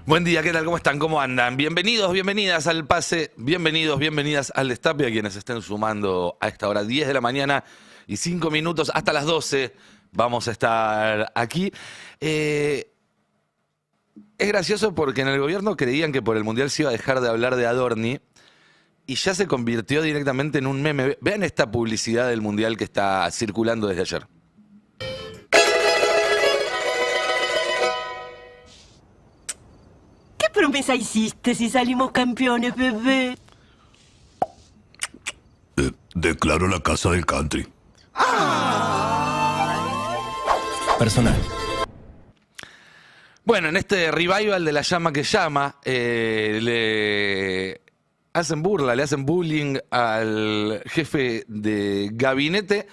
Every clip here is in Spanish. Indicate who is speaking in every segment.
Speaker 1: Buen día, ¿qué tal? ¿Cómo están? ¿Cómo andan? Bienvenidos, bienvenidas al Pase, bienvenidos, bienvenidas al Destape, a quienes estén sumando a esta hora, 10 de la mañana y 5 minutos, hasta las 12 vamos a estar aquí. Es gracioso porque en el gobierno creían que por el Mundial se iba a dejar de hablar de Adorni y ya se convirtió directamente en un meme. Vean esta publicidad del Mundial que está circulando desde ayer.
Speaker 2: ¿Qué promesa hiciste si salimos campeones, bebé?
Speaker 3: Declaro la casa del country.
Speaker 4: Personal.
Speaker 1: Bueno, en este revival de La Llama que Llama, le hacen burla, le hacen bullying al jefe de gabinete,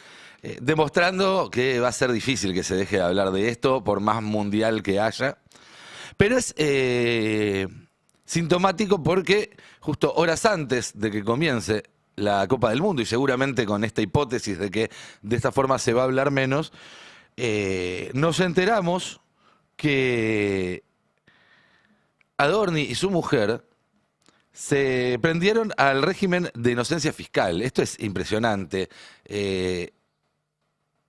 Speaker 1: demostrando que va a ser difícil que se deje de hablar de esto, por más mundial que haya. Pero es sintomático porque justo horas antes de que comience la Copa del Mundo, y seguramente con esta hipótesis de que de esta forma se va a hablar menos, nos enteramos que Adorni y su mujer se prendieron al régimen de inocencia fiscal. Esto es impresionante.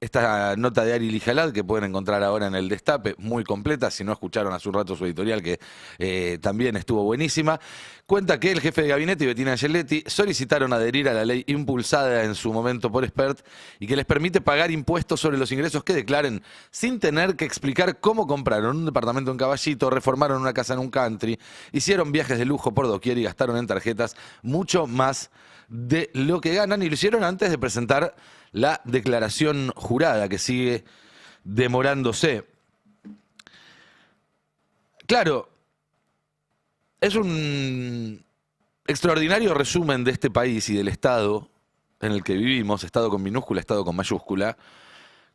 Speaker 1: Esta nota de Ari Lijalad, que pueden encontrar ahora en el Destape, muy completa, si no escucharon hace un rato su editorial, que también estuvo buenísima, cuenta que el jefe de gabinete y Bettina Angeletti solicitaron adherir a la ley impulsada en su momento por Spert y que les permite pagar impuestos sobre los ingresos que declaren sin tener que explicar cómo compraron un departamento en Caballito, reformaron una casa en un country, hicieron viajes de lujo por doquier y gastaron en tarjetas mucho más de lo que ganan, y lo hicieron antes de presentar la declaración jurada, que sigue demorándose. Claro, es un extraordinario resumen de este país y del Estado en el que vivimos, Estado con minúscula, Estado con mayúscula,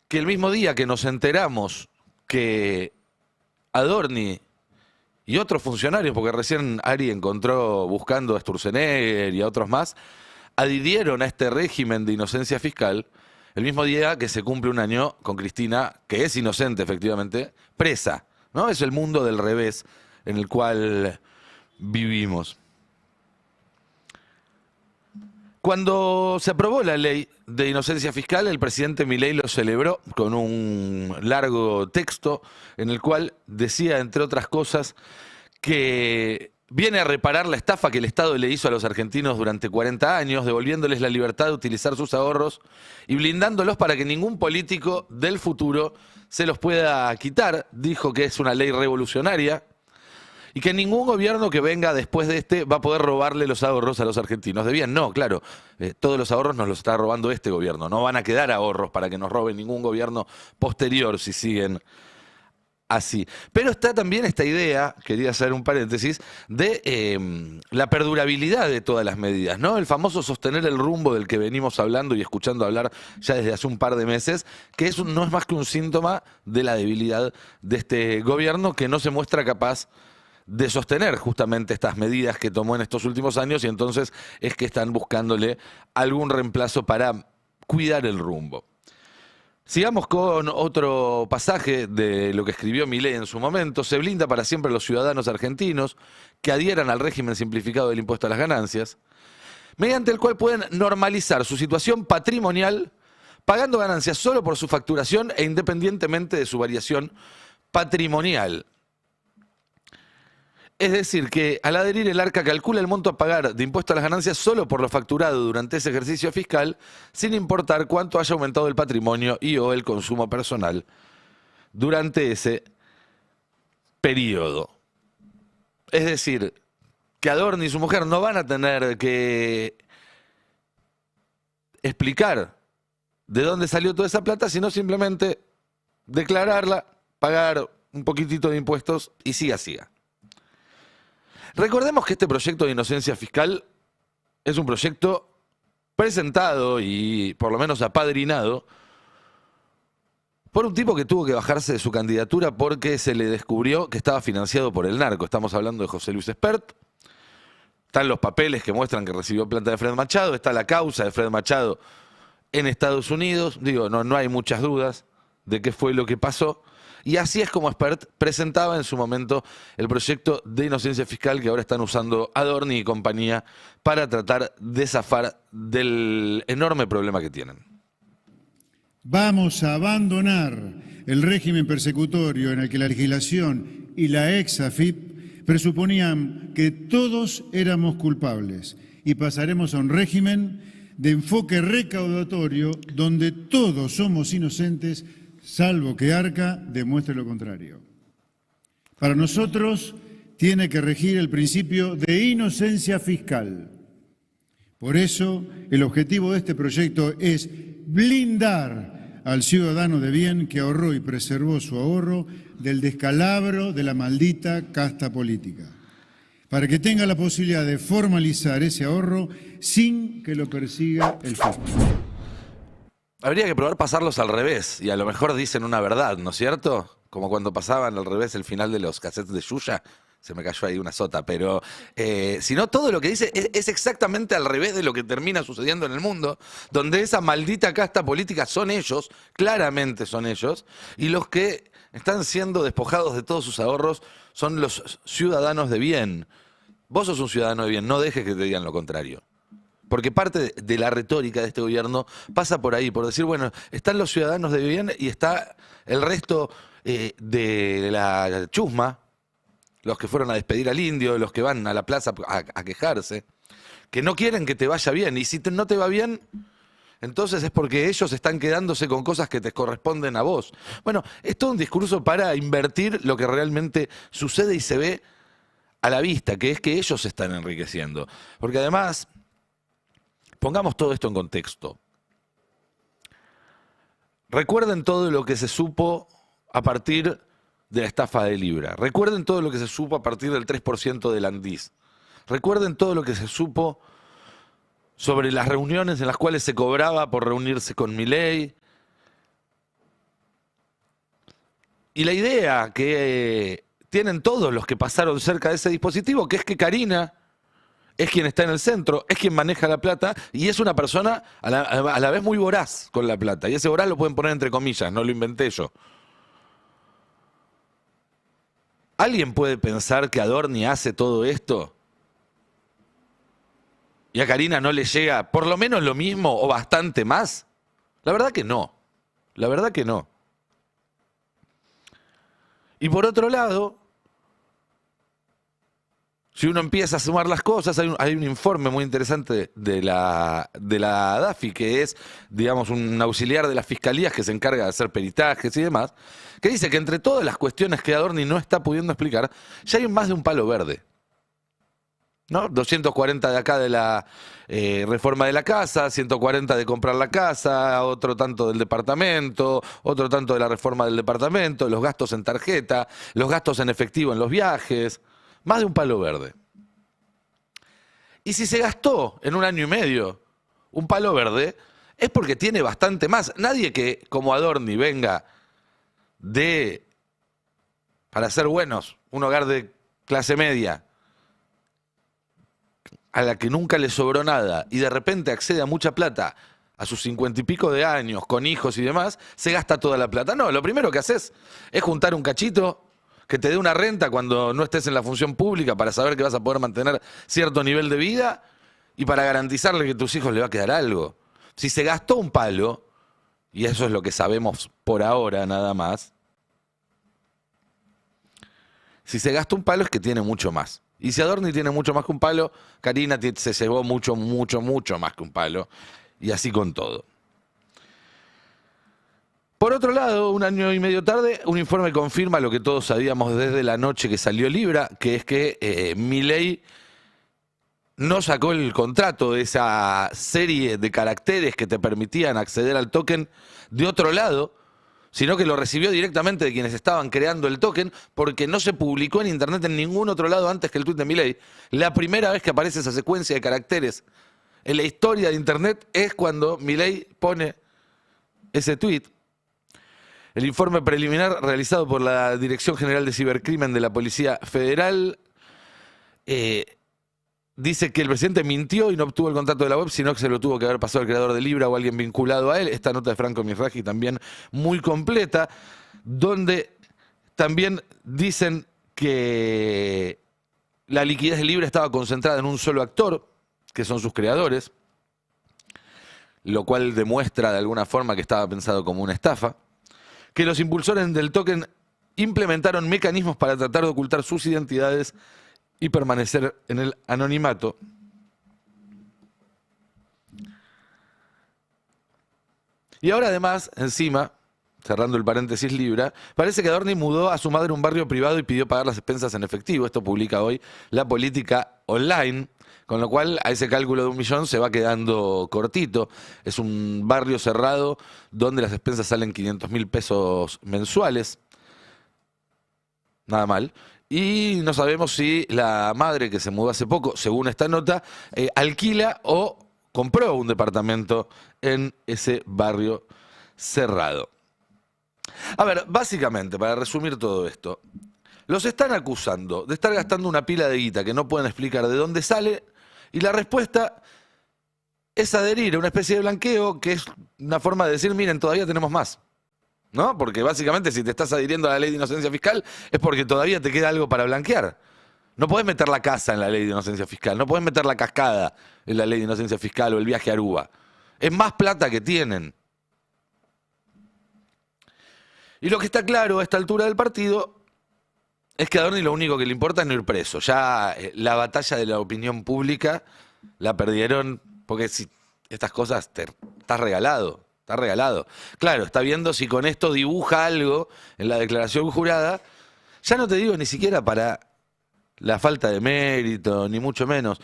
Speaker 1: que el mismo día que nos enteramos que Adorni y otros funcionarios, porque recién Ari encontró buscando a Sturzenegger y a otros más, adhirieron a este régimen de inocencia fiscal, el mismo día que se cumple un año con Cristina, que es inocente efectivamente, presa, ¿no? Es el mundo del revés en el cual vivimos. Cuando se aprobó la ley de inocencia fiscal, el presidente Milei lo celebró con un largo texto en el cual decía, entre otras cosas, que viene a reparar la estafa que el Estado le hizo a los argentinos durante 40 años, devolviéndoles la libertad de utilizar sus ahorros y blindándolos para que ningún político del futuro se los pueda quitar. Dijo que es una ley revolucionaria y que ningún gobierno que venga después de este va a poder robarle los ahorros a los argentinos. Debían, no, claro, todos los ahorros nos los está robando este gobierno. No van a quedar ahorros para que nos robe ningún gobierno posterior si siguen así. Pero está también esta idea, quería hacer un paréntesis, de la perdurabilidad de todas las medidas, ¿no? El famoso sostener el rumbo del que venimos hablando y escuchando hablar ya desde hace un par de meses, que eso no es más que un síntoma de la debilidad de este gobierno, que no se muestra capaz de sostener justamente estas medidas que tomó en estos últimos años, y entonces es que están buscándole algún reemplazo para cuidar el rumbo. Sigamos con otro pasaje de lo que escribió Milei en su momento. Se blinda para siempre a los ciudadanos argentinos que adhieran al régimen simplificado del impuesto a las ganancias, mediante el cual pueden normalizar su situación patrimonial pagando ganancias solo por su facturación e independientemente de su variación patrimonial. Es decir, que al adherir el ARCA calcula el monto a pagar de impuesto a las ganancias solo por lo facturado durante ese ejercicio fiscal, sin importar cuánto haya aumentado el patrimonio y o el consumo personal durante ese periodo. Es decir, que Adorni y su mujer no van a tener que explicar de dónde salió toda esa plata, sino simplemente declararla, pagar un poquitito de impuestos y siga. Recordemos que este proyecto de inocencia fiscal es un proyecto presentado y por lo menos apadrinado por un tipo que tuvo que bajarse de su candidatura porque se le descubrió que estaba financiado por el narco. Estamos hablando de José Luis Espert. Están los papeles que muestran que recibió plata de Fred Machado, está la causa de Fred Machado en Estados Unidos. Digo, no hay muchas dudas de qué fue lo que pasó. Y así es como Spert presentaba en su momento el proyecto de inocencia fiscal que ahora están usando Adorni y compañía para tratar de zafar del enorme problema que tienen.
Speaker 5: Vamos a abandonar el régimen persecutorio en el que la legislación y la ex-AFIP presuponían que todos éramos culpables y pasaremos a un régimen de enfoque recaudatorio donde todos somos inocentes, salvo que Arca demuestre lo contrario. Para nosotros tiene que regir el principio de inocencia fiscal. Por eso, el objetivo de este proyecto es blindar al ciudadano de bien que ahorró y preservó su ahorro del descalabro de la maldita casta política, para que tenga la posibilidad de formalizar ese ahorro sin que lo persiga el fisco.
Speaker 1: Habría que probar pasarlos al revés y a lo mejor dicen una verdad, ¿no es cierto? Como cuando pasaban al revés el final de los cassettes de Yuya. Se me cayó ahí una sota, pero si no, todo lo que dice es exactamente al revés de lo que termina sucediendo en el mundo, donde esa maldita casta política son ellos, claramente son ellos, y los que están siendo despojados de todos sus ahorros son los ciudadanos de bien. Vos sos un ciudadano de bien, no dejes que te digan lo contrario. Porque parte de la retórica de este gobierno pasa por ahí, por decir, bueno, están los ciudadanos de bien y está el resto de la chusma, los que fueron a despedir al indio, los que van a la plaza a quejarse, que no quieren que te vaya bien. Y si no te va bien, entonces es porque ellos están quedándose con cosas que te corresponden a vos. Bueno, es todo un discurso para invertir lo que realmente sucede y se ve a la vista, que es que ellos se están enriqueciendo. Porque además, pongamos todo esto en contexto. Recuerden todo lo que se supo a partir de la estafa de Libra. Recuerden todo lo que se supo a partir del 3% del Andís. Recuerden todo lo que se supo sobre las reuniones en las cuales se cobraba por reunirse con Milei. Y la idea que tienen todos los que pasaron cerca de ese dispositivo, que es que Karina es quien está en el centro, es quien maneja la plata y es una persona a la vez muy voraz con la plata. Y ese voraz lo pueden poner entre comillas, no lo inventé yo. ¿Alguien puede pensar que Adorni hace todo esto y a Karina no le llega por lo menos lo mismo o bastante más? La verdad que no. La verdad que no. Y por otro lado, si uno empieza a sumar las cosas, hay un informe muy interesante de la DAFI, que es, digamos, un auxiliar de las fiscalías que se encarga de hacer peritajes y demás, que dice que entre todas las cuestiones que Adorni no está pudiendo explicar, ya hay más de un palo verde. ¿No? 240 de acá de la reforma de la casa, 140 de comprar la casa, otro tanto del departamento, otro tanto de la reforma del departamento, los gastos en tarjeta, los gastos en efectivo en los viajes. Más de un palo verde. Y si se gastó en un año y medio un palo verde, es porque tiene bastante más. Nadie que, como Adorni, venga para ser buenos, un hogar de clase media, a la que nunca le sobró nada, y de repente accede a mucha plata a sus 50 y pico de años, con hijos y demás, se gasta toda la plata. No, lo primero que haces es juntar un cachito que te dé una renta cuando no estés en la función pública para saber que vas a poder mantener cierto nivel de vida y para garantizarle que a tus hijos le va a quedar algo. Si se gastó un palo, y eso es lo que sabemos por ahora nada más, si se gastó un palo es que tiene mucho más. Y si Adorni tiene mucho más que un palo, Karina se llevó mucho, mucho, mucho más que un palo. Y así con todo. Por otro lado, un año y medio tarde, un informe confirma lo que todos sabíamos desde la noche que salió Libra, que es que Milei no sacó el contrato de esa serie de caracteres que te permitían acceder al token de otro lado, sino que lo recibió directamente de quienes estaban creando el token, porque no se publicó en internet en ningún otro lado antes que el tuit de Milei. La primera vez que aparece esa secuencia de caracteres en la historia de internet es cuando Milei pone ese tuit. El informe preliminar realizado por la Dirección General de Cibercrimen de la Policía Federal dice que el presidente mintió y no obtuvo el contrato de la web, sino que se lo tuvo que haber pasado al creador de Libra o alguien vinculado a él. Esta nota de Franco Mirraji también muy completa, donde también dicen que la liquidez del Libre estaba concentrada en un solo actor, que son sus creadores, lo cual demuestra de alguna forma que estaba pensado como una estafa, que los impulsores del token implementaron mecanismos para tratar de ocultar sus identidades y permanecer en el anonimato. Y ahora además, encima, cerrando el paréntesis Libra, parece que Adorni mudó a su madre a un barrio privado y pidió pagar las expensas en efectivo. Esto publica hoy La Política Online, con lo cual a ese cálculo de 1 millón se va quedando cortito. Es un barrio cerrado donde las expensas salen 500.000 pesos mensuales. Nada mal. Y no sabemos si la madre que se mudó hace poco, según esta nota, alquila o compró un departamento en ese barrio cerrado. A ver, básicamente, para resumir todo esto, los están acusando de estar gastando una pila de guita que no pueden explicar de dónde sale, y la respuesta es adherir a una especie de blanqueo que es una forma de decir, miren, todavía tenemos más. ¿No? Porque básicamente si te estás adhiriendo a la ley de inocencia fiscal es porque todavía te queda algo para blanquear. No podés meter la casa en la ley de inocencia fiscal, no podés meter la cascada en la ley de inocencia fiscal o el viaje a Aruba. Es más plata que tienen. Y lo que está claro a esta altura del partido es que a Adorni lo único que le importa es no ir preso. Ya la batalla de la opinión pública la perdieron porque si estas cosas estás regalado. Está regalado. Claro, está viendo si con esto dibuja algo en la declaración jurada. Ya no te digo ni siquiera para la falta de mérito, ni mucho menos.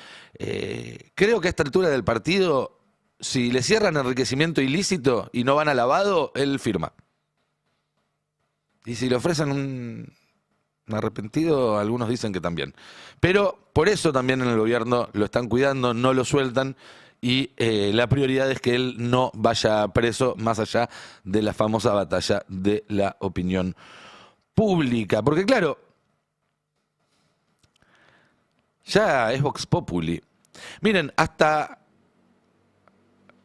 Speaker 1: Creo que a esta altura del partido, si le cierran enriquecimiento ilícito y no van a lavado, él firma. Y si le ofrecen un arrepentido, algunos dicen que también. Pero por eso también en el gobierno lo están cuidando, no lo sueltan. Y la prioridad es que él no vaya preso más allá de la famosa batalla de la opinión pública. Porque claro, ya es Vox Populi. Miren, hasta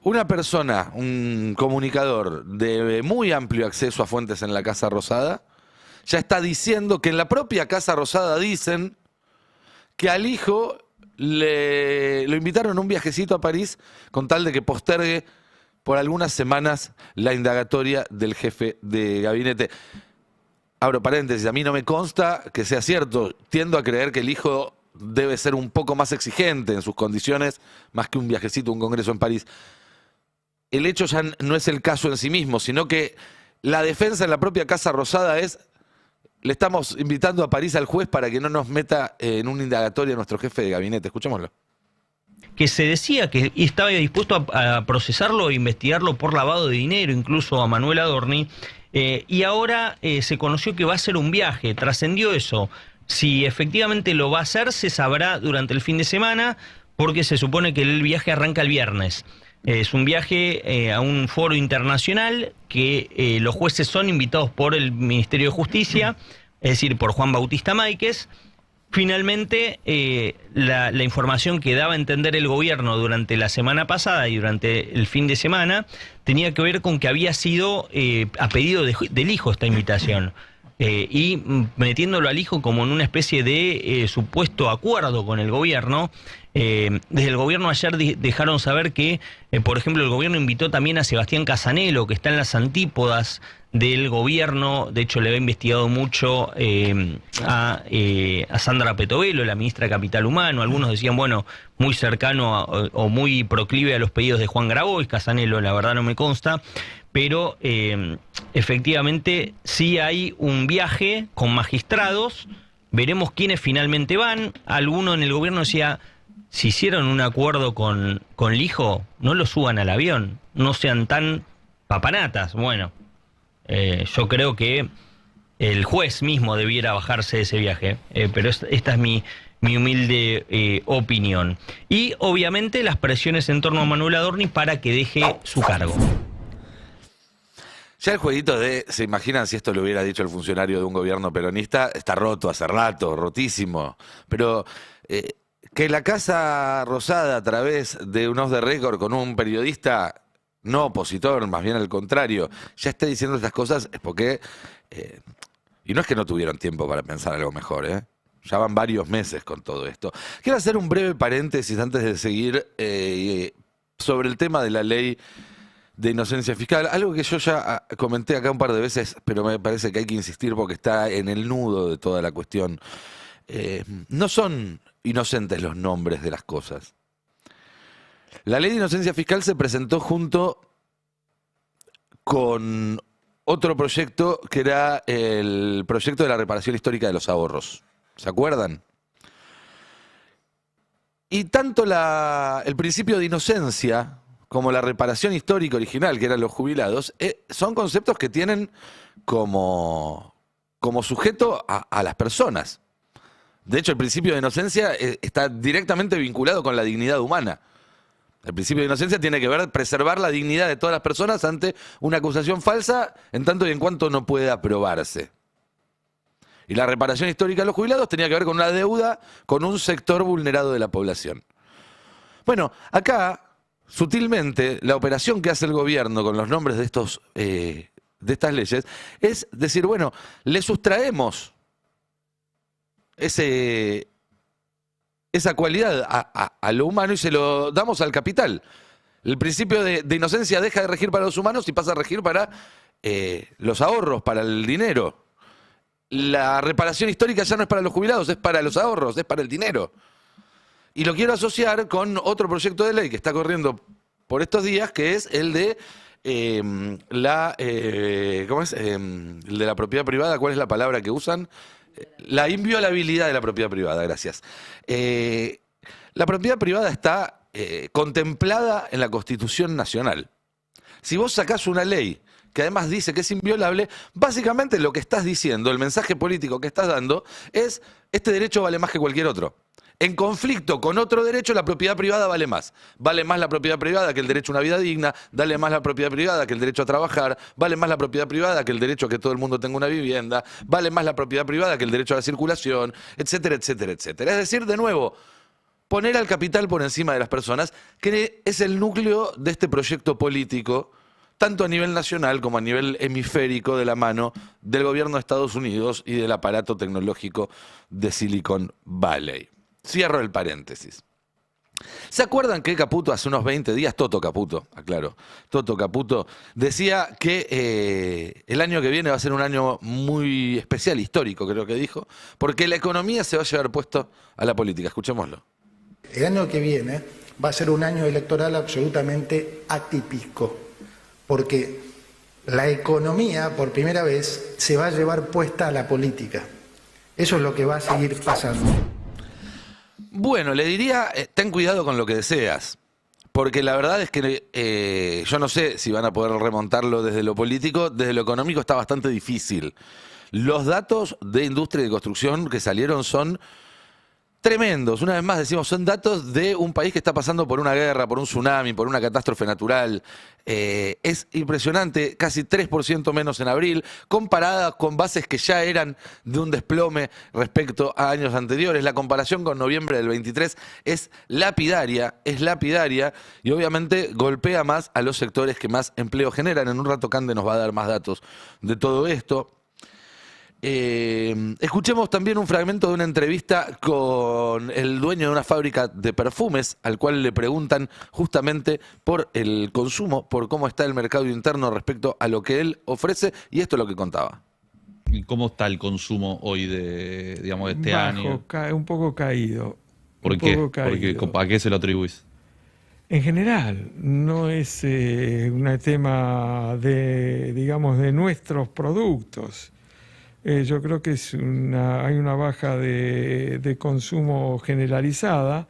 Speaker 1: una persona, un comunicador de muy amplio acceso a fuentes en la Casa Rosada, ya está diciendo que en la propia Casa Rosada dicen que al hijo lo invitaron a un viajecito a París con tal de que postergue por algunas semanas la indagatoria del jefe de gabinete. Abro paréntesis, a mí no me consta que sea cierto. Tiendo a creer que el hijo debe ser un poco más exigente en sus condiciones, más que un viajecito a un congreso en París. El hecho ya no es el caso en sí mismo, sino que la defensa en la propia Casa Rosada es: le estamos invitando a París al juez para que no nos meta en una indagatoria a nuestro jefe de gabinete. Escuchémoslo.
Speaker 6: Que se decía que estaba dispuesto a procesarlo e investigarlo por lavado de dinero, incluso a Manuel Adorni, y ahora se conoció que va a hacer un viaje, trascendió eso. Si efectivamente lo va a hacer, se sabrá durante el fin de semana, porque se supone que el viaje arranca el viernes. Es un viaje a un foro internacional que los jueces son invitados por el Ministerio de Justicia, es decir, por Juan Bautista Máiquez. Finalmente, la información que daba a entender el gobierno durante la semana pasada y durante el fin de semana tenía que ver con que había sido a pedido del hijo esta invitación. Y metiéndolo al hijo como en una especie de supuesto acuerdo con el gobierno. Desde el gobierno ayer dejaron saber que, por ejemplo, el gobierno invitó también a Sebastián Casanelo, que está en las antípodas del gobierno. De hecho, le había investigado mucho a Sandra Petovelo, la ministra de Capital Humano. Algunos decían, bueno, muy cercano o muy proclive a los pedidos de Juan Grabois. Casanelo, la verdad, no me consta. Pero efectivamente sí hay un viaje con magistrados. Veremos quiénes finalmente van. Alguno en el gobierno decía: si hicieron un acuerdo con el hijo, no lo suban al avión, no sean tan papanatas. Bueno, yo creo que el juez mismo debiera bajarse de ese viaje, pero esta es mi humilde opinión. Y obviamente las presiones en torno a Manuel Adorni para que deje su cargo.
Speaker 1: Ya el jueguito de, ¿se imaginan si esto lo hubiera dicho el funcionario de un gobierno peronista? Está roto hace rato, rotísimo. Pero que la Casa Rosada, a través de un off the record con un periodista no opositor, más bien al contrario, ya esté diciendo estas cosas, es porque Y no es que no tuvieron tiempo para pensar algo mejor, ¿eh? Ya van varios meses con todo esto. Quiero hacer un breve paréntesis antes de seguir sobre el tema de la ley de inocencia fiscal. Algo que yo ya comenté acá un par de veces, pero me parece que hay que insistir porque está en el nudo de toda la cuestión. No son inocentes los nombres de las cosas. La ley de inocencia fiscal se presentó junto con otro proyecto que era el proyecto de la reparación histórica de los ahorros. ¿Se acuerdan? Y tanto el principio de inocencia como la reparación histórica original, que eran los jubilados, son conceptos que tienen como sujeto a las personas. De hecho, el principio de inocencia está directamente vinculado con la dignidad humana. El principio de inocencia tiene que ver preservar la dignidad de todas las personas ante una acusación falsa, en tanto y en cuanto no pueda probarse. Y la reparación histórica de los jubilados tenía que ver con una deuda con un sector vulnerado de la población. Bueno, acá, sutilmente, la operación que hace el gobierno con los nombres de estas leyes es decir, bueno, le sustraemos esa cualidad a lo humano y se lo damos al capital. El principio de inocencia deja de regir para los humanos y pasa a regir para los ahorros, para el dinero. La reparación histórica ya no es para los jubilados, es para los ahorros, es para el dinero. Y lo quiero asociar con otro proyecto de ley que está corriendo por estos días, que es el de el de la propiedad privada. ¿Cuál es la palabra que usan? La inviolabilidad de la propiedad privada, gracias. La propiedad privada está contemplada en la Constitución Nacional. Si vos sacás una ley que además dice que es inviolable, básicamente lo que estás diciendo, el mensaje político que estás dando es: este derecho vale más que cualquier otro. En conflicto con otro derecho, la propiedad privada vale más. Vale más la propiedad privada que el derecho a una vida digna, vale más la propiedad privada que el derecho a trabajar, vale más la propiedad privada que el derecho a que todo el mundo tenga una vivienda, vale más la propiedad privada que el derecho a la circulación, etcétera, etcétera, etcétera. Es decir, de nuevo, poner al capital por encima de las personas, que es el núcleo de este proyecto político, tanto a nivel nacional como a nivel hemisférico, de la mano del gobierno de Estados Unidos y del aparato tecnológico de Silicon Valley. Cierro el paréntesis. ¿Se acuerdan que Caputo hace unos 20 días, Toto Caputo, aclaro, Toto Caputo, decía que el año que viene va a ser un año muy especial, histórico, creo que dijo, porque la economía se va a llevar puesto a la política? Escuchémoslo.
Speaker 7: El año que viene va a ser un año electoral absolutamente atípico, porque la economía, por primera vez, se va a llevar puesta a la política. Eso es lo que va a seguir pasando.
Speaker 1: Bueno, le diría, ten cuidado con lo que deseas, porque la verdad es que yo no sé si van a poder remontarlo desde lo político. Desde lo económico está bastante difícil. Los datos de industria y de construcción que salieron son tremendos. Una vez más decimos, son datos de un país que está pasando por una guerra, por un tsunami, por una catástrofe natural. Es impresionante, casi 3% menos en abril, comparada con bases que ya eran de un desplome respecto a años anteriores. La comparación con noviembre del 23 es lapidaria y obviamente golpea más a los sectores que más empleo generan. En un rato Cande nos va a dar más datos de todo esto. Escuchemos también un fragmento de una entrevista con el dueño de una fábrica de perfumes, al cual le preguntan justamente por el consumo, por cómo está el mercado interno respecto a lo que él ofrece, y esto es lo que contaba.
Speaker 8: ¿Y cómo está el consumo hoy de este año?
Speaker 9: Un poco caído.
Speaker 8: ¿Por qué? ¿A qué se lo atribuís?
Speaker 9: En general, no es un tema de nuestros productos. Yo creo que hay una baja de consumo generalizada,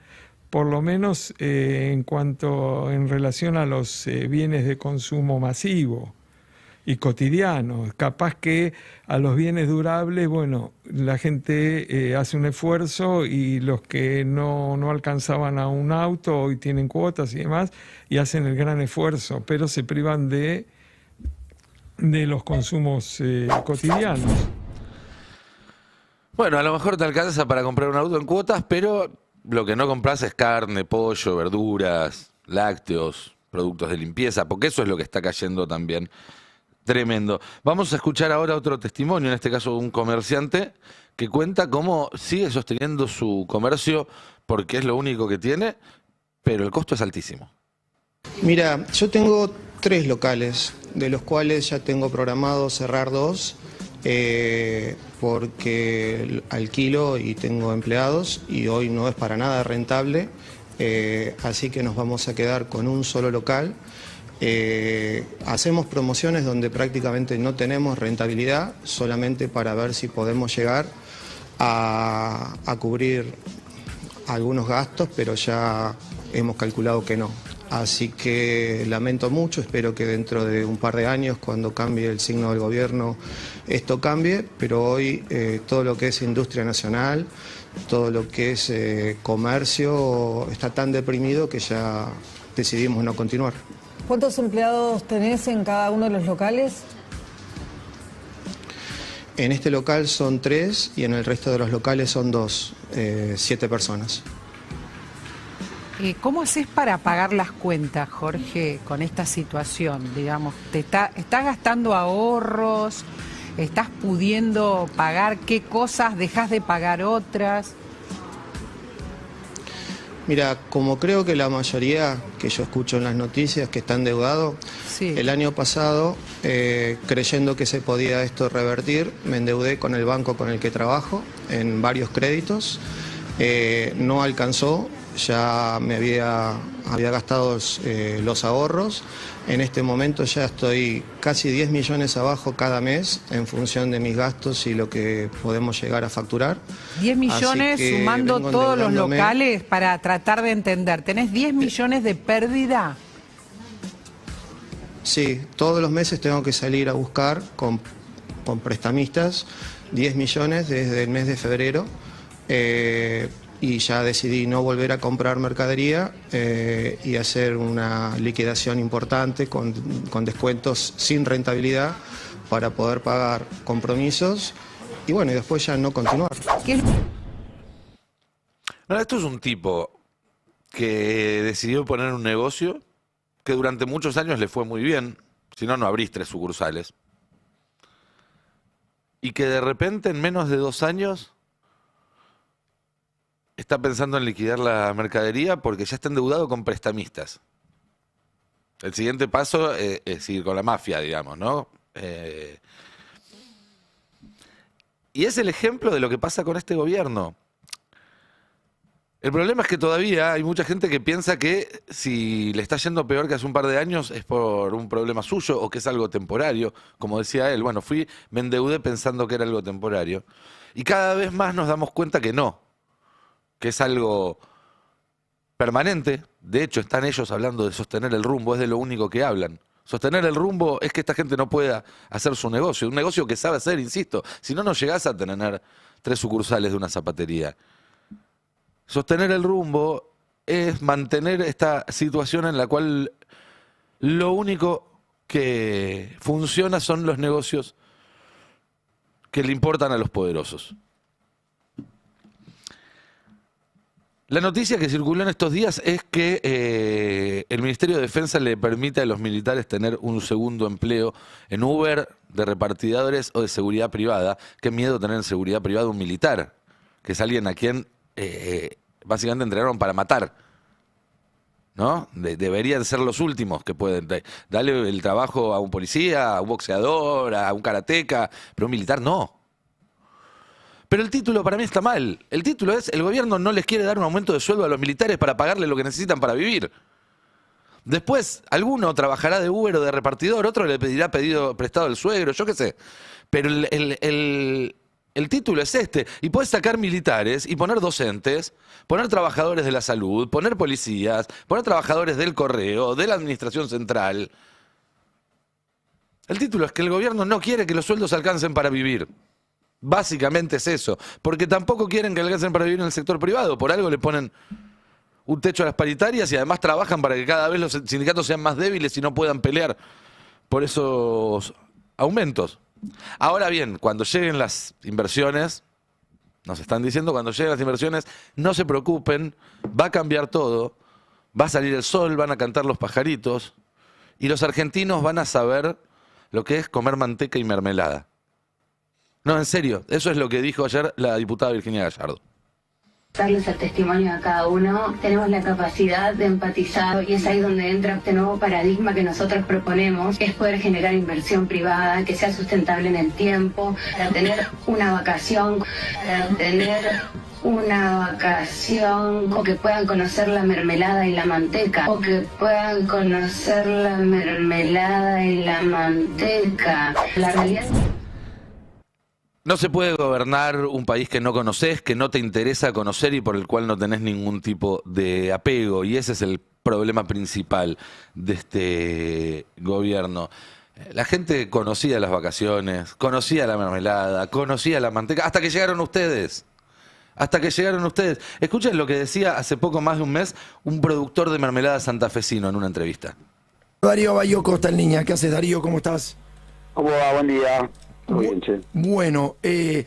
Speaker 9: por lo menos en relación a los bienes de consumo masivo y cotidiano. Capaz que a los bienes durables, bueno, la gente hace un esfuerzo, y los que no alcanzaban a un auto hoy tienen cuotas y demás, y hacen el gran esfuerzo, pero se privan de los consumos cotidianos.
Speaker 1: Bueno, a lo mejor te alcanza para comprar un auto en cuotas, pero lo que no compras es carne, pollo, verduras, lácteos, productos de limpieza, porque eso es lo que está cayendo también tremendo. Vamos a escuchar ahora otro testimonio, en este caso de un comerciante, que cuenta cómo sigue sosteniendo su comercio porque es lo único que tiene, pero el costo es altísimo.
Speaker 10: Mira, yo tengo 3 locales, de los cuales ya tengo programado cerrar 2, porque alquilo y tengo empleados y hoy no es para nada rentable, así que nos vamos a quedar con un solo local. Hacemos promociones donde prácticamente no tenemos rentabilidad, solamente para ver si podemos llegar a cubrir algunos gastos, pero ya hemos calculado que no. Así que lamento mucho, espero que dentro de un par de años, cuando cambie el signo del gobierno, esto cambie, pero hoy todo lo que es industria nacional, todo lo que es comercio está tan deprimido que ya decidimos no continuar.
Speaker 11: ¿Cuántos empleados tenés en cada uno de los locales?
Speaker 10: En este local son 3 y en el resto de los locales son 2, 7 personas.
Speaker 12: ¿Cómo haces para pagar las cuentas, Jorge, con esta situación? Digamos, ¿estás gastando ahorros? ¿Estás pudiendo pagar qué cosas? ¿Dejás de pagar otras?
Speaker 10: Mira, como creo que la mayoría que yo escucho en las noticias que está endeudado, sí. El año pasado, creyendo que se podía esto revertir, me endeudé con el banco con el que trabajo en varios créditos, no alcanzó. Ya me había gastado los ahorros. En este momento ya estoy casi 10 millones abajo cada mes en función de mis gastos y lo que podemos llegar a facturar.
Speaker 12: 10 millones sumando todos los locales para tratar de entender. ¿Tenés 10 millones de pérdida?
Speaker 10: Sí, todos los meses tengo que salir a buscar con prestamistas 10 millones desde el mes de febrero. Y ya decidí no volver a comprar mercadería y hacer una liquidación importante con descuentos sin rentabilidad para poder pagar compromisos y bueno, y después ya no continuar.
Speaker 1: No, esto es un tipo que decidió poner un negocio que durante muchos años le fue muy bien, si no, no abrís 3 sucursales, y que de repente en menos de 2 años está pensando en liquidar la mercadería porque ya está endeudado con prestamistas. El siguiente paso es ir con la mafia, digamos, ¿no? Y es el ejemplo de lo que pasa con este gobierno. El problema es que todavía hay mucha gente que piensa que si le está yendo peor que hace un par de años es por un problema suyo o que es algo temporario. Como decía él, bueno, me endeudé pensando que era algo temporario. Y cada vez más nos damos cuenta que no, que es algo permanente. De hecho, están ellos hablando de sostener el rumbo, es de lo único que hablan. Sostener el rumbo es que esta gente no pueda hacer su negocio, un negocio que sabe hacer, insisto. Si no, no llegás a tener 3 sucursales de una zapatería. Sostener el rumbo es mantener esta situación en la cual lo único que funciona son los negocios que le importan a los poderosos. La noticia que circuló en estos días es que el Ministerio de Defensa le permite a los militares tener un segundo empleo en Uber, de repartidores o de seguridad privada. Qué miedo tener en seguridad privada un militar, que es alguien a quien básicamente entrenaron para matar, ¿no? Deberían ser los últimos que pueden darle el trabajo a un policía, a un boxeador, a un karateca, pero un militar no. Pero el título para mí está mal. El título es: el gobierno no les quiere dar un aumento de sueldo a los militares para pagarles lo que necesitan para vivir. Después, alguno trabajará de Uber o de repartidor, otro le pedirá prestado el suegro, yo qué sé. Pero el título es este. Y puedes sacar militares y poner docentes, poner trabajadores de la salud, poner policías, poner trabajadores del correo, de la administración central. El título es que el gobierno no quiere que los sueldos alcancen para vivir. Básicamente es eso, porque tampoco quieren que alcancen para vivir en el sector privado, por algo le ponen un techo a las paritarias y además trabajan para que cada vez los sindicatos sean más débiles y no puedan pelear por esos aumentos. Ahora bien, cuando lleguen las inversiones, nos están diciendo, cuando lleguen las inversiones, no se preocupen, va a cambiar todo, va a salir el sol, van a cantar los pajaritos y los argentinos van a saber lo que es comer manteca y mermelada. No, en serio, eso es lo que dijo ayer la diputada Virginia Gallardo.
Speaker 13: Darles el testimonio a cada uno, tenemos la capacidad de empatizar y es ahí donde entra este nuevo paradigma que nosotros proponemos, que es poder generar inversión privada, que sea sustentable en el tiempo, para tener una vacación, o que puedan conocer la mermelada y la manteca, o que puedan conocer la mermelada y la manteca. La realidad...
Speaker 1: No se puede gobernar un país que no conoces, que no te interesa conocer y por el cual no tenés ningún tipo de apego. Y ese es el problema principal de este gobierno. La gente conocía las vacaciones, conocía la mermelada, conocía la manteca, hasta que llegaron ustedes. Hasta que llegaron ustedes. Escuchen lo que decía hace poco más de un mes un productor de mermelada santafesino en una entrevista.
Speaker 14: Darío Bayoco está en línea. ¿Qué haces, Darío? ¿Cómo estás?
Speaker 15: ¿Cómo va? Buen día. Muy bien, che.
Speaker 14: Bueno, ¿qué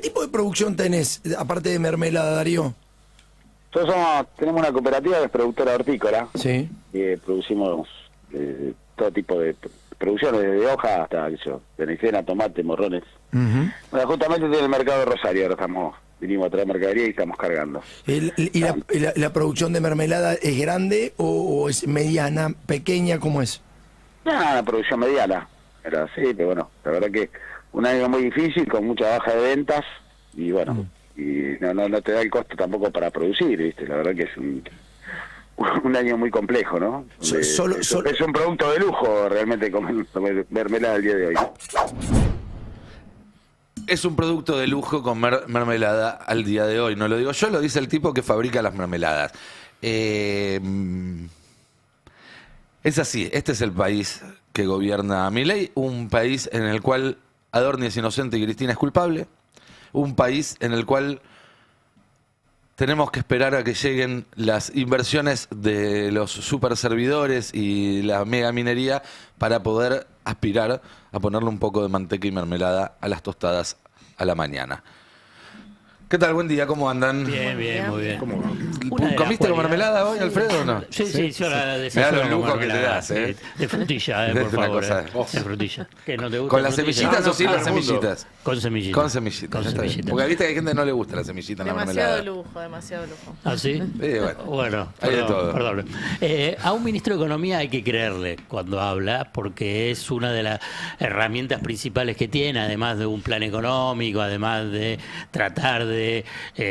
Speaker 14: tipo de producción tenés, aparte de mermelada, Darío?
Speaker 15: Nosotros tenemos una cooperativa que es productora hortícola.
Speaker 14: Sí.
Speaker 15: Producimos todo tipo de producciones, desde hoja hasta, berenjena, tomate, morrones. Bueno, justamente en el mercado de Rosario, ahora vinimos a traer mercadería y estamos cargando.
Speaker 14: ¿La producción de mermelada es grande o es mediana, pequeña? ¿Cómo es?
Speaker 15: Una producción mediana. Pero sí, pero bueno, la verdad que un año muy difícil, con mucha baja de ventas, y bueno, y no te da el costo tampoco para producir, ¿viste? La verdad que es un año muy complejo, ¿no? Es un producto de lujo realmente comer mermelada el día de hoy.
Speaker 1: Es un producto de lujo comer mermelada al día de hoy. No lo digo yo, lo dice el tipo que fabrica las mermeladas. Es así, este es el país que gobierna Milei, un país en el cual Adorni es inocente y Cristina es culpable, un país en el cual tenemos que esperar a que lleguen las inversiones de los superservidores y la megaminería para poder aspirar a ponerle un poco de manteca y mermelada a las tostadas a la mañana. ¿Qué tal? Buen día, ¿cómo andan?
Speaker 2: Bien, muy bien.
Speaker 1: ¿Comiste con mermelada hoy, Alfredo, o no?
Speaker 2: Sí, yo la
Speaker 1: desayuno. Me da los lujos que te das, ¿eh?
Speaker 2: De frutilla, por favor. De frutilla. ¿Que no te gusta?
Speaker 1: ¿Con las semillitas o sin las semillitas?
Speaker 2: Con semillitas.
Speaker 1: Con semillitas. Porque viste que hay gente que no le gusta la semillita en la mermelada.
Speaker 16: Demasiado lujo.
Speaker 2: ¿Ah, sí?
Speaker 1: Bueno, hay de todo.
Speaker 2: Perdón. A un ministro de Economía hay que creerle cuando habla, porque es una de las herramientas principales que tiene, además de un plan económico, además de tratar de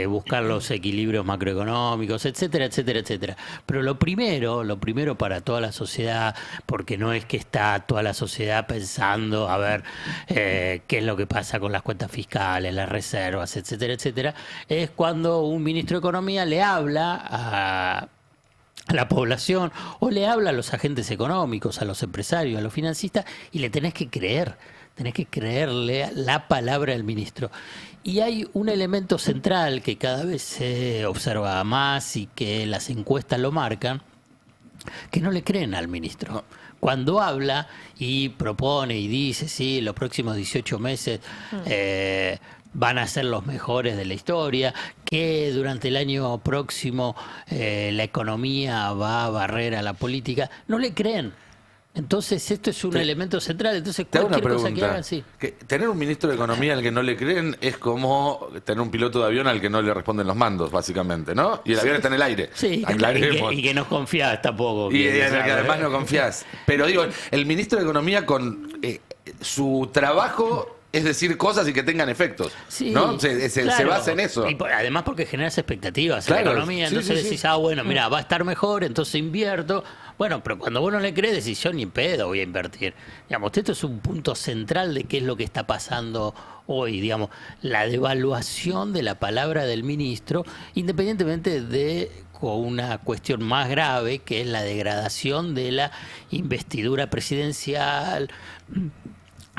Speaker 2: buscar los equilibrios macroeconómicos, etcétera, etcétera, etcétera. Pero lo primero para toda la sociedad, porque no es que está toda la sociedad pensando a ver qué es lo que pasa con las cuentas fiscales, las reservas, etcétera, etcétera, es cuando un ministro de Economía le habla a la población o le habla a los agentes económicos, a los empresarios, a los financistas, y le tenés que creerle la palabra del ministro. Y hay un elemento central que cada vez se observa más y que las encuestas lo marcan, que no le creen al ministro. No. Cuando habla y propone y dice, sí, los próximos 18 meses van a ser los mejores de la historia, que durante el año próximo la economía va a barrer a la política, no le creen. Entonces esto es un elemento central. Entonces cualquier cosa que hagan, sí.
Speaker 1: Tener un ministro de Economía al que no le creen es como tener un piloto de avión al que no le responden los mandos, básicamente, ¿no? Y el avión está en el aire.
Speaker 2: Sí, y que no confías tampoco.
Speaker 1: Y en el que además no confías. Pero digo, el ministro de Economía con su trabajo es decir cosas y que tengan efectos,
Speaker 2: sí,
Speaker 1: ¿no? Se basa en eso.
Speaker 2: Y además porque generas expectativas en la economía. Entonces decís, bueno, mira, va a estar mejor, entonces invierto. Bueno, pero cuando vos no le crees, decís, yo ni en pedo voy a invertir. Digamos, esto es un punto central de qué es lo que está pasando hoy. Digamos, la devaluación de la palabra del ministro, independientemente de una cuestión más grave, que es la degradación de la investidura presidencial,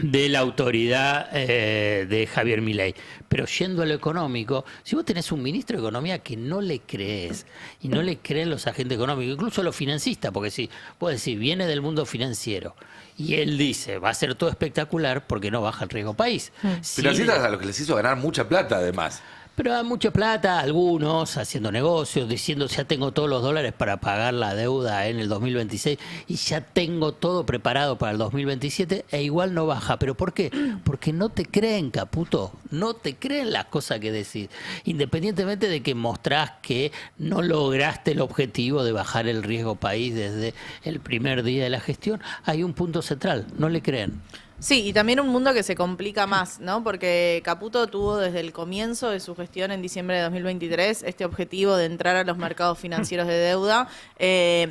Speaker 2: de la autoridad de Javier Milei. Pero yendo a lo económico, si vos tenés un ministro de Economía que no le crees y no le creen los agentes económicos, incluso los financistas, porque si vos decís, viene del mundo financiero y él dice, va a ser todo espectacular porque no baja el riesgo país.
Speaker 1: Financistas a los que les hizo ganar mucha plata, además.
Speaker 2: Pero hay mucha plata, algunos haciendo negocios, diciendo ya tengo todos los dólares para pagar la deuda en el 2026 y ya tengo todo preparado para el 2027 e igual no baja. ¿Pero por qué? Porque no te creen, Caputo, no te creen las cosas que decís. Independientemente de que mostrás que no lograste el objetivo de bajar el riesgo país desde el primer día de la gestión, hay un punto central, no le creen.
Speaker 16: Sí, y también un mundo que se complica más, ¿no? Porque Caputo tuvo desde el comienzo de su gestión en diciembre de 2023 este objetivo de entrar a los mercados financieros de deuda.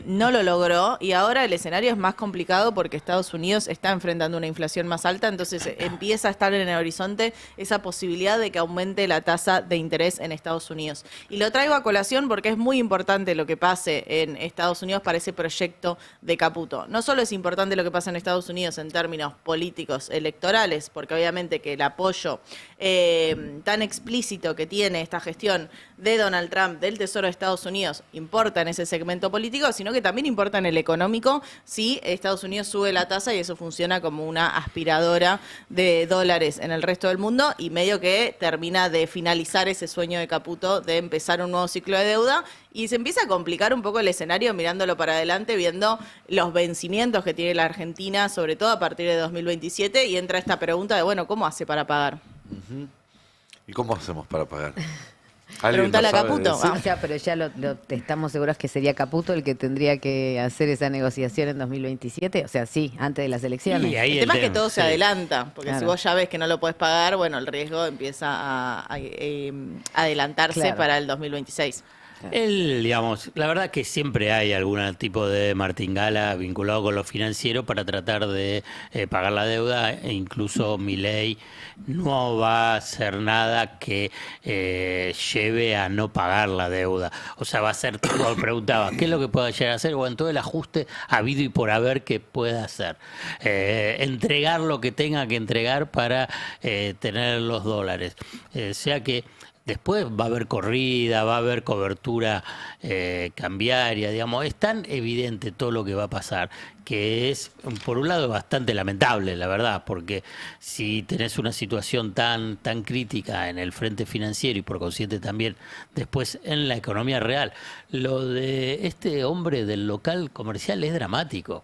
Speaker 16: No lo logró y ahora el escenario es más complicado porque Estados Unidos está enfrentando una inflación más alta, entonces empieza a estar en el horizonte esa posibilidad de que aumente la tasa de interés en Estados Unidos. Y lo traigo a colación porque es muy importante lo que pase en Estados Unidos para ese proyecto de Caputo. No solo es importante lo que pasa en Estados Unidos en términos políticos, electorales, porque obviamente que el apoyo tan explícito que tiene esta gestión de Donald Trump del Tesoro de Estados Unidos importa en ese segmento político, sino que también importa en el económico si Estados Unidos sube la tasa y eso funciona como una aspiradora de dólares en el resto del mundo y medio que termina de finalizar ese sueño de Caputo de empezar un nuevo ciclo de deuda y se empieza a complicar un poco el escenario mirándolo para adelante, viendo los vencimientos que tiene la Argentina, sobre todo a partir de 2027, y entra esta pregunta de, bueno, ¿cómo hace para pagar?
Speaker 1: ¿Y cómo hacemos para pagar?
Speaker 16: Preguntale a Caputo.
Speaker 17: O sea, pero ya estamos seguros que sería Caputo el que tendría que hacer esa negociación en 2027. O sea, sí, antes de las elecciones.
Speaker 16: Y ahí el tema es que todo se adelanta, porque
Speaker 17: claro,
Speaker 16: si vos ya ves que no lo podés pagar, bueno, el riesgo empieza a adelantarse
Speaker 2: claro,
Speaker 16: para el 2026.
Speaker 2: Él, digamos, la verdad que siempre hay algún tipo de martingala vinculado con lo financiero para tratar de pagar la deuda, e incluso Milei no va a hacer nada que lleve a no pagar la deuda. O sea, va a ser, como preguntaba, ¿qué es lo que pueda llegar a hacer? Bueno, todo el ajuste habido y por haber que pueda hacer. Entregar lo que tenga que entregar para tener los dólares. O sea que después va a haber corrida, va a haber cobertura cambiaria, digamos. Es tan evidente todo lo que va a pasar que es, por un lado, bastante lamentable, la verdad, porque si tenés una situación tan crítica en el frente financiero y por consiguiente también después en la economía real, lo de este hombre del local comercial es dramático.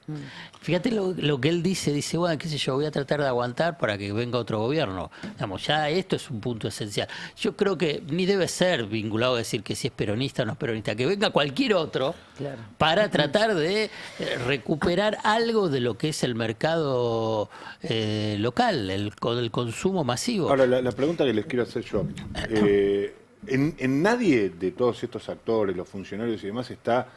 Speaker 2: Fíjate lo que él dice, bueno, qué sé yo, voy a tratar de aguantar para que venga otro gobierno. Digamos, ya esto es un punto esencial. Yo creo que ni debe ser vinculado a decir que si es peronista o no es peronista, que venga cualquier otro, claro, para tratar de recuperar algo de lo que es el mercado local, el consumo masivo.
Speaker 18: Ahora, la pregunta que les quiero hacer yo, en nadie de todos estos actores, los funcionarios y demás, está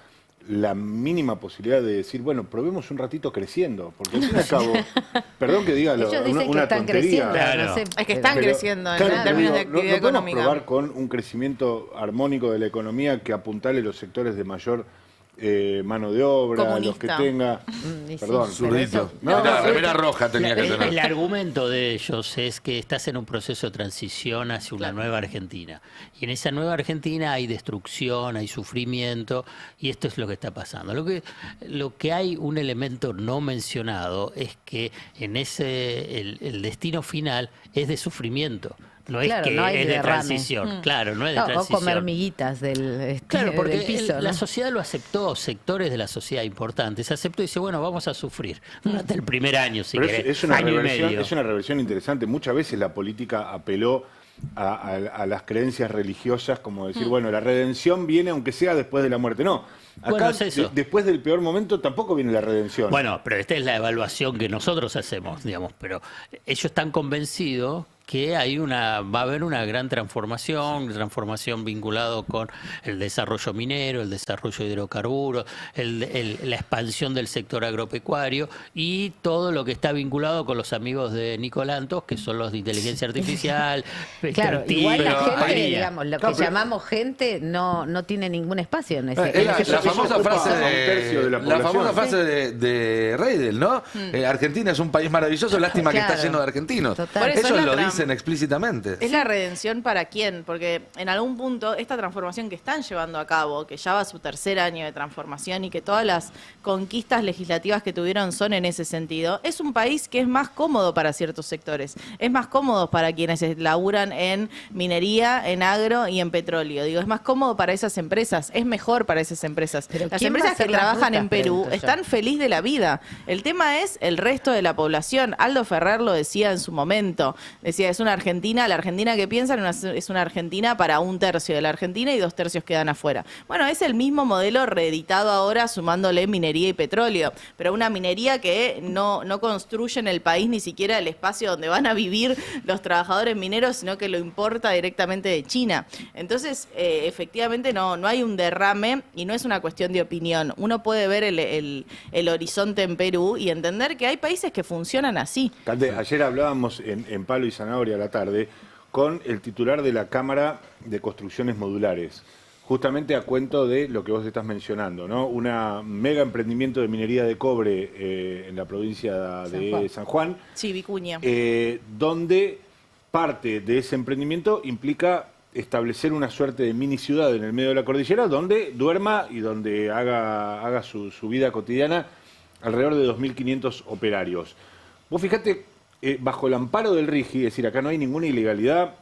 Speaker 18: la mínima posibilidad de decir, bueno, probemos un ratito creciendo, porque al fin y al cabo, perdón que diga una tontería.
Speaker 16: Claro. No sé, es que están creciendo en términos de actividad económica.
Speaker 18: ¿No podemos probar con un crecimiento armónico de la economía que apuntale los sectores de mayor mano de obra,
Speaker 16: comunista,
Speaker 18: los que tenga, perdón,
Speaker 1: zurdito. La remera roja tenía que tener.
Speaker 2: El argumento de ellos es que estás en un proceso de transición hacia una nueva Argentina. Y en esa nueva Argentina hay destrucción, hay sufrimiento, y esto es lo que está pasando. Lo que hay un elemento no mencionado es que en el destino final es de sufrimiento. No es que no es de transición, claro, no es de transición.
Speaker 17: O comer miguitas del
Speaker 2: porque
Speaker 17: del piso,
Speaker 2: la sociedad lo aceptó, sectores de la sociedad importantes, aceptó y dice, bueno, vamos a sufrir durante el primer año, si querés,
Speaker 18: es una reversión interesante. Muchas veces la política apeló a las creencias religiosas, como decir, bueno, la redención viene aunque sea después de la muerte. No, acá bueno, es eso. Después del peor momento tampoco viene la redención.
Speaker 2: Bueno, pero esta es la evaluación que nosotros hacemos, digamos, pero ellos están convencidos que va a haber una gran transformación vinculado con el desarrollo minero, el desarrollo de hidrocarburos, la expansión del sector agropecuario y todo lo que está vinculado con los amigos de Nicolantos, que son los de inteligencia artificial.
Speaker 17: Claro, igual la gente, digamos, lo que llamamos gente no tiene ningún espacio en ese.
Speaker 1: La famosa frase de Reidel, ¿no? Argentina es un país maravilloso, lástima que está lleno de argentinos. Ellos lo dicen dicen explícitamente.
Speaker 16: ¿Es la redención para quién? Porque en algún punto esta transformación que están llevando a cabo, que ya va a su tercer año de transformación y que todas las conquistas legislativas que tuvieron son en ese sentido, es un país que es más cómodo para ciertos sectores, es más cómodo para quienes laburan en minería, en agro y en petróleo. Digo, es más cómodo para esas empresas, es mejor para esas empresas.
Speaker 17: Pero
Speaker 16: Las
Speaker 17: ¿quién va a
Speaker 16: empresas que
Speaker 17: hacer las
Speaker 16: trabajan en
Speaker 17: rutas,
Speaker 16: Perú
Speaker 17: pregunto yo?
Speaker 16: están feliz de la vida. El tema es el resto de la población. Aldo Ferrer lo decía en su momento. Decía, es una Argentina, la Argentina que piensan es una Argentina para 1/3 de la Argentina y 2/3 quedan afuera. Bueno, es el mismo modelo reeditado ahora sumándole minería y petróleo, pero una minería que no construye en el país ni siquiera el espacio donde van a vivir los trabajadores mineros, sino que lo importa directamente de China. Entonces, efectivamente no hay un derrame y no es una cuestión de opinión. Uno puede ver el horizonte en Perú y entender que hay países que funcionan así.
Speaker 18: Cande, ayer hablábamos en Palo y Zanahoria a la tarde con el titular de la Cámara de Construcciones Modulares, justamente a cuento de lo que vos estás mencionando, ¿no? Una mega emprendimiento de minería de cobre en la provincia de San Juan.
Speaker 16: Sí, Vicuña.
Speaker 18: Donde parte de ese emprendimiento implica establecer una suerte de mini ciudad en el medio de la cordillera donde duerma y donde haga su vida cotidiana alrededor de 2.500 operarios. Vos fijate, bajo el amparo del RIGI, es decir, acá no hay ninguna ilegalidad,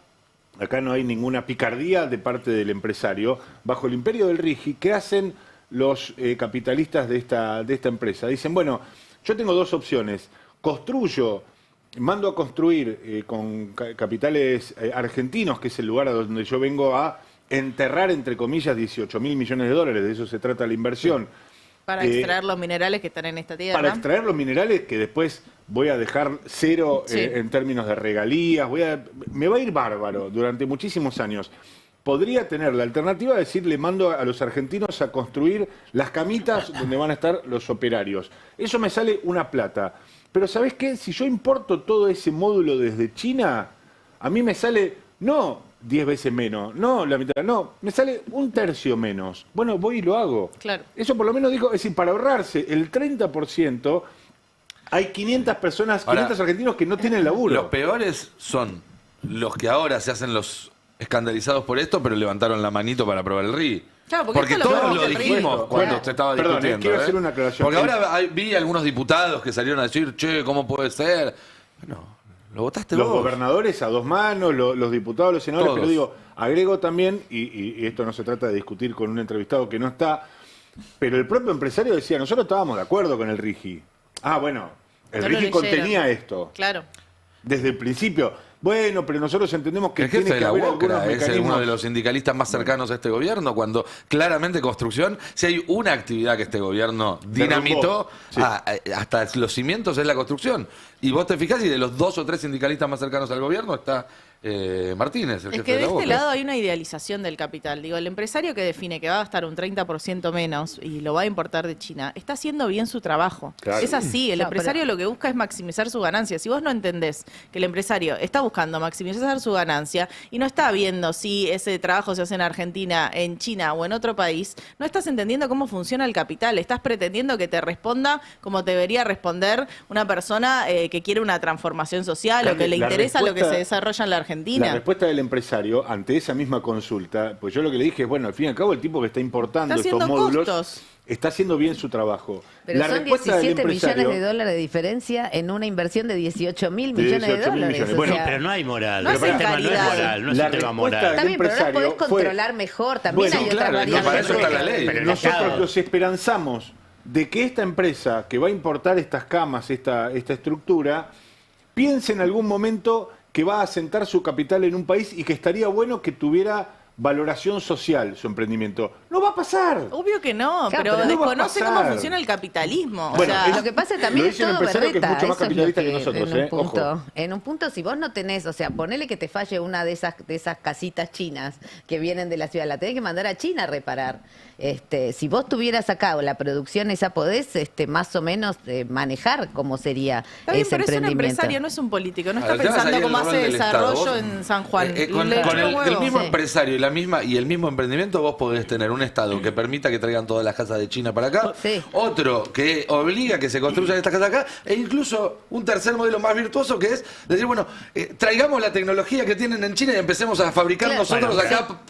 Speaker 18: acá no hay ninguna picardía de parte del empresario, bajo el imperio del RIGI, ¿qué hacen los capitalistas de esta empresa? Dicen, bueno, yo tengo dos opciones, mando a construir con capitales argentinos, que es el lugar a donde yo vengo a enterrar, entre comillas, 18.000 millones de dólares, de eso se trata la inversión.
Speaker 16: Para extraer los minerales que están en esta tierra.
Speaker 18: Para extraer los minerales que después voy a dejar cero en términos de regalías, me va a ir bárbaro durante muchísimos años. Podría tener la alternativa de decir, le mando a los argentinos a construir las camitas donde van a estar los operarios. Eso me sale una plata. Pero ¿sabés qué? Si yo importo todo ese módulo desde China, a mí me sale, no 10 veces menos, no la mitad, no, me sale 1/3 menos. Bueno, voy y lo hago.
Speaker 16: Claro.
Speaker 18: Eso por lo menos digo, es decir, para ahorrarse el 30%, hay 500 personas, 500 argentinos que no tienen laburo.
Speaker 1: Los peores son los que ahora se hacen los escandalizados por esto, pero levantaron la manito para aprobar el RI.
Speaker 16: Claro,
Speaker 1: porque
Speaker 16: esto
Speaker 1: todos lo
Speaker 16: el
Speaker 1: dijimos cuando se estaba discutiendo.
Speaker 18: Quiero hacer una aclaración.
Speaker 1: Porque ahora vi algunos diputados que salieron a decir, che, ¿cómo puede ser? Bueno, lo votaste
Speaker 18: los
Speaker 1: vos.
Speaker 18: Gobernadores a dos manos, los diputados, los senadores,
Speaker 1: Todos.
Speaker 18: pero digo, agrego también, y esto no se trata de discutir con un entrevistado que no está, pero el propio empresario decía, nosotros estábamos de acuerdo con el RIGI. Ah, bueno, el
Speaker 16: No lo
Speaker 18: RIGI
Speaker 16: leyeron.
Speaker 18: contenía esto.
Speaker 16: Claro.
Speaker 18: Desde el principio. Bueno, pero nosotros entendemos que
Speaker 1: El jefe
Speaker 18: tiene
Speaker 1: de
Speaker 18: que
Speaker 1: la
Speaker 18: haber algunos
Speaker 1: UOCRA es
Speaker 18: mecanismos.
Speaker 1: uno de los sindicalistas más cercanos a este gobierno, cuando claramente construcción, si hay una actividad que este gobierno dinamitó,
Speaker 18: Sí.
Speaker 1: hasta los cimientos es la construcción. Y vos te fijás y de los 2 o 3 sindicalistas más cercanos al gobierno está Martínez, el
Speaker 16: Es
Speaker 1: jefe
Speaker 16: que
Speaker 1: de
Speaker 16: de
Speaker 1: la
Speaker 16: este
Speaker 1: UOCRA.
Speaker 16: lado hay una idealización del capital. Digo, el empresario que define que va a gastar un 30% menos y lo va a importar de China, está haciendo bien su trabajo.
Speaker 18: Claro.
Speaker 16: Es así, el
Speaker 17: No,
Speaker 16: empresario lo que busca es maximizar su ganancia. Si vos no entendés que el empresario está buscando maximizar su ganancia y no está viendo si ese trabajo se hace en Argentina, en China o en otro país, no estás entendiendo cómo funciona el capital. Estás pretendiendo que te responda como debería responder una persona que quiere una transformación social o que le
Speaker 18: La
Speaker 16: interesa lo que se
Speaker 18: respuesta-
Speaker 16: desarrolla en la Argentina.
Speaker 18: La respuesta del empresario ante esa misma consulta, pues yo lo que le dije es, bueno, al fin y al cabo el tipo que está importando
Speaker 16: Está
Speaker 18: estos
Speaker 16: haciendo
Speaker 18: módulos
Speaker 16: costos.
Speaker 18: está haciendo bien su trabajo.
Speaker 17: Pero
Speaker 18: La
Speaker 17: son
Speaker 18: respuesta del
Speaker 17: 17 millones
Speaker 18: empresario-
Speaker 17: de dólares de diferencia en una inversión de 18.000
Speaker 18: De
Speaker 17: millones de
Speaker 18: 18.000
Speaker 17: dólares.
Speaker 18: millones.
Speaker 17: O
Speaker 18: Bueno,
Speaker 17: sea,
Speaker 2: Pero no hay moral.
Speaker 16: No
Speaker 2: el
Speaker 16: hacen
Speaker 2: tema no es
Speaker 16: calidad.
Speaker 2: moral, no es
Speaker 18: La
Speaker 2: un tema
Speaker 18: respuesta
Speaker 2: moral.
Speaker 17: está bien, pero ahora
Speaker 18: empresario
Speaker 17: podés
Speaker 18: fue-
Speaker 17: controlar mejor. También
Speaker 18: Bueno,
Speaker 17: hay
Speaker 18: claro,
Speaker 17: otras
Speaker 18: no,
Speaker 17: variables.
Speaker 1: para eso está la ley.
Speaker 2: Pero el
Speaker 18: Nosotros
Speaker 2: Estado-
Speaker 18: los esperanzamos de que esta empresa que va a importar estas camas, esta estructura, piense en algún momento que va a asentar su capital en un país y que estaría bueno que tuviera valoración social su emprendimiento. No va a pasar.
Speaker 16: Obvio que no,
Speaker 17: Claro,
Speaker 16: pero
Speaker 17: pero no
Speaker 18: va a
Speaker 16: desconoce
Speaker 18: pasar.
Speaker 16: cómo funciona el capitalismo.
Speaker 18: Bueno,
Speaker 16: o sea,
Speaker 17: Lo que pasa
Speaker 18: Lo
Speaker 17: también es
Speaker 18: dice un
Speaker 17: todo
Speaker 18: empresario que es
Speaker 17: berreta.
Speaker 18: mucho más
Speaker 17: Eso es lo
Speaker 18: capitalista que nosotros,
Speaker 17: en un punto,
Speaker 18: ojo.
Speaker 17: en un punto, si vos no tenés, o sea, ponele que te falle una de esas casitas chinas que vienen de la ciudad, la tenés que mandar a China a reparar. Si vos tuvieras acá la producción esa, podés más o menos manejar cómo sería
Speaker 16: está bien,
Speaker 17: ese
Speaker 16: pero es un
Speaker 17: emprendimiento.
Speaker 16: empresario, no es un político. No
Speaker 1: Ahora,
Speaker 16: está
Speaker 1: te vas a
Speaker 16: pensando
Speaker 1: ir
Speaker 16: cómo
Speaker 1: al rol
Speaker 16: hace
Speaker 1: del Estado.
Speaker 16: desarrollo
Speaker 1: Vos,
Speaker 16: en San Juan.
Speaker 1: con
Speaker 16: Le
Speaker 1: el
Speaker 16: chupa huevo.
Speaker 1: mismo
Speaker 17: Sí.
Speaker 1: empresario y la misma y el mismo emprendimiento vos podés tener un Estado que permita que traigan todas las casas de China para acá, otro que obliga a que se construyan estas casas acá, e incluso un tercer modelo más virtuoso que es decir, bueno, traigamos la tecnología que tienen en China y empecemos a fabricar nosotros acá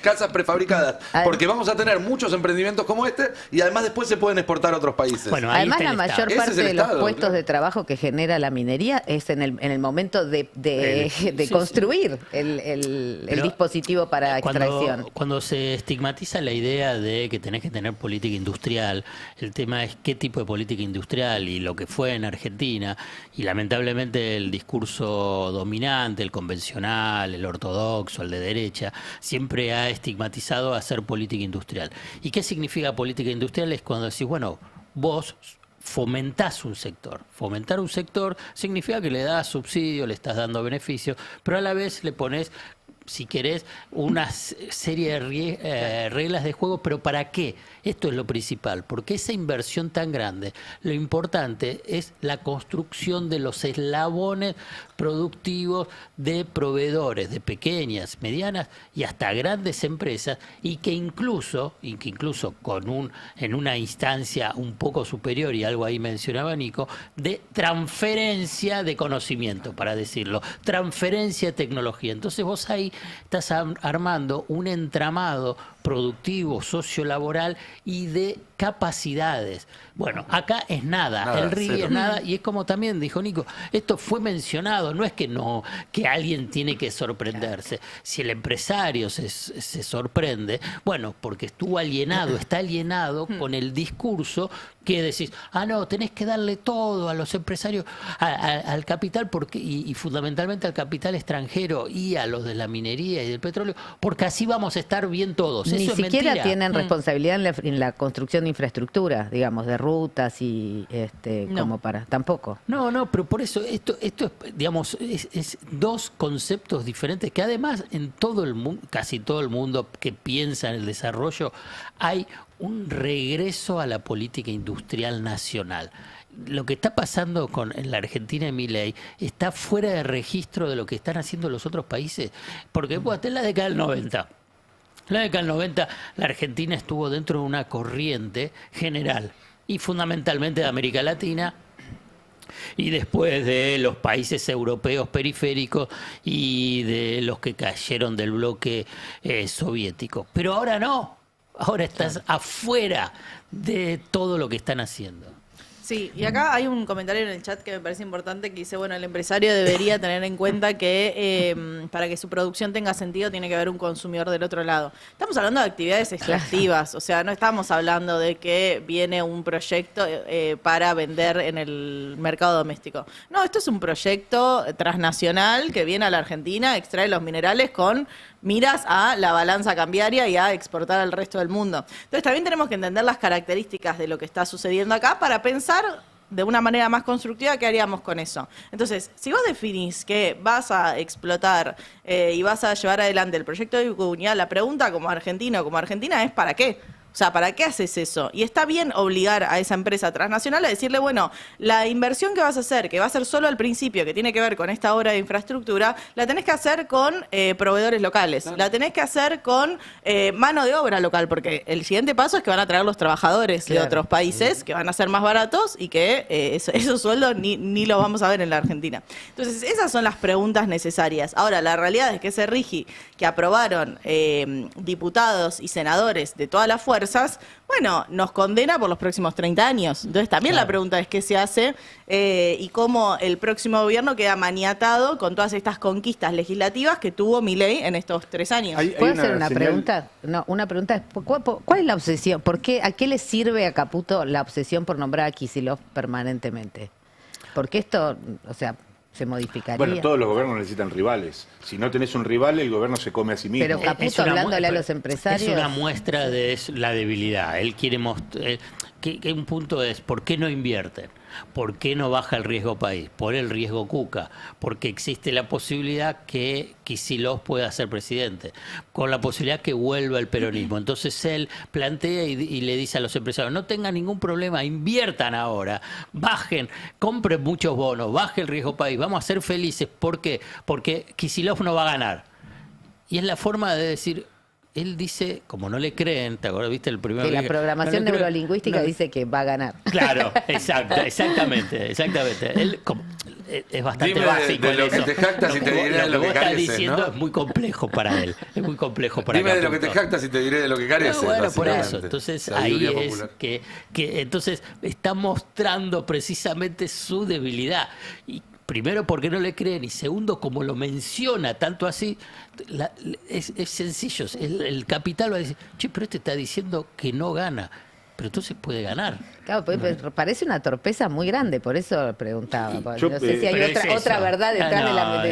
Speaker 1: casas prefabricadas, porque vamos a tener muchos emprendimientos como este y además después se pueden exportar a otros países.
Speaker 17: Bueno, además la mayor parte de los puestos de trabajo que genera la minería es en el momento de construir el dispositivo para extracción.
Speaker 2: Cuando se estigmatiza la idea de que tenés que tener política industrial, el tema es qué tipo de política industrial, y lo que fue en Argentina, y lamentablemente el discurso dominante, el convencional, el ortodoxo, el de derecha, siempre ha estigmatizado hacer política industrial. ¿Y qué significa política industrial? Es cuando decís, bueno, vos fomentás un sector. Fomentar un sector significa que le das subsidio, le estás dando beneficios, pero a la vez le pones, si querés, una serie de reglas de juego. ¿Pero para qué? Esto es lo principal, porque esa inversión tan grande, lo importante es la construcción de los eslabones productivos de proveedores, de pequeñas, medianas y hasta grandes empresas, y que incluso en una instancia un poco superior, y algo ahí mencionaba Nico, de transferencia de conocimiento, para decirlo, transferencia de tecnología. Entonces vos ahí estás armando un entramado productivo, sociolaboral y de capacidades. Bueno, acá es nada, el RIGI es nada, y es como también dijo Nico, esto fue mencionado, no es que alguien tiene que sorprenderse. Si el empresario se sorprende, bueno, porque está alienado con el discurso que decís, no, tenés que darle todo a los empresarios, al capital, y fundamentalmente al capital extranjero y a los de la minería y del petróleo, porque así vamos a estar bien todos.
Speaker 17: Ni
Speaker 2: Eso
Speaker 17: siquiera
Speaker 2: es
Speaker 17: tienen responsabilidad en la construcción de infraestructura, digamos, de rutas y como para... Tampoco.
Speaker 2: No, pero por eso esto es, digamos, es dos conceptos diferentes que además en todo el mundo, casi todo el mundo que piensa en el desarrollo, hay un regreso a la política industrial nacional. Lo que está pasando en la Argentina de Milei está fuera de registro de lo que están haciendo los otros países, porque en la década del 90... En la década del 90 la Argentina estuvo dentro de una corriente general y fundamentalmente de América Latina y después de los países europeos periféricos y de los que cayeron del bloque soviético. Pero ahora no, ahora estás afuera de todo lo que están haciendo.
Speaker 16: Sí, y acá hay un comentario en el chat que me parece importante que dice, bueno, el empresario debería tener en cuenta que para que su producción tenga sentido tiene que haber un consumidor del otro lado. Estamos hablando de actividades extractivas, o sea, no estamos hablando de que viene un proyecto para vender en el mercado doméstico. No, esto es un proyecto transnacional que viene a la Argentina, extrae los minerales con miras a la balanza cambiaria y a exportar al resto del mundo. Entonces también tenemos que entender las características de lo que está sucediendo acá para pensar de una manera más constructiva qué haríamos con eso. Entonces, si vos definís que vas a explotar y vas a llevar adelante el proyecto de Vicuña, la pregunta como argentino o como argentina es ¿para qué? O sea, ¿para qué haces eso? Y está bien obligar a esa empresa transnacional a decirle, bueno, la inversión que vas a hacer, que va a ser solo al principio, que tiene que ver con esta obra de infraestructura, la tenés que hacer con proveedores locales, la tenés que hacer con mano de obra local, porque el siguiente paso es que van a traer los trabajadores de otros países, que van a ser más baratos y que esos sueldos ni los vamos a ver en la Argentina. Entonces, esas son las preguntas necesarias. Ahora, la realidad es que ese RIGI que aprobaron diputados y senadores de todas las fuerzas, bueno, nos condena por los próximos 30 años. Entonces también la pregunta es qué se hace y cómo el próximo gobierno queda maniatado con todas estas conquistas legislativas que tuvo Milei en estos 3 años.
Speaker 17: ¿Puedo hacer una pregunta? No, una pregunta es, ¿cuál es la obsesión? ¿A qué le sirve a Caputo la obsesión por nombrar a Kicillof permanentemente? Porque esto, o sea, se modificaría.
Speaker 18: Bueno, todos los gobiernos necesitan rivales. Si no tenés un rival, el gobierno se come a sí mismo.
Speaker 17: Pero Caputo hablándole a los empresarios...
Speaker 2: Es una muestra de la debilidad. Él quiere mostrar... que un punto es, ¿por qué no invierten? ¿Por qué no baja el riesgo país? Por el riesgo Cuca. Porque existe la posibilidad que Kicillof pueda ser presidente. Con la posibilidad que vuelva el peronismo. Entonces él plantea y le dice a los empresarios, no tengan ningún problema, inviertan ahora, bajen, compren muchos bonos, baje el riesgo país, vamos a ser felices. ¿Por qué? Porque Kicillof no va a ganar. Y es la forma de decir... él dice, como no le creen, ¿te acuerdas? ¿Viste el primero?
Speaker 17: Que la programación neurolingüística dice que va a ganar.
Speaker 2: Claro, exactamente. Él es bastante
Speaker 1: Dime
Speaker 2: básico
Speaker 1: de lo
Speaker 2: en
Speaker 1: que
Speaker 2: eso.
Speaker 1: te jactas y te diré de lo que
Speaker 2: vos estás
Speaker 1: careces,
Speaker 2: diciendo
Speaker 1: ¿no?
Speaker 2: es muy complejo para él. Es muy complejo para
Speaker 1: Dime de lo que
Speaker 2: Caputo.
Speaker 1: te jactas y te diré de lo que careces.
Speaker 2: Bueno, por
Speaker 1: básicamente.
Speaker 2: eso. Entonces
Speaker 1: Sabiduría
Speaker 2: ahí es
Speaker 1: popular.
Speaker 2: que entonces está mostrando precisamente su debilidad. Y primero porque no le creen y segundo como lo menciona tanto así, es sencillo. El capital va a decir, che, pero este está diciendo que no gana. Pero entonces puede ganar.
Speaker 17: Claro, pues, parece una torpeza muy grande, por eso preguntaba.
Speaker 18: Yo,
Speaker 17: no sé si hay otra verdad detrás de la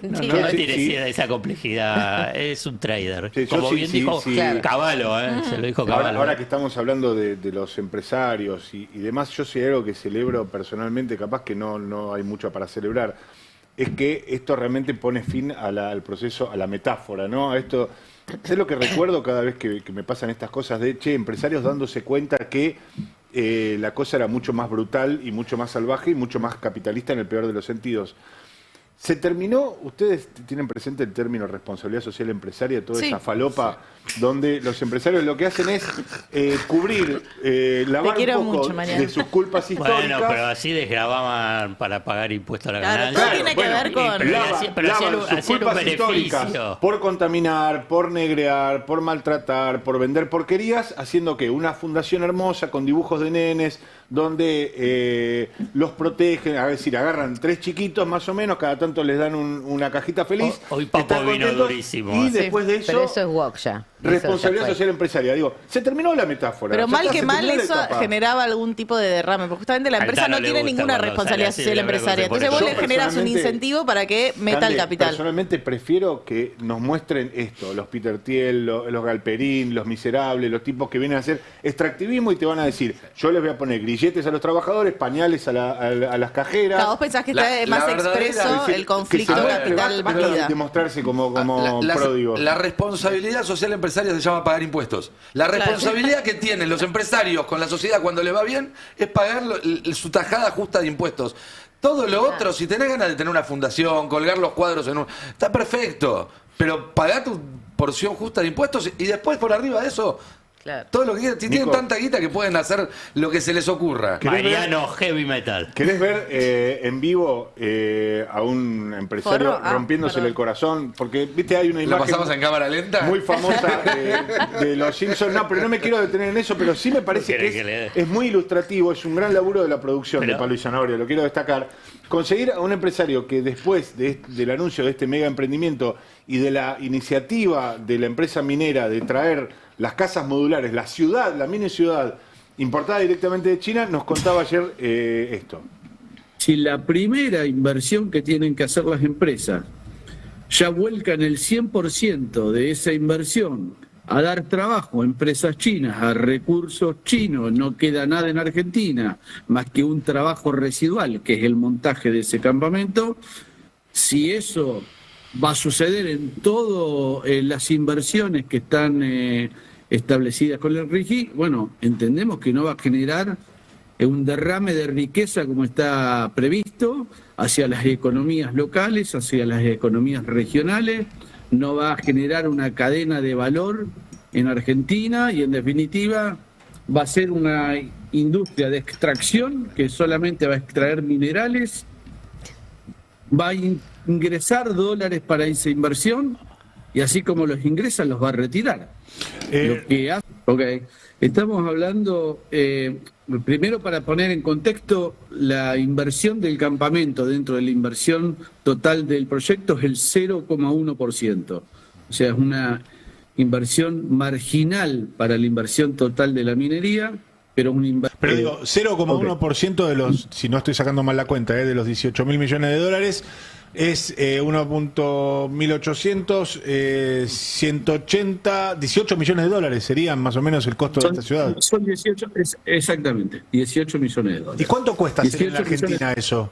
Speaker 17: mentira.
Speaker 2: No tiene esa complejidad, es un trader.
Speaker 18: Sí,
Speaker 2: como bien dijo Cavallo, se lo dijo Cavallo.
Speaker 18: Ahora que estamos hablando de los empresarios y demás, yo sí algo que celebro personalmente, capaz que no hay mucho para celebrar, es que esto realmente pone fin al proceso, a la metáfora, ¿no? A esto, sé lo que recuerdo cada vez que me pasan estas cosas de, empresarios dándose cuenta que la cosa era mucho más brutal y mucho más salvaje y mucho más capitalista en el peor de los sentidos. Se terminó, ustedes tienen presente el término responsabilidad social empresaria, toda esa falopa, donde los empresarios lo que hacen es cubrir, lavar un poco de sus culpas históricas.
Speaker 2: Bueno, pero así desgravaban para pagar impuestos a la ganancia.
Speaker 16: Todo tiene que ver con...
Speaker 2: Pero hacían un beneficio.
Speaker 18: Por contaminar, por negrear, por maltratar, por vender porquerías, haciendo que una fundación hermosa con dibujos de nenes, donde los protegen, es decir, agarran 3 chiquitos más o menos, cada tanto les dan una cajita feliz.
Speaker 2: Hoy Papo vino durísimo.
Speaker 18: Y después de eso...
Speaker 17: Pero eso es woke ya.
Speaker 18: Responsabilidad social empresaria. Digo, se terminó la metáfora.
Speaker 16: Pero mal que
Speaker 18: se
Speaker 16: mal
Speaker 18: terminó la
Speaker 16: eso
Speaker 18: etapa.
Speaker 16: generaba algún tipo de derrame, porque justamente la empresa no tiene ninguna responsabilidad social empresaria. Entonces vos le generas un incentivo para que meta el capital.
Speaker 18: Personalmente prefiero que nos muestren esto, los Peter Thiel, los Galperín, los miserables, los tipos que vienen a hacer extractivismo y te van a decir, yo les voy a poner grilletes a los trabajadores, pañales a las cajeras.
Speaker 16: Claro, vos pensás que está más expreso el conflicto capital-vida.
Speaker 18: Demostrarse como pródigos.
Speaker 1: La responsabilidad social empresaria se llama pagar impuestos. La responsabilidad que tienen los empresarios con la sociedad cuando le va bien es pagar su tajada justa de impuestos. Todo lo otro, si tenés ganas de tener una fundación, colgar los cuadros en un... Está perfecto, pero pagá tu porción justa de impuestos y después por arriba de eso...
Speaker 17: Claro.
Speaker 1: Todo lo que quieran. Tienen tanta guita que pueden hacer lo que se les ocurra.
Speaker 2: Mariano Heavy Metal.
Speaker 18: ¿Querés ver en vivo a un empresario rompiéndosele el corazón? Porque, viste, hay una
Speaker 1: ¿Lo
Speaker 18: imagen
Speaker 1: pasamos en cámara lenta?
Speaker 18: muy famosa de los Simpsons. No, pero no me quiero detener en eso, pero sí me parece que es muy ilustrativo, es un gran laburo de la producción de Pablo y Zanahoria, lo quiero destacar. Conseguir a un empresario que después del anuncio de este mega emprendimiento y de la iniciativa de la empresa minera de traer las casas modulares, la mini ciudad importada directamente de China, nos contaba ayer esto.
Speaker 19: Si la primera inversión que tienen que hacer las empresas ya vuelcan el 100% de esa inversión a dar trabajo a empresas chinas, a recursos chinos, no queda nada en Argentina más que un trabajo residual, que es el montaje de ese campamento, si eso va a suceder en todas las inversiones que están establecidas con el RIGI, bueno, entendemos que no va a generar un derrame de riqueza como está previsto hacia las economías locales, hacia las economías regionales, no va a generar una cadena de valor en Argentina y en definitiva va a ser una industria de extracción que solamente va a extraer minerales, va a ingresar dólares para esa inversión y así como los ingresa los va a retirar. Lo que hace, estamos hablando, primero para poner en contexto, la inversión del campamento dentro de la inversión total del proyecto es el 0,1%. O sea, es una inversión marginal para la inversión total de la minería, pero una inversión...
Speaker 18: Pero digo, 0,1% de los, si no estoy sacando mal la cuenta, de los 18.000 millones de dólares, es 1.1800, 180, 18 millones de dólares serían más o menos el costo de esta ciudad.
Speaker 19: Son 18, exactamente, 18 millones de dólares.
Speaker 18: ¿Y cuánto cuesta hacer en la Argentina eso?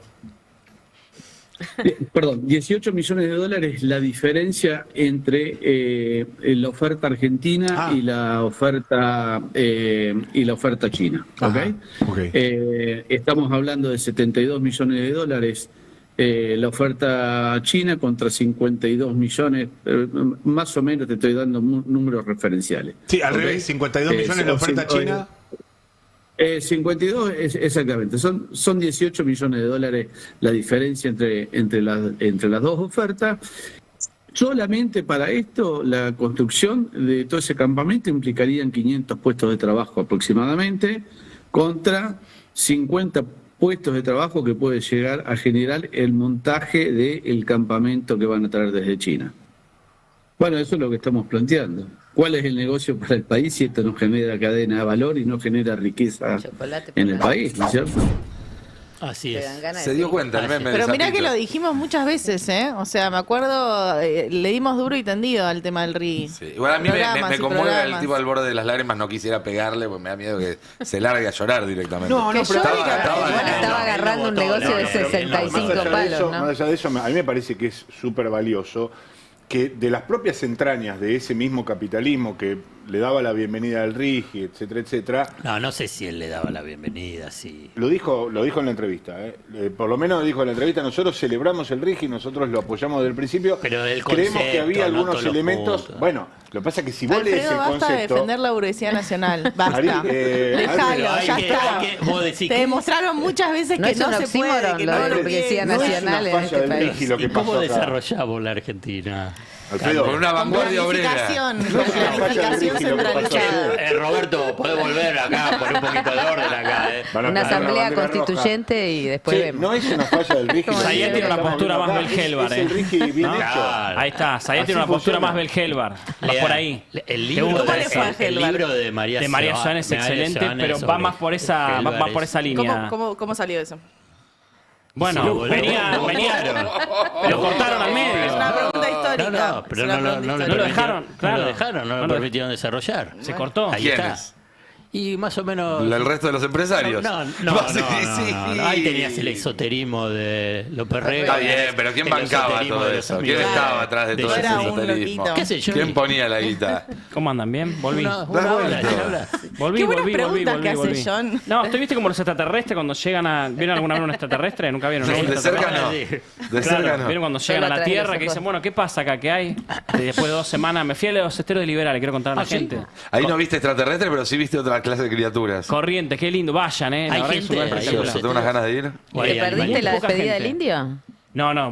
Speaker 19: Perdón, 18 millones de dólares la diferencia entre la oferta argentina y la oferta china. ¿Okay?
Speaker 18: Okay.
Speaker 19: Estamos hablando de 72 millones de dólares la oferta china contra 52 millones, más o menos te estoy dando números referenciales.
Speaker 18: Sí, al revés, 52 millones la oferta china.
Speaker 19: 52, exactamente. Son 18 millones de dólares la diferencia entre las dos ofertas. Solamente para esto, la construcción de todo ese campamento implicarían 500 puestos de trabajo aproximadamente, contra 50 puestos de trabajo que puede llegar a generar el montaje del campamento que van a traer desde China. Bueno, eso es lo que estamos planteando. ¿Cuál es el negocio para el país si esto no genera cadena de valor y no genera riqueza en el país, ¿no es cierto?
Speaker 2: Así es.
Speaker 1: Se dio cuenta el meme de
Speaker 16: Pero mirá
Speaker 1: Zapito.
Speaker 16: que lo dijimos muchas veces, ¿eh? O sea, me acuerdo, le dimos duro y tendido al tema del RI.
Speaker 1: Sí. Igual a mí me conmueve el tipo al borde de las lágrimas, no quisiera pegarle porque me da miedo que se largue a llorar directamente.
Speaker 18: No, pero
Speaker 17: Estaba agarrando un negocio de 65 palos, ¿no?
Speaker 18: Más allá de eso, a mí me parece que es súper valioso que de las propias entrañas de ese mismo capitalismo que le daba la bienvenida al RIGI, etcétera, etcétera.
Speaker 2: No sé si él le daba la bienvenida, sí.
Speaker 18: Lo dijo en la entrevista, por lo menos dijo en la entrevista, nosotros celebramos el RIGI, nosotros lo apoyamos desde el principio.
Speaker 2: Pero el
Speaker 18: creemos que había
Speaker 2: concepto,
Speaker 18: algunos elementos. Bueno, lo que pasa es que si vos lees
Speaker 16: Alfredo,
Speaker 18: el
Speaker 16: basta de
Speaker 18: concepto.
Speaker 16: defender la burguesía nacional. Basta. Déjalo, ya está. Te demostraron muchas veces que no se puede, que no lo
Speaker 17: burguesía nacional en este país.
Speaker 2: ¿Y cómo desarrollamos la Argentina?
Speaker 18: Alfredo,
Speaker 1: con una vanguardia obrera.
Speaker 16: Planificación centralizada.
Speaker 2: Roberto, podés volver acá, poner un poquito de orden acá.
Speaker 17: Una asamblea constituyente y después vemos.
Speaker 18: No es una falla del RIGI.
Speaker 20: Sayet tiene una postura más Belgelbar.
Speaker 18: Es el RIGI bien hecho.
Speaker 20: Ahí está, Sayet tiene una postura más Belgelbar. Va por ahí.
Speaker 2: El libro de María
Speaker 20: Soane es excelente, pero va más por esa línea.
Speaker 16: ¿Cómo salió eso?
Speaker 20: Bueno, venía, lo cortaron al medio.
Speaker 16: Es una pregunta histórica.
Speaker 2: No, pero no lo dejaron, no lo permitieron desarrollar.
Speaker 20: Se cortó.
Speaker 2: Ahí está. Y más o menos...
Speaker 1: ¿El resto de los empresarios?
Speaker 2: No, ahí tenías el esoterismo de López Rega.
Speaker 1: Está bien, pero ¿quién bancaba todo eso? ¿Quién estaba atrás de todo ese esoterismo?
Speaker 2: ¿Qué sé yo?
Speaker 1: ¿Quién ponía la guita?
Speaker 20: ¿Cómo andan? ¿Bien? Volví.
Speaker 16: Volví. John.
Speaker 20: No, viste como los extraterrestres cuando llegan a... ¿Vieron alguna vez un extraterrestre? Nunca vieron.
Speaker 1: De cerca no. De cerca no.
Speaker 20: ¿Vieron cuando llegan a la Tierra que dicen, bueno, ¿qué pasa acá? ¿Qué hay? Después de 2 semanas me fui a los esteros de Liberal, quiero contar a la gente.
Speaker 1: Ahí no viste extraterrestre, pero sí viste otra clase de criaturas.
Speaker 20: Corrientes, qué lindo. Vayan, la verdad que es súper espectacular.
Speaker 1: ¿Tengo unas ganas de ir?
Speaker 17: ¿Te perdiste la despedida del indio?
Speaker 20: No,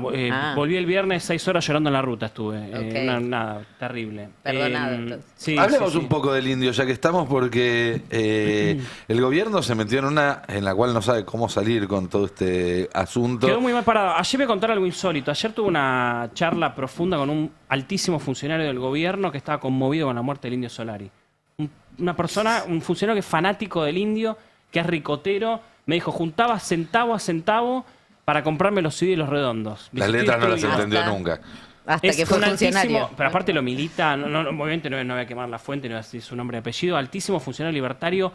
Speaker 20: volví el viernes 6 horas llorando en la ruta estuve. Nada, terrible.
Speaker 17: Perdonado.
Speaker 20: Sí,
Speaker 1: Hablemos un poco del indio, ya que estamos, porque el gobierno se metió en una en la cual no sabe cómo salir con todo este asunto.
Speaker 20: Quedó muy mal parado. Ayer voy a contar algo insólito. Ayer tuve una charla profunda con un altísimo funcionario del gobierno que estaba conmovido con la muerte del indio Solari. Una persona, un funcionario que es fanático del indio, que es ricotero, me dijo, juntaba centavo a centavo para comprarme los CD y los redondos.
Speaker 1: Las letras no las entendió nunca.
Speaker 17: Hasta que fue funcionario.
Speaker 20: Pero aparte lo milita, obviamente no voy a quemar la fuente, no voy a decir su nombre y apellido, altísimo funcionario libertario,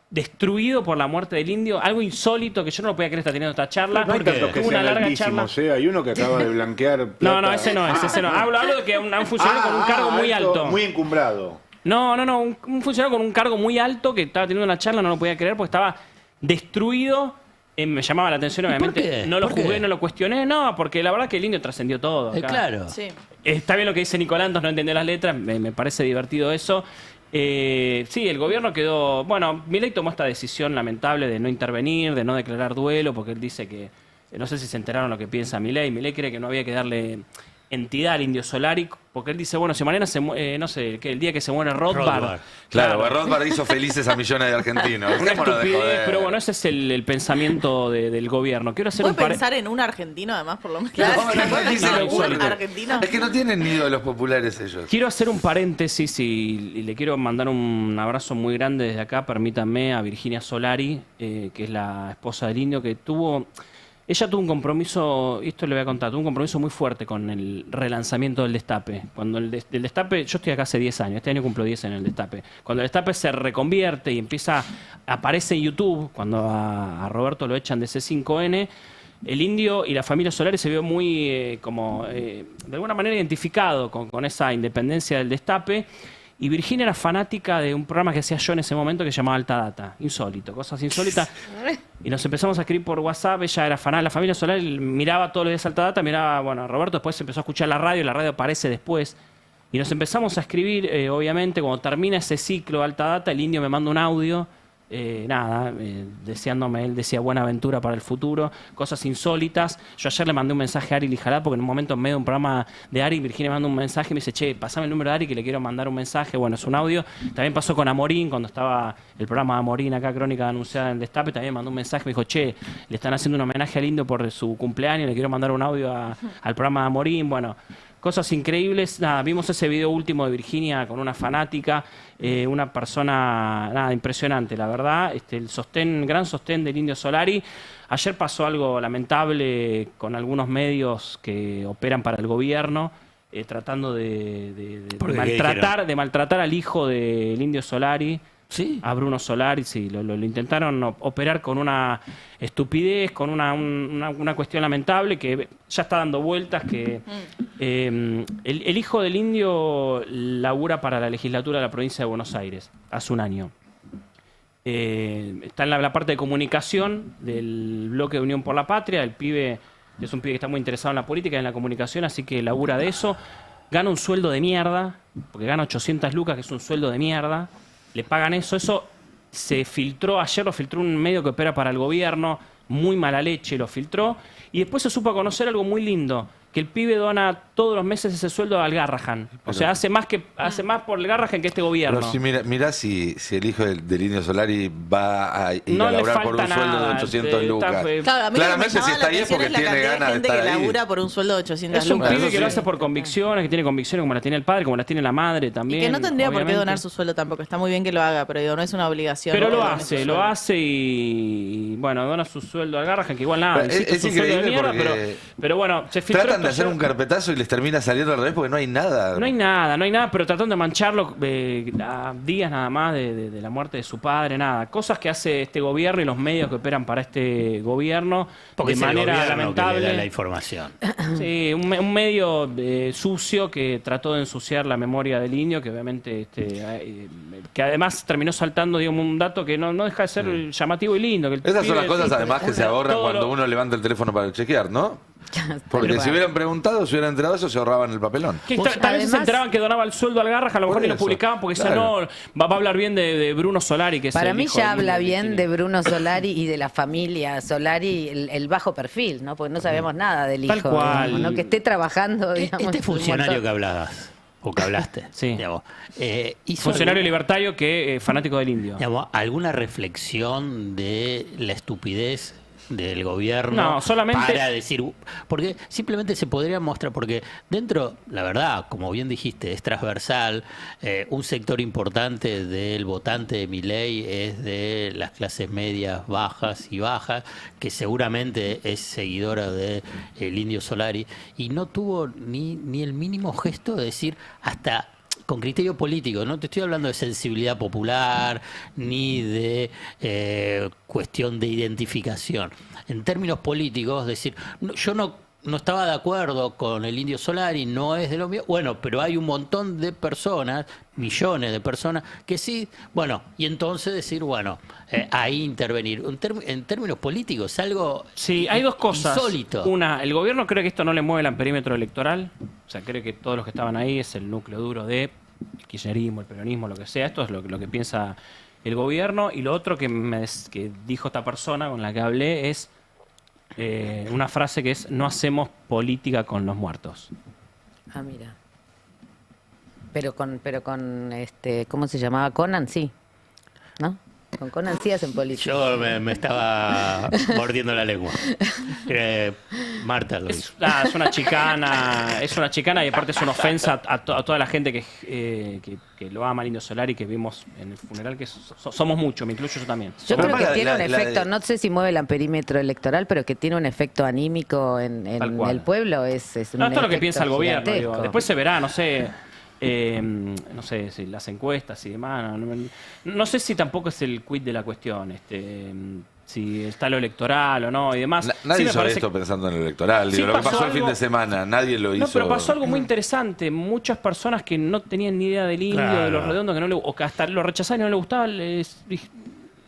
Speaker 20: destruido por la muerte del indio, algo insólito que yo no lo podía creer está teniendo esta charla.
Speaker 18: No hay tantos que sean altísimos, hay uno que acaba de blanquear plata.
Speaker 20: No, ese no es, ese no. Hablo de que un funcionario con un cargo muy alto.
Speaker 18: Muy encumbrado.
Speaker 20: No, un funcionario con un cargo muy alto que estaba teniendo una charla, no lo podía creer porque estaba destruido. Me llamaba la atención, obviamente. No lo juzgué, no lo cuestioné, no, porque la verdad que el indio trascendió todo.
Speaker 2: Claro.
Speaker 16: Sí.
Speaker 20: Está bien lo que dice Nicolantos, no entendió las letras, me parece divertido eso. Sí, el gobierno quedó... Bueno, Milei tomó esta decisión lamentable de no intervenir, de no declarar duelo, porque él dice que... No sé si se enteraron lo que piensa Milei. Milei cree que no había que darle entidad al indio Solari, porque él dice, bueno, si mañana no sé, que el día que se muere Rothbard.
Speaker 1: Claro, Rothbard hizo felices a millones de argentinos.
Speaker 20: Una estupidez, pero bueno, ese es el pensamiento del gobierno. Quiero hacer
Speaker 16: ¿Puedes pensar en un argentino además, por lo menos?
Speaker 1: Es que no tienen ni ídolos populares ellos.
Speaker 20: Quiero hacer un paréntesis y le quiero mandar un abrazo muy grande desde acá, permítanme, a Virginia Solari, que es la esposa del indio, que ella tuvo un compromiso, y esto le voy a contar, tuvo un compromiso muy fuerte con el relanzamiento del Destape. Cuando el Destape, yo estoy acá hace 10 años, este año cumplo 10 en el Destape. Cuando el Destape se reconvierte y aparece en YouTube, cuando a Roberto lo echan de C5N, el indio y la familia Solari se vio muy, de alguna manera identificado con esa independencia del Destape. Y Virginia era fanática de un programa que hacía yo en ese momento que se llamaba Alta Data. Insólito, cosas insólitas. Y nos empezamos a escribir por WhatsApp. Ella era fanática de la familia Solar, miraba todos los días Alta Data, miraba, bueno, Roberto después empezó a escuchar la radio aparece después. Y nos empezamos a escribir, obviamente, cuando termina ese ciclo Alta Data, el indio me manda un audio. Deseándome, él decía buena aventura para el futuro, cosas insólitas. Yo ayer le mandé un mensaje a Ari Lijará porque en un momento en medio de un programa de Ari, Virginia me manda un mensaje y me dice, che, pasame el número de Ari que le quiero mandar un mensaje. Bueno, es un audio. También pasó con Amorín, cuando estaba el programa de Amorín acá, Crónica Anunciada en el Destape, también me mandó un mensaje, me dijo, che, le están haciendo un homenaje al indio por su cumpleaños, le quiero mandar un audio al programa de Amorín. Bueno, cosas increíbles. Nada, vimos ese video último de Virginia con una fanática, una persona impresionante, la verdad. El gran sostén del Indio Solari. Ayer pasó algo lamentable con algunos medios que operan para el gobierno, tratando de maltratar al hijo del Indio Solari. ¿Sí? A Bruno Solari, sí, lo intentaron operar con una estupidez, con una cuestión lamentable que ya está dando vueltas, que el hijo del indio labura para la legislatura de la provincia de Buenos Aires hace un año. Está en la parte de comunicación del bloque de Unión por la Patria. El pibe es un pibe que está muy interesado en la política y en la comunicación, así que labura de eso. Gana un sueldo de mierda, porque gana 800 lucas, que es un sueldo de mierda. Le pagan eso se filtró, ayer lo filtró un medio que opera para el gobierno, muy mala leche lo filtró, y después se supo a conocer algo muy lindo, que el pibe dona todos los meses ese sueldo al Garrahan. O sea, hace más por el Garrahan que este gobierno.
Speaker 1: Pero si mirá si el hijo del Indio Solari va a ir a laburar por un sueldo de 800 lucas. Claramente si está ahí es porque tiene ganas de estar ahí.
Speaker 16: Que labura por un sueldo de 800
Speaker 20: lucas.
Speaker 16: lucas.
Speaker 20: Es un pibe que lo hace por convicciones, que tiene convicciones como las tiene el padre, como las tiene la madre también.
Speaker 16: Y que no tendría por qué donar su sueldo tampoco. Está muy bien que lo haga, pero digo, no es una obligación.
Speaker 20: Pero lo hace y bueno, dona su sueldo al Garrahan, que igual nada,
Speaker 1: es
Speaker 20: su sueldo de mierda, pero bueno, se filtró.
Speaker 1: Tratan de hacer un carpetazo y les termina saliendo al revés porque no hay nada.
Speaker 20: No hay nada, pero tratando de mancharlo a días nada más de la muerte de su padre, nada. Cosas que hace este gobierno y los medios que operan para este gobierno
Speaker 2: porque
Speaker 20: de manera lamentable.
Speaker 2: Que le da la información.
Speaker 20: Sí, un medio sucio que trató de ensuciar la memoria del indio, que obviamente que además terminó saltando, digamos, un dato que no deja de ser llamativo y lindo. Que
Speaker 1: esas son las cosas además que se ahorran cuando uno levanta el teléfono para chequear, ¿no? Porque si hubieran preguntado, si hubieran enterado eso, se ahorraban el papelón.
Speaker 20: Tal vez se enteraban que donaba el sueldo al Garrahan, a lo mejor ni lo publicaban porque ya no va a hablar bien de Bruno Solari, que es
Speaker 17: para mí ya habla bien de Bruno Solari y de la familia Solari, el bajo perfil, ¿no? Porque no sabemos nada del hijo.
Speaker 20: Tal cual.
Speaker 17: Digamos, ¿no? Que esté trabajando, digamos.
Speaker 2: Este funcionario que hablabas, o que hablaste,
Speaker 20: sí.
Speaker 2: Digamos,
Speaker 20: funcionario libertario que fanático del indio.
Speaker 2: Digamos, ¿alguna reflexión de la estupidez del gobierno?
Speaker 20: No, solamente
Speaker 2: para decir, porque simplemente se podría mostrar, porque dentro, la verdad, como bien dijiste, es transversal, un sector importante del votante de Milei es de las clases medias, bajas y bajas, que seguramente es seguidora de el Indio Solari, y no tuvo ni el mínimo gesto de decir, hasta con criterio político, no te estoy hablando de sensibilidad popular ni de cuestión de identificación. En términos políticos, decir, yo no estaba de acuerdo con el Indio Solari, no es de lo mío. Bueno, pero hay un montón de personas, millones de personas, que sí, bueno, y entonces decir, bueno, ahí intervenir. En términos políticos, algo
Speaker 20: sí, hay dos cosas.
Speaker 2: Insólito.
Speaker 20: Una, el gobierno cree que esto no le mueve el amperímetro electoral, o sea, cree que todos los que estaban ahí es el núcleo duro de el kirchnerismo, el peronismo, lo que sea. Esto es lo que piensa el gobierno. Y lo otro que dijo esta persona con la que hablé es una frase que es: no hacemos política con los muertos.
Speaker 17: Ah, mira. Pero con ¿cómo se llamaba? Conan, sí. ¿No? Con Conan sí hacen política.
Speaker 2: Yo me estaba mordiendo la lengua. Marta lo hizo.
Speaker 20: Es una chicana y aparte es una ofensa a toda la gente que lo ama al Indio Solari, que vimos en el funeral, que somos muchos, me incluyo yo también.
Speaker 17: Yo creo que tiene un efecto, no sé si mueve el amperímetro electoral, pero que tiene un efecto anímico en el pueblo. Es
Speaker 20: esto es lo que piensa el gobierno. Digo. Después se verá, no sé si las encuestas y demás, no sé si tampoco es el quid de la cuestión. si está lo electoral o no y demás.
Speaker 1: Nadie
Speaker 20: me
Speaker 1: hizo
Speaker 20: parece
Speaker 1: esto pensando en el electoral.
Speaker 20: Sí,
Speaker 1: Digo, lo que pasó el fin
Speaker 20: algo-
Speaker 1: de semana, nadie lo hizo.
Speaker 20: No, pero pasó algo muy interesante. Muchas personas que no tenían ni idea del indio,
Speaker 1: Claro.
Speaker 20: de los redondos, que no le, o que hasta lo rechazaban y no le gustaba,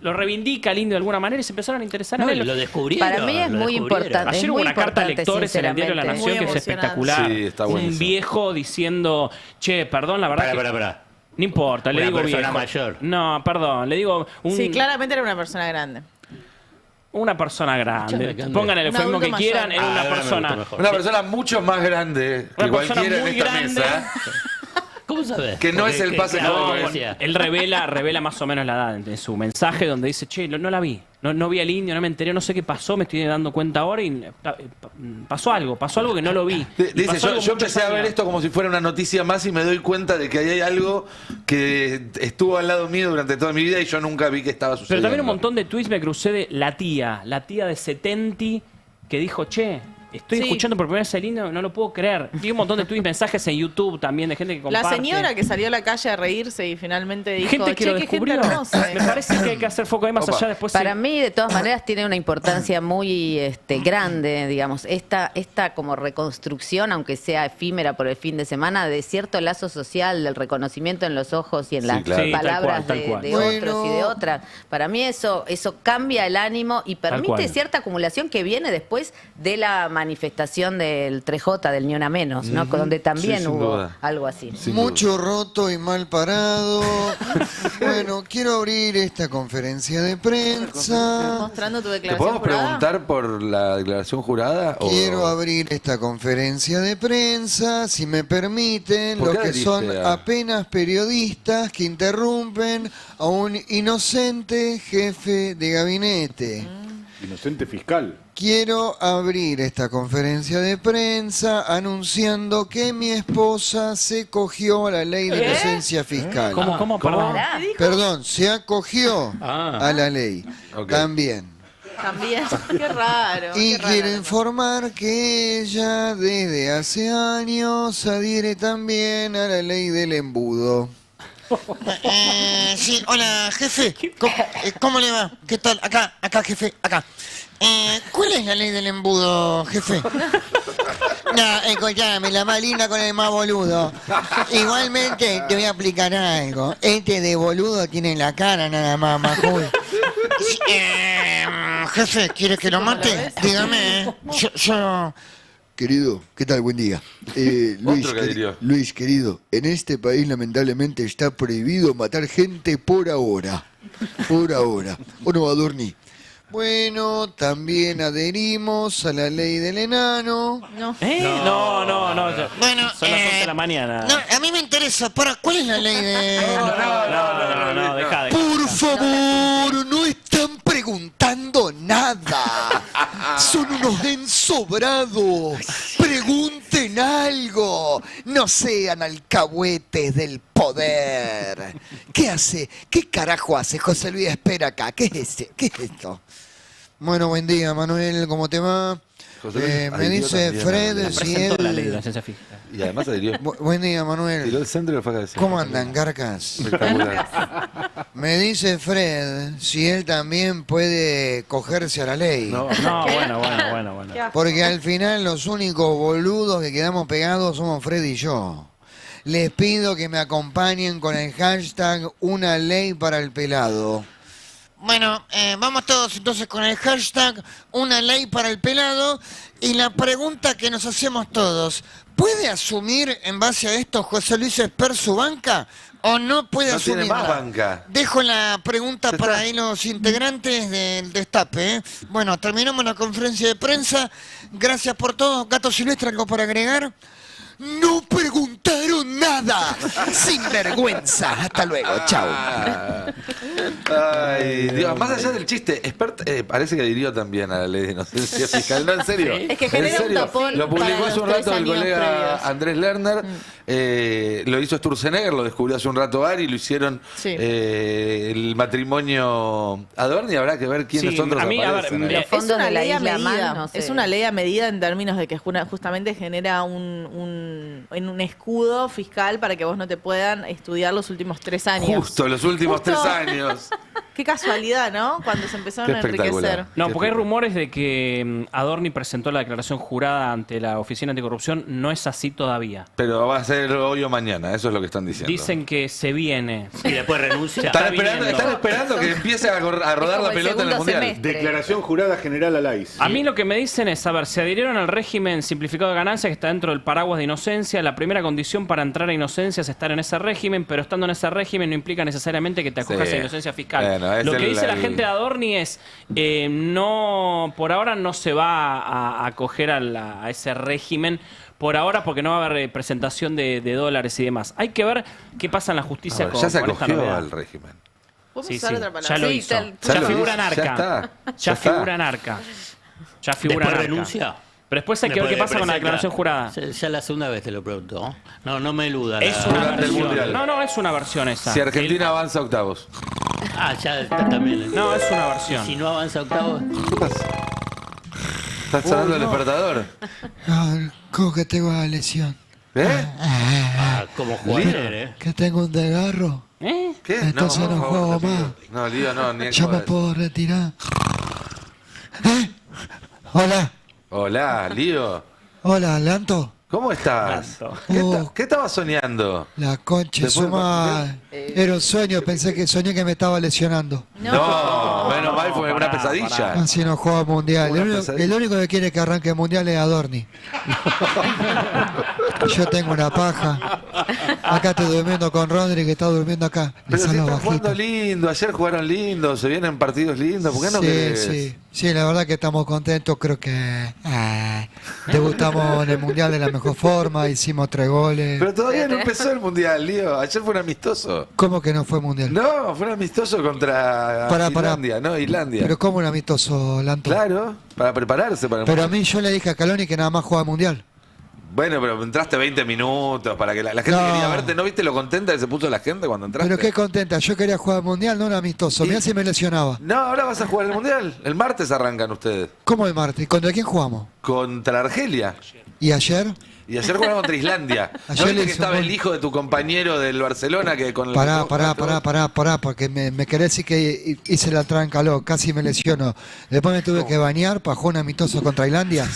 Speaker 20: lo reivindica el indio de alguna manera y se empezaron a interesar en él.
Speaker 2: Lo descubrieron.
Speaker 17: Para mí es muy importante.
Speaker 20: Ayer
Speaker 17: es
Speaker 20: hubo
Speaker 17: muy
Speaker 20: una carta a
Speaker 17: importante,
Speaker 20: lectores en el diario La
Speaker 17: sinceramente.
Speaker 20: Nación que es espectacular.
Speaker 1: Sí, está
Speaker 20: Un
Speaker 1: buenísimo.
Speaker 20: viejo diciendo, che, perdón, la verdad
Speaker 2: Pará.
Speaker 20: no importa, le
Speaker 2: Una
Speaker 20: digo
Speaker 2: persona
Speaker 20: viejo.
Speaker 2: mayor.
Speaker 20: No, perdón, le digo
Speaker 16: Sí, claramente era una persona grande.
Speaker 20: una persona grande.
Speaker 2: Escuchame, Cande.
Speaker 20: Pongan el
Speaker 16: Un
Speaker 20: eufemismo que
Speaker 16: adulto
Speaker 20: quieran,
Speaker 16: mayor.
Speaker 20: era una
Speaker 2: ahora me
Speaker 20: persona.
Speaker 2: gustó mejor.
Speaker 1: Una persona mucho más grande que
Speaker 20: Una persona
Speaker 1: cualquiera en
Speaker 20: muy
Speaker 1: esta
Speaker 20: grande.
Speaker 1: mesa.
Speaker 2: ¿Cómo sabes?
Speaker 1: Que no es el pase
Speaker 2: claro,
Speaker 1: que
Speaker 2: decía.
Speaker 20: Él revela más o menos la edad en su mensaje donde dice, che, no la vi, no vi al indio, no me enteré, no sé qué pasó, me estoy dando cuenta ahora y pasó algo que no lo vi. Y
Speaker 1: Dice,
Speaker 20: pasó algo
Speaker 1: yo
Speaker 20: muchos
Speaker 1: empecé a ver
Speaker 20: años.
Speaker 1: esto como si fuera una noticia más y me doy cuenta de que ahí hay algo que estuvo al lado mío durante toda mi vida y yo nunca vi que estaba
Speaker 20: Pero
Speaker 1: sucediendo.
Speaker 20: también un montón de tweets me crucé de la tía de 70 que dijo, che, estoy
Speaker 16: Sí.
Speaker 20: escuchando por primera vez el indio, no lo puedo creer. Vi un montón de tweets, mensajes en YouTube también de gente que comparte.
Speaker 16: La señora que salió a la calle a reírse y finalmente dijo,
Speaker 20: Gente que
Speaker 16: che,
Speaker 20: lo
Speaker 16: qué gente
Speaker 20: descubrió.
Speaker 16: hermosa.
Speaker 20: Me parece que hay que hacer foco ahí más
Speaker 1: Opa.
Speaker 20: allá después.
Speaker 17: Para mí, de todas maneras, tiene una importancia muy grande, digamos, esta como reconstrucción, aunque sea efímera por el fin de semana, de cierto lazo social, del reconocimiento en los ojos y en
Speaker 1: Sí,
Speaker 17: las
Speaker 1: claro. Sí,
Speaker 17: palabras
Speaker 20: tal cual.
Speaker 17: de
Speaker 14: Bueno.
Speaker 17: otros y de otras. Para mí eso cambia el ánimo y permite
Speaker 20: cual.
Speaker 17: cierta acumulación que viene después de la manifestación del 3J, del Ni Una Menos, ¿no? Donde también
Speaker 1: Sí, sin
Speaker 17: hubo
Speaker 1: duda.
Speaker 17: algo así.
Speaker 1: Sin
Speaker 14: Mucho roto y mal parado. Bueno, quiero abrir esta conferencia de prensa.
Speaker 16: Mostrando tu
Speaker 1: ¿Te
Speaker 16: declaración
Speaker 1: podemos
Speaker 16: jurada.
Speaker 1: preguntar por la declaración jurada? o-
Speaker 14: Quiero abrir esta conferencia de prensa, si me permiten,
Speaker 1: ¿Por
Speaker 14: los
Speaker 1: qué
Speaker 14: que
Speaker 1: adheriste
Speaker 14: son
Speaker 1: a-
Speaker 14: apenas periodistas que interrumpen a un inocente jefe de gabinete.
Speaker 18: Inocente fiscal.
Speaker 14: Quiero abrir esta conferencia de prensa anunciando que mi esposa se cogió a la ley de inocencia fiscal.
Speaker 20: ¿Cómo? Perdón.
Speaker 17: Pará.
Speaker 14: Perdón, se acogió
Speaker 2: Ah.
Speaker 14: a la ley.
Speaker 1: Ok.
Speaker 14: También.
Speaker 16: También. Qué raro.
Speaker 14: Y
Speaker 16: qué raro.
Speaker 14: quiero informar que ella desde hace años adhiere también a la ley del embudo. Sí, hola, jefe. ¿Cómo le va? ¿Qué tal? Acá, jefe, acá. ¿Cuál es la ley del embudo, jefe? No, escuchame, la más linda con el más boludo. Igualmente te voy a explicar algo. Este de boludo tiene la cara nada más, Majul. Jefe, ¿quiere que lo mate? Dígame, yo... Querido, ¿qué tal? Buen día.
Speaker 1: Otro que adhirió.
Speaker 14: Luis, querido, en este país lamentablemente está prohibido matar gente por ahora. Por ahora. ¿O no, Adorni? Bueno, también adherimos a la ley del enano.
Speaker 16: No.
Speaker 20: No.
Speaker 14: Bueno,
Speaker 20: Son las 11 de la mañana.
Speaker 14: No, a mí me interesa. ¿Cuál es la ley de...?
Speaker 20: No, deja.
Speaker 14: Por favor, no están preguntando nada. Son unos ensobrados. Pregunten algo. No sean alcahuetes del poder. ¿Qué hace? ¿Qué carajo hace José Luis? Espera acá. ¿Qué es esto? Bueno, buen día, Manuel. ¿Cómo te va?
Speaker 1: José Luis
Speaker 14: Me
Speaker 1: adhirió
Speaker 14: dice
Speaker 1: también
Speaker 14: Fred
Speaker 1: a la-
Speaker 14: si
Speaker 20: Presentó
Speaker 14: él...
Speaker 20: la ley de la ciencia fiscal.
Speaker 1: Y además adhirió.
Speaker 14: Buen día, Manuel.
Speaker 1: Tiró el centro y lo fue a cabecear.
Speaker 14: ¿Cómo andan, garcas?
Speaker 1: Espectacular.
Speaker 14: Me dice Fred si él también puede cogerse a la ley.
Speaker 20: No, bueno.
Speaker 14: Porque al final los únicos boludos que quedamos pegados somos Fred y yo. Les pido que me acompañen con el hashtag Una Ley para el Pelado. Bueno, vamos todos entonces con el hashtag Una Ley para el Pelado. Y la pregunta que nos hacemos todos, ¿puede asumir en base a esto José Luis Esper su banca o no puede
Speaker 1: No tiene
Speaker 14: asumirla?
Speaker 1: más banca.
Speaker 14: Dejo la pregunta para ahí los integrantes del Destape. Bueno, terminamos la conferencia de prensa. Gracias por todo. Gato Silvestre, ¿algo para agregar? No preguntaron nada. Sin vergüenza. Hasta luego. Chao.
Speaker 1: Ay, Dios, más allá del chiste, Expert parece que adhirió también a la ley de inocencia fiscal. No, en serio.
Speaker 16: Es que
Speaker 1: En
Speaker 16: genera un
Speaker 1: serio.
Speaker 16: tapón
Speaker 1: Lo publicó
Speaker 16: para
Speaker 1: hace un
Speaker 16: los
Speaker 1: rato
Speaker 16: 3
Speaker 1: el
Speaker 16: años
Speaker 1: colega
Speaker 16: previos.
Speaker 1: Andrés Lerner. Lo hizo Sturzenegger, lo descubrió hace un rato Ari, lo hicieron
Speaker 16: Sí.
Speaker 1: el matrimonio Adorni. Habrá que ver quiénes
Speaker 20: Sí,
Speaker 1: otros
Speaker 20: a mí, a ver,
Speaker 1: aparecen ahí.
Speaker 17: Los fondos
Speaker 16: Es una
Speaker 17: de la
Speaker 16: ley a
Speaker 17: isla
Speaker 16: medida.
Speaker 17: Man, no sé.
Speaker 16: Es una ley a medida en términos de que justamente genera un escudo fiscal para que vos no te puedan estudiar los últimos 3 años.
Speaker 1: Justo los últimos
Speaker 16: Justo.
Speaker 1: 3 años.
Speaker 16: Qué casualidad, ¿no? Cuando se empezaron a enriquecer.
Speaker 20: No, porque hay rumores de que Adorni presentó la declaración jurada ante la Oficina Anticorrupción. No es así todavía.
Speaker 1: Pero va a ser hoy o mañana, eso es lo que están diciendo.
Speaker 20: Dicen que se viene.
Speaker 2: Y después renuncia.
Speaker 1: Están esperando que empiece a rodar la pelota en el Mundial.
Speaker 18: Declaración jurada general Alais.
Speaker 20: A mí lo que me dicen es, a ver, se adhirieron al régimen simplificado de ganancias que está dentro del paraguas de inocencia. La primera condición para entrar a inocencia es estar en ese régimen, pero estando en ese régimen no implica necesariamente que te acojas a inocencia fiscal. Bueno, lo que dice la gente de Adorni es, no, por ahora no se va a acoger a ese régimen. Por ahora, porque no va a haber presentación de dólares y demás. Hay que ver qué pasa en la justicia con esta novedad.
Speaker 1: Ya se acogió al régimen.
Speaker 16: ¿Podemos usar otra palabra?
Speaker 20: Ya lo hizo. Ya figura en arca. Ya figura en arca. Ya figura en arca.
Speaker 2: ¿Renuncia?
Speaker 20: Pero después hay que ver qué pasa con la declaración jurada.
Speaker 2: Ya la segunda vez te lo pregunto. No me eluda.
Speaker 20: Es una versión. No, es una versión esa.
Speaker 1: Si Argentina avanza a octavos.
Speaker 2: Ya también.
Speaker 20: No, es una versión.
Speaker 2: Si no avanza a octavos.
Speaker 1: ¿Qué pasa? ¿Estás sonando el despertador?
Speaker 14: ¿Cómo que tengo una lesión?
Speaker 2: Como jugador,
Speaker 14: Que tengo un desgarro.
Speaker 1: ¿Qué?
Speaker 14: Entonces no juego más.
Speaker 1: No, Lío, no, ni
Speaker 14: Ya me puedo retirar. Hola.
Speaker 1: Hola, Lío.
Speaker 14: Hola, Lanto.
Speaker 1: ¿Cómo estás? ¿Qué estabas soñando?
Speaker 14: La concha de su madre. Era un sueño, soñé que me estaba lesionando.
Speaker 1: No, menos mal, fue una pesadilla.
Speaker 14: Así no juega mundial. El único que quiere que arranque el mundial es Adorni. Yo tengo una paja. Acá estoy durmiendo con Rodri, que está durmiendo acá.
Speaker 1: Pero si están jugando lindo, ayer jugaron lindo, se vienen partidos lindos. ¿Por qué no querés?
Speaker 14: Sí, la verdad que estamos contentos. Creo que debutamos en el mundial de la mejor forma, hicimos 3 goles.
Speaker 1: Pero todavía no empezó el mundial, Lío. Ayer fue un amistoso.
Speaker 14: ¿Cómo que no fue mundial?
Speaker 1: No, fue un amistoso contra Islandia, ¿no? Islandia.
Speaker 14: Pero ¿cómo un amistoso, Lanto?
Speaker 1: Claro, para prepararse para el mundial.
Speaker 14: Pero a mí yo le dije a Caloni que nada más juega mundial.
Speaker 1: Bueno, pero entraste 20 minutos para que la gente quería verte. ¿No viste lo contenta que se puso la gente cuando entraste?
Speaker 14: Pero qué contenta. Yo quería jugar al mundial, no un amistoso. Mirá si me lesionaba.
Speaker 1: No, ahora vas a jugar el mundial. El martes arrancan ustedes.
Speaker 14: ¿Cómo el martes? ¿Contra quién jugamos?
Speaker 1: Contra Argelia.
Speaker 14: ¿Y ayer?
Speaker 1: Y ayer jugaron contra Islandia. ¿No viste que estaba el hijo de tu compañero del Barcelona que con
Speaker 14: Pará, porque me querés decir que hice la entrada en calor, casi me lesiono. Después me tuve que bañar para jugar un amistoso contra Islandia.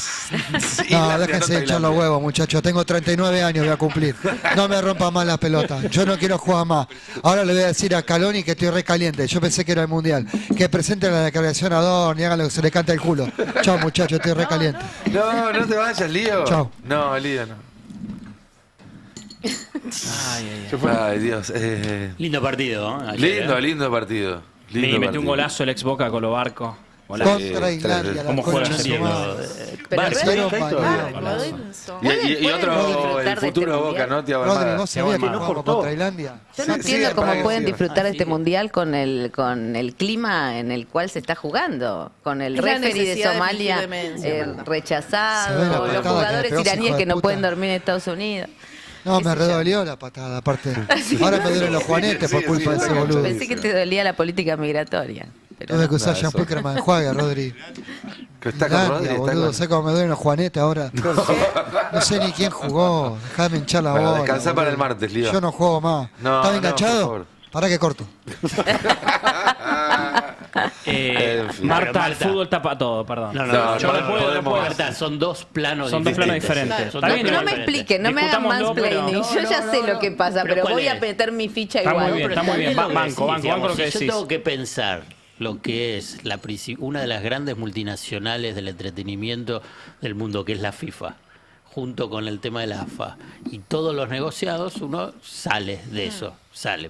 Speaker 14: No, déjense de echar los huevos, muchachos. Tengo 39 años, voy a cumplir. No me rompa más la pelota. Yo no quiero jugar más. Ahora le voy a decir a Caloni que estoy recaliente. Yo pensé que era el mundial. Que presente la declaración a Adorni, hagan lo que se le canta el culo. Chao, muchachos, estoy recaliente.
Speaker 1: No te vayas, Lío.
Speaker 14: Chao.
Speaker 1: No, Lío, no. Ay, Dios.
Speaker 2: Lindo partido, ¿no?
Speaker 1: Lindo partido.
Speaker 20: Metió un golazo el ex Boca Colobarco.
Speaker 14: Contra Islandia.
Speaker 20: ¿Cómo juega el
Speaker 1: Y otro, el futuro de Boca, ¿no?
Speaker 14: Rodri, ¿vos sabías que no jugamos contra Islandia?
Speaker 17: Yo no entiendo cómo pueden disfrutar de este mundial con el clima en el cual se está jugando, con el referee de Somalia rechazado, los jugadores iraníes que no pueden dormir en Estados Unidos.
Speaker 14: No, me redolió la patada, aparte. Ahora me duelen los juanetes por culpa de ese boludo.
Speaker 17: Pensé que te dolía la política migratoria.
Speaker 14: Tuve que usar shampoo y crema de enjuague, Rodri.
Speaker 1: Que está con Rodri,
Speaker 14: boludo, sé cómo me duelen los juanetes ahora. No sé ni quién jugó. Dejame hinchar la bola.
Speaker 1: Descansá para el martes, Lío.
Speaker 14: Yo no juego más. ¿Estás enganchado? Pará que corto.
Speaker 20: Marta, el fútbol tapa todo, perdón.
Speaker 2: No, son dos planos
Speaker 20: diferentes.
Speaker 17: No me expliquen, no me hagan mansplaining. Yo ya sé lo que pasa, pero voy a meter mi ficha igual.
Speaker 20: Está muy bien, banco lo que decís.
Speaker 2: Yo tengo que pensar lo que es una de las grandes multinacionales del entretenimiento del mundo, que es la FIFA, junto con el tema de la AFA, y todos los negociados, uno sale de eso.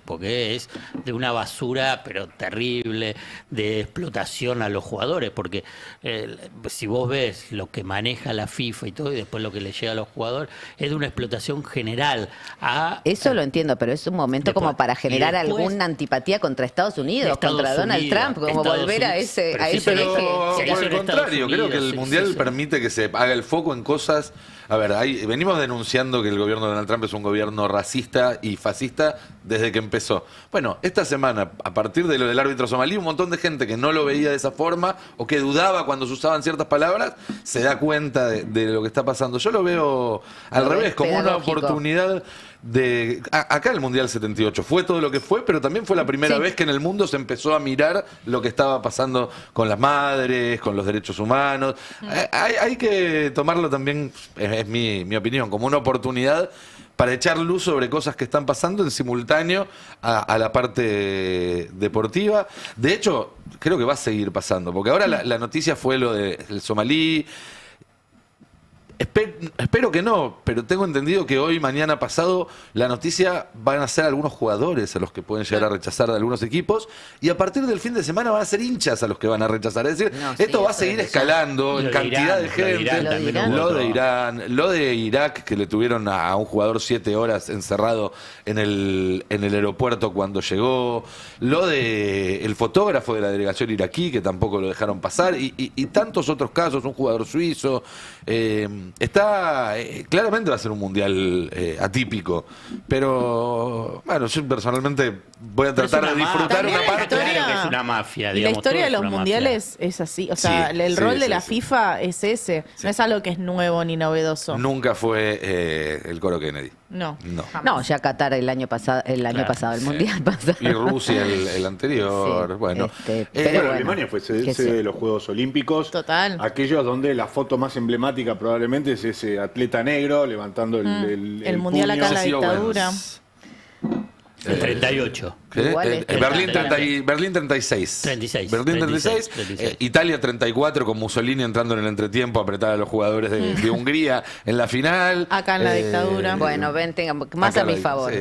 Speaker 2: Porque es de una basura pero terrible, de explotación a los jugadores, porque si vos ves lo que maneja la FIFA y todo, y después lo que le llega a los jugadores, es de una explotación general.
Speaker 17: Eso lo entiendo, pero es un momento como para generar alguna antipatía contra Estados Unidos, contra Donald Trump, como volver a ese eje.
Speaker 1: Por el contrario, creo que el Mundial permite que se haga el foco en cosas. A ver, venimos denunciando que el gobierno de Donald Trump es un gobierno racista y fascista desde desde que empezó. Bueno, esta semana, a partir de lo del árbitro somalí, un montón de gente que no lo veía de esa forma o que dudaba cuando se usaban ciertas palabras, se da cuenta de lo que está pasando. Yo lo veo al revés, como una oportunidad de... Acá el Mundial 78 fue todo lo que fue, pero también fue la primera vez que en el mundo se empezó a mirar lo que estaba pasando con las madres, con los derechos humanos. Hay que tomarlo también, es mi opinión, como una oportunidad para echar luz sobre cosas que están pasando en simultáneo a la parte deportiva. De hecho, creo que va a seguir pasando, porque ahora la noticia fue lo del somalí. Espero que no, pero tengo entendido que hoy, mañana, pasado, la noticia van a ser algunos jugadores a los que pueden llegar a rechazar de algunos equipos, y a partir del fin de semana van a ser hinchas a los que van a rechazar. Es decir, esto va a seguir escalando en cantidad de gente. Lo de Irán, lo de Irak, que le tuvieron a un jugador 7 horas encerrado en el aeropuerto cuando llegó, lo de el fotógrafo de la delegación iraquí, que tampoco lo dejaron pasar, y tantos otros casos, un jugador suizo. Claramente va a ser un mundial atípico, pero bueno, yo personalmente voy a tratar de disfrutar una parte.
Speaker 2: Es una mafia,
Speaker 16: y la historia de los mundiales es así, o sea, el rol de la FIFA es ese, no es algo que es nuevo ni novedoso.
Speaker 1: Nunca fue el Coro Kennedy.
Speaker 16: No.
Speaker 17: No, ya Qatar el año pasado, el mundial pasado.
Speaker 1: Y Rusia el anterior. Bueno,
Speaker 17: pero
Speaker 18: Alemania fue sede de los Juegos Olímpicos.
Speaker 16: Total.
Speaker 18: Aquellos donde la foto más emblemática probablemente es ese atleta negro levantando el
Speaker 16: mundial
Speaker 18: puño.
Speaker 16: acá en la dictadura.
Speaker 2: El 38.
Speaker 1: Berlín 36.
Speaker 2: 36.
Speaker 1: Berlín 36. Italia 34 con Mussolini entrando en el entretiempo a apretar a los jugadores de Hungría en la final.
Speaker 16: Acá en la dictadura.
Speaker 17: Bueno, ven, tenga más a mi favor.
Speaker 1: Sí,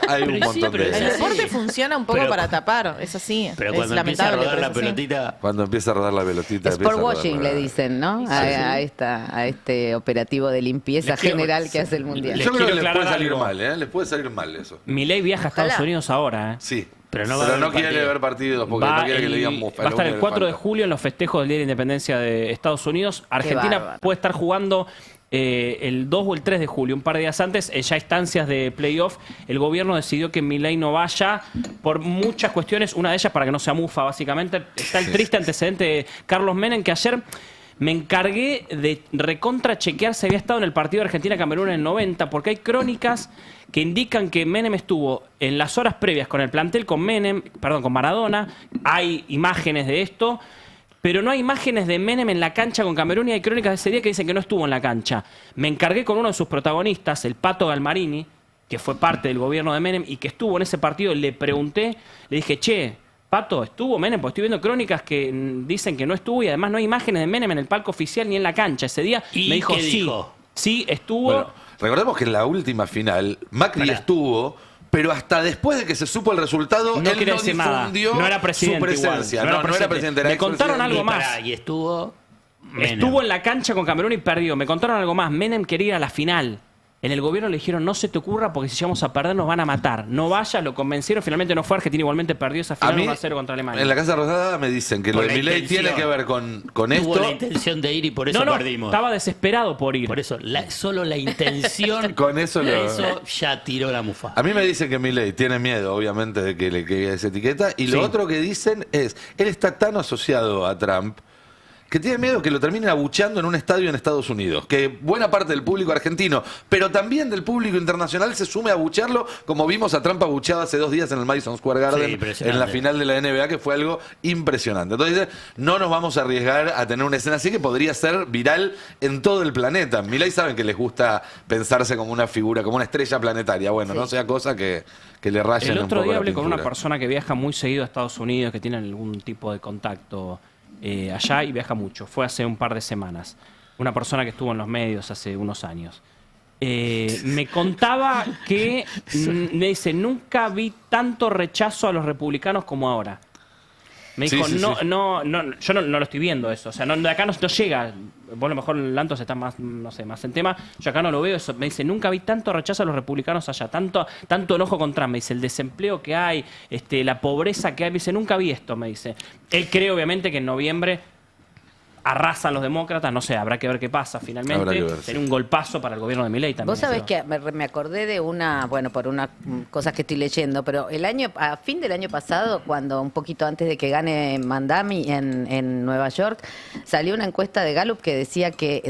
Speaker 1: hay un montón de...
Speaker 16: El deporte funciona un poco para tapar, es así.
Speaker 2: Pero cuando
Speaker 16: es
Speaker 2: empieza a
Speaker 16: lamentable,
Speaker 2: rodar la
Speaker 16: pero es así.
Speaker 2: pelotita...
Speaker 1: Cuando empieza a rodar la pelotita...
Speaker 17: Sport washing le dicen, ¿no? A este operativo de limpieza general que hace el Mundial.
Speaker 1: Yo creo que les puede salir mal, ¿eh? Les puede salir mal eso.
Speaker 20: Milei viaja a Estados Unidos ahora, ¿eh?
Speaker 1: Sí.
Speaker 20: Pero
Speaker 1: no quiere ver partidos porque no quiere que le digan mufa.
Speaker 20: Va a estar el 4 de julio en los festejos del Día de la Independencia de Estados Unidos. Argentina puede estar jugando el 2 o el 3 de julio, un par de días antes, ya instancias de playoff. El gobierno decidió que Milei no vaya por muchas cuestiones, una de ellas para que no sea mufa, básicamente. Está el triste antecedente de Carlos Menem, que ayer me encargué de recontra chequear si había estado en el partido de Argentina-Camerún en el 90, porque hay crónicas que indican que Menem estuvo en las horas previas con el plantel con Maradona. Hay imágenes de esto, pero no hay imágenes de Menem en la cancha con Camerún, y hay crónicas de ese día que dicen que no estuvo en la cancha. Me encargué con uno de sus protagonistas, el Pato Galmarini, que fue parte del gobierno de Menem y que estuvo en ese partido. Le pregunté, le dije, che, Pato, ¿estuvo Menem? Porque estoy viendo crónicas que dicen que no estuvo, y además no hay imágenes de Menem en el palco oficial ni en la cancha ese día.
Speaker 2: ¿Y
Speaker 20: me dijo,
Speaker 2: qué dijo?
Speaker 20: Sí, estuvo.
Speaker 1: Bueno, recordemos que en la última final Macri estuvo, pero hasta después de que se supo el resultado,
Speaker 20: no
Speaker 1: él
Speaker 20: quería
Speaker 1: no
Speaker 20: decir nada.
Speaker 1: difundió
Speaker 20: No era presidente
Speaker 1: su presencia.
Speaker 20: igual.
Speaker 1: No era presidente, era
Speaker 20: Me contaron algo más.
Speaker 2: Y estuvo Menem.
Speaker 20: Estuvo en la cancha con Camerún y perdió. Me contaron algo más. Menem quería ir a la final. En el gobierno le dijeron, no se te ocurra porque si llegamos a perder nos van a matar. No vaya, lo convencieron, finalmente no fue. Argentina igualmente perdió esa final 1-0 contra Alemania.
Speaker 1: En la Casa Rosada me dicen que lo de Milei tiene que ver con esto.
Speaker 2: Tuvo la intención de ir y por eso perdimos.
Speaker 20: Estaba desesperado por ir.
Speaker 2: Por eso, solo la intención
Speaker 1: con eso
Speaker 2: ya tiró la mufa.
Speaker 1: A mí me dicen que Milei tiene miedo, obviamente, de que le quede esa etiqueta. Y lo otro que dicen es, él está tan asociado a Trump que tiene miedo que lo terminen abucheando en un estadio en Estados Unidos. Que buena parte del público argentino, pero también del público internacional, se sume a abuchearlo, como vimos a Trump abucheado hace 2 días en el Madison Square Garden, en la final de la NBA, que fue algo impresionante. Entonces, no nos vamos a arriesgar a tener una escena así que podría ser viral en todo el planeta. Milei saben que les gusta pensarse como una figura, como una estrella planetaria. Bueno, no sea cosa que le rayen un poco.
Speaker 20: El otro día hablé con una
Speaker 1: pintura.
Speaker 20: persona que viaja muy seguido a Estados Unidos, que tiene algún tipo de contacto allá y viaja mucho. Fue hace un par de semanas. Una persona que estuvo en los medios hace unos años. Me contaba que, me dice, nunca vi tanto rechazo a los republicanos como ahora. Me dijo, yo no lo estoy viendo eso. O sea, de acá no llega. Vos a lo mejor Lantos está más, no sé, más en tema. Yo acá no lo veo eso. Me dice, nunca vi tanto rechazo a los republicanos allá. Tanto enojo con Trump. Me dice, el desempleo que hay, la pobreza que hay. Me dice, nunca vi esto, me dice. Él cree, obviamente, que en noviembre arrasan los demócratas, no sé, habrá que ver qué pasa finalmente. Sería un golpazo para el gobierno de Milei también.
Speaker 17: Vos sabés que me acordé de una, bueno, por unas cosas que estoy leyendo, pero a fin del año pasado, cuando un poquito antes de que gane Mandami en Nueva York, salió una encuesta de Gallup que decía que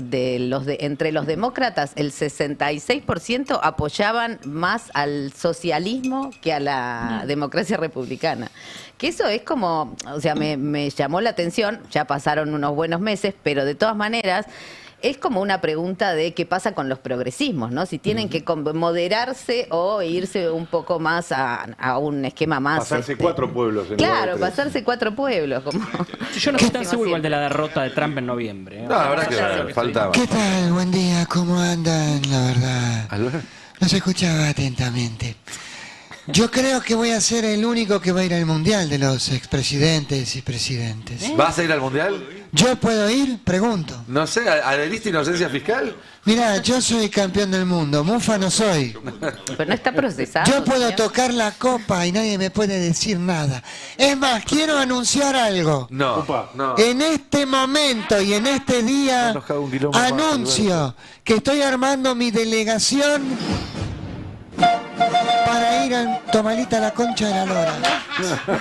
Speaker 17: entre los demócratas el 66% apoyaban más al socialismo que a la democracia republicana. Que eso es como, o sea, me llamó la atención, ya pasaron unos buenos meses, pero de todas maneras es como una pregunta de qué pasa con los progresismos, ¿no? Si tienen que moderarse o irse un poco más a un esquema más...
Speaker 18: Pasarse 4 pueblos.
Speaker 17: Claro, pasarse 4 pueblos. Como...
Speaker 20: Yo no estoy tan seguro igual de la derrota de Trump en noviembre.
Speaker 1: No, la verdad que faltaba.
Speaker 14: ¿Qué tal? Buen día, ¿cómo andan? La verdad, los escuchaba atentamente. Yo creo que voy a ser el único que va a ir al Mundial de los expresidentes y presidentes.
Speaker 1: ¿Vas a ir al Mundial?
Speaker 14: ¿Yo puedo ir? Pregunto.
Speaker 1: No sé, ¿adheriste a inocencia fiscal?
Speaker 14: Mirá, yo soy campeón del mundo, mufa no soy.
Speaker 17: Pero no está procesado.
Speaker 14: Yo puedo tocar la copa y nadie me puede decir nada. Es más, quiero anunciar algo.
Speaker 1: No.
Speaker 14: En este momento y en este día anuncio que estoy armando mi delegación para ir a Tomalita la Concha de la Lora.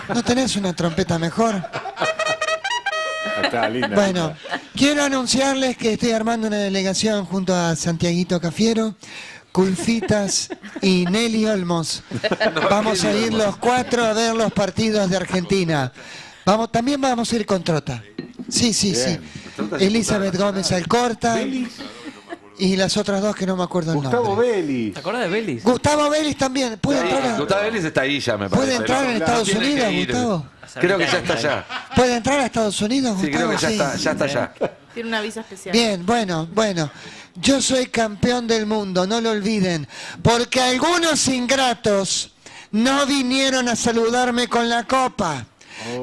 Speaker 14: ¿No tenés una trompeta mejor?
Speaker 18: Está linda.
Speaker 14: Bueno, quiero anunciarles que estoy armando una delegación junto a Santiaguito Cafiero, Culfitas y Nelly Olmos. Vamos a ir los 4 a ver los partidos de Argentina. También vamos a ir con Trota. Sí. Elizabeth Gómez Alcorta. Y las otras 2 que no me acuerdo el nombre.
Speaker 18: Gustavo Vélez.
Speaker 20: ¿Te acuerdas de Vélez?
Speaker 14: Gustavo Vélez también. ¿Puede entrar?
Speaker 1: Gustavo Vélez está ahí ya, me parece.
Speaker 14: ¿Puede entrar en Estados Unidos, Gustavo?
Speaker 1: Creo que ya está allá.
Speaker 14: ¿Puede entrar a Estados Unidos, Gustavo?
Speaker 1: Sí, creo que ya está allá.
Speaker 16: Tiene una visa especial.
Speaker 14: Bien, bueno. Yo soy campeón del mundo, no lo olviden. Porque algunos ingratos no vinieron a saludarme con la copa.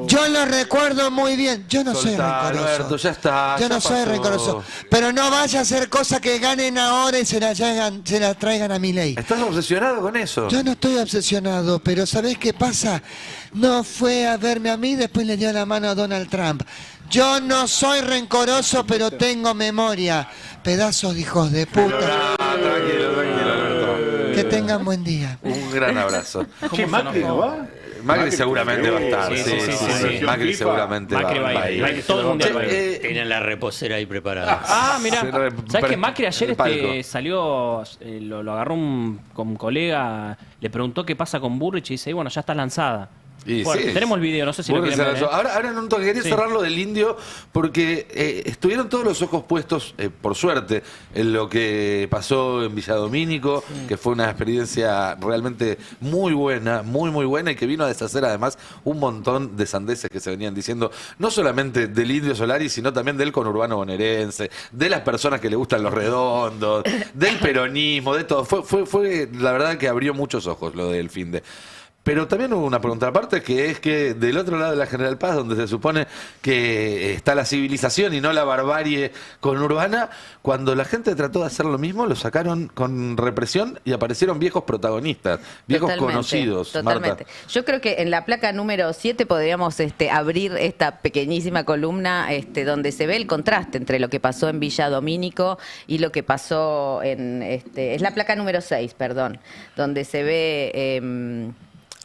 Speaker 14: Yo lo recuerdo muy bien. Yo no soy rencoroso.
Speaker 1: Alberto, ya está.
Speaker 14: Yo no soy rencoroso. Pero no vaya a ser cosa que ganen ahora y se la traigan a Milei.
Speaker 1: ¿Estás obsesionado con eso?
Speaker 14: Yo no estoy obsesionado, pero ¿sabés qué pasa? No fue a verme a mí, después le dio la mano a Donald Trump. Yo no soy rencoroso, pero tengo memoria. Pedazos de hijos de puta.
Speaker 1: Tranquilo, Alberto.
Speaker 14: Que tengan buen día.
Speaker 1: Un gran abrazo.
Speaker 18: ¿Qué, Macri no va?
Speaker 1: Macri seguramente va a estar. Sí. Macri seguramente va a ir.
Speaker 20: Todo el mundo va a ir.
Speaker 2: Tienen la reposera ahí preparada.
Speaker 20: Mira. ¿Sabes que Macri ayer salió, lo agarró un colega, le preguntó qué pasa con Burrich y dice, bueno, ya está lanzada. Tenemos el video, no sé si lo quieren ver.
Speaker 1: Ahora no quería cerrar lo del indio porque estuvieron todos los ojos puestos, por suerte, en lo que pasó en Villa Domínico, que fue una experiencia realmente muy buena, muy buena, y que vino a deshacer además un montón de sandeces que se venían diciendo, no solamente del Indio Solari, sino también del conurbano bonaerense, de las personas que le gustan los redondos, del peronismo, de todo. Fue la verdad que abrió muchos ojos lo del finde. Pero también hubo una pregunta aparte, que es que del otro lado de la General Paz, donde se supone que está la civilización y no la barbarie conurbana, cuando la gente trató de hacer lo mismo, lo sacaron con represión y aparecieron viejos protagonistas, viejos conocidos.
Speaker 17: Totalmente.
Speaker 1: Marta.
Speaker 17: Yo creo que en la placa número 7 podríamos abrir esta pequeñísima columna donde se ve el contraste entre lo que pasó en Villa Domínico y lo que pasó en... es la placa número 6, perdón, donde se ve...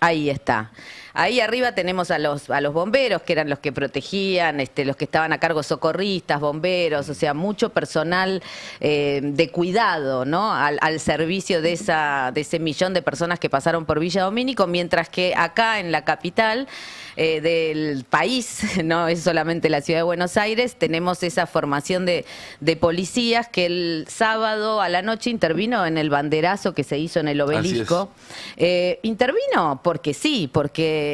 Speaker 17: Ahí está. Ahí arriba tenemos a los bomberos, que eran los que protegían, los que estaban a cargo, socorristas, bomberos, o sea, mucho personal de cuidado, ¿no? Al servicio de ese millón de personas que pasaron por Villa Domínico, mientras que acá en la capital del país, no es solamente la ciudad de Buenos Aires, tenemos esa formación de policías que el sábado a la noche intervino en el banderazo que se hizo en el Obelisco. Intervino porque sí, porque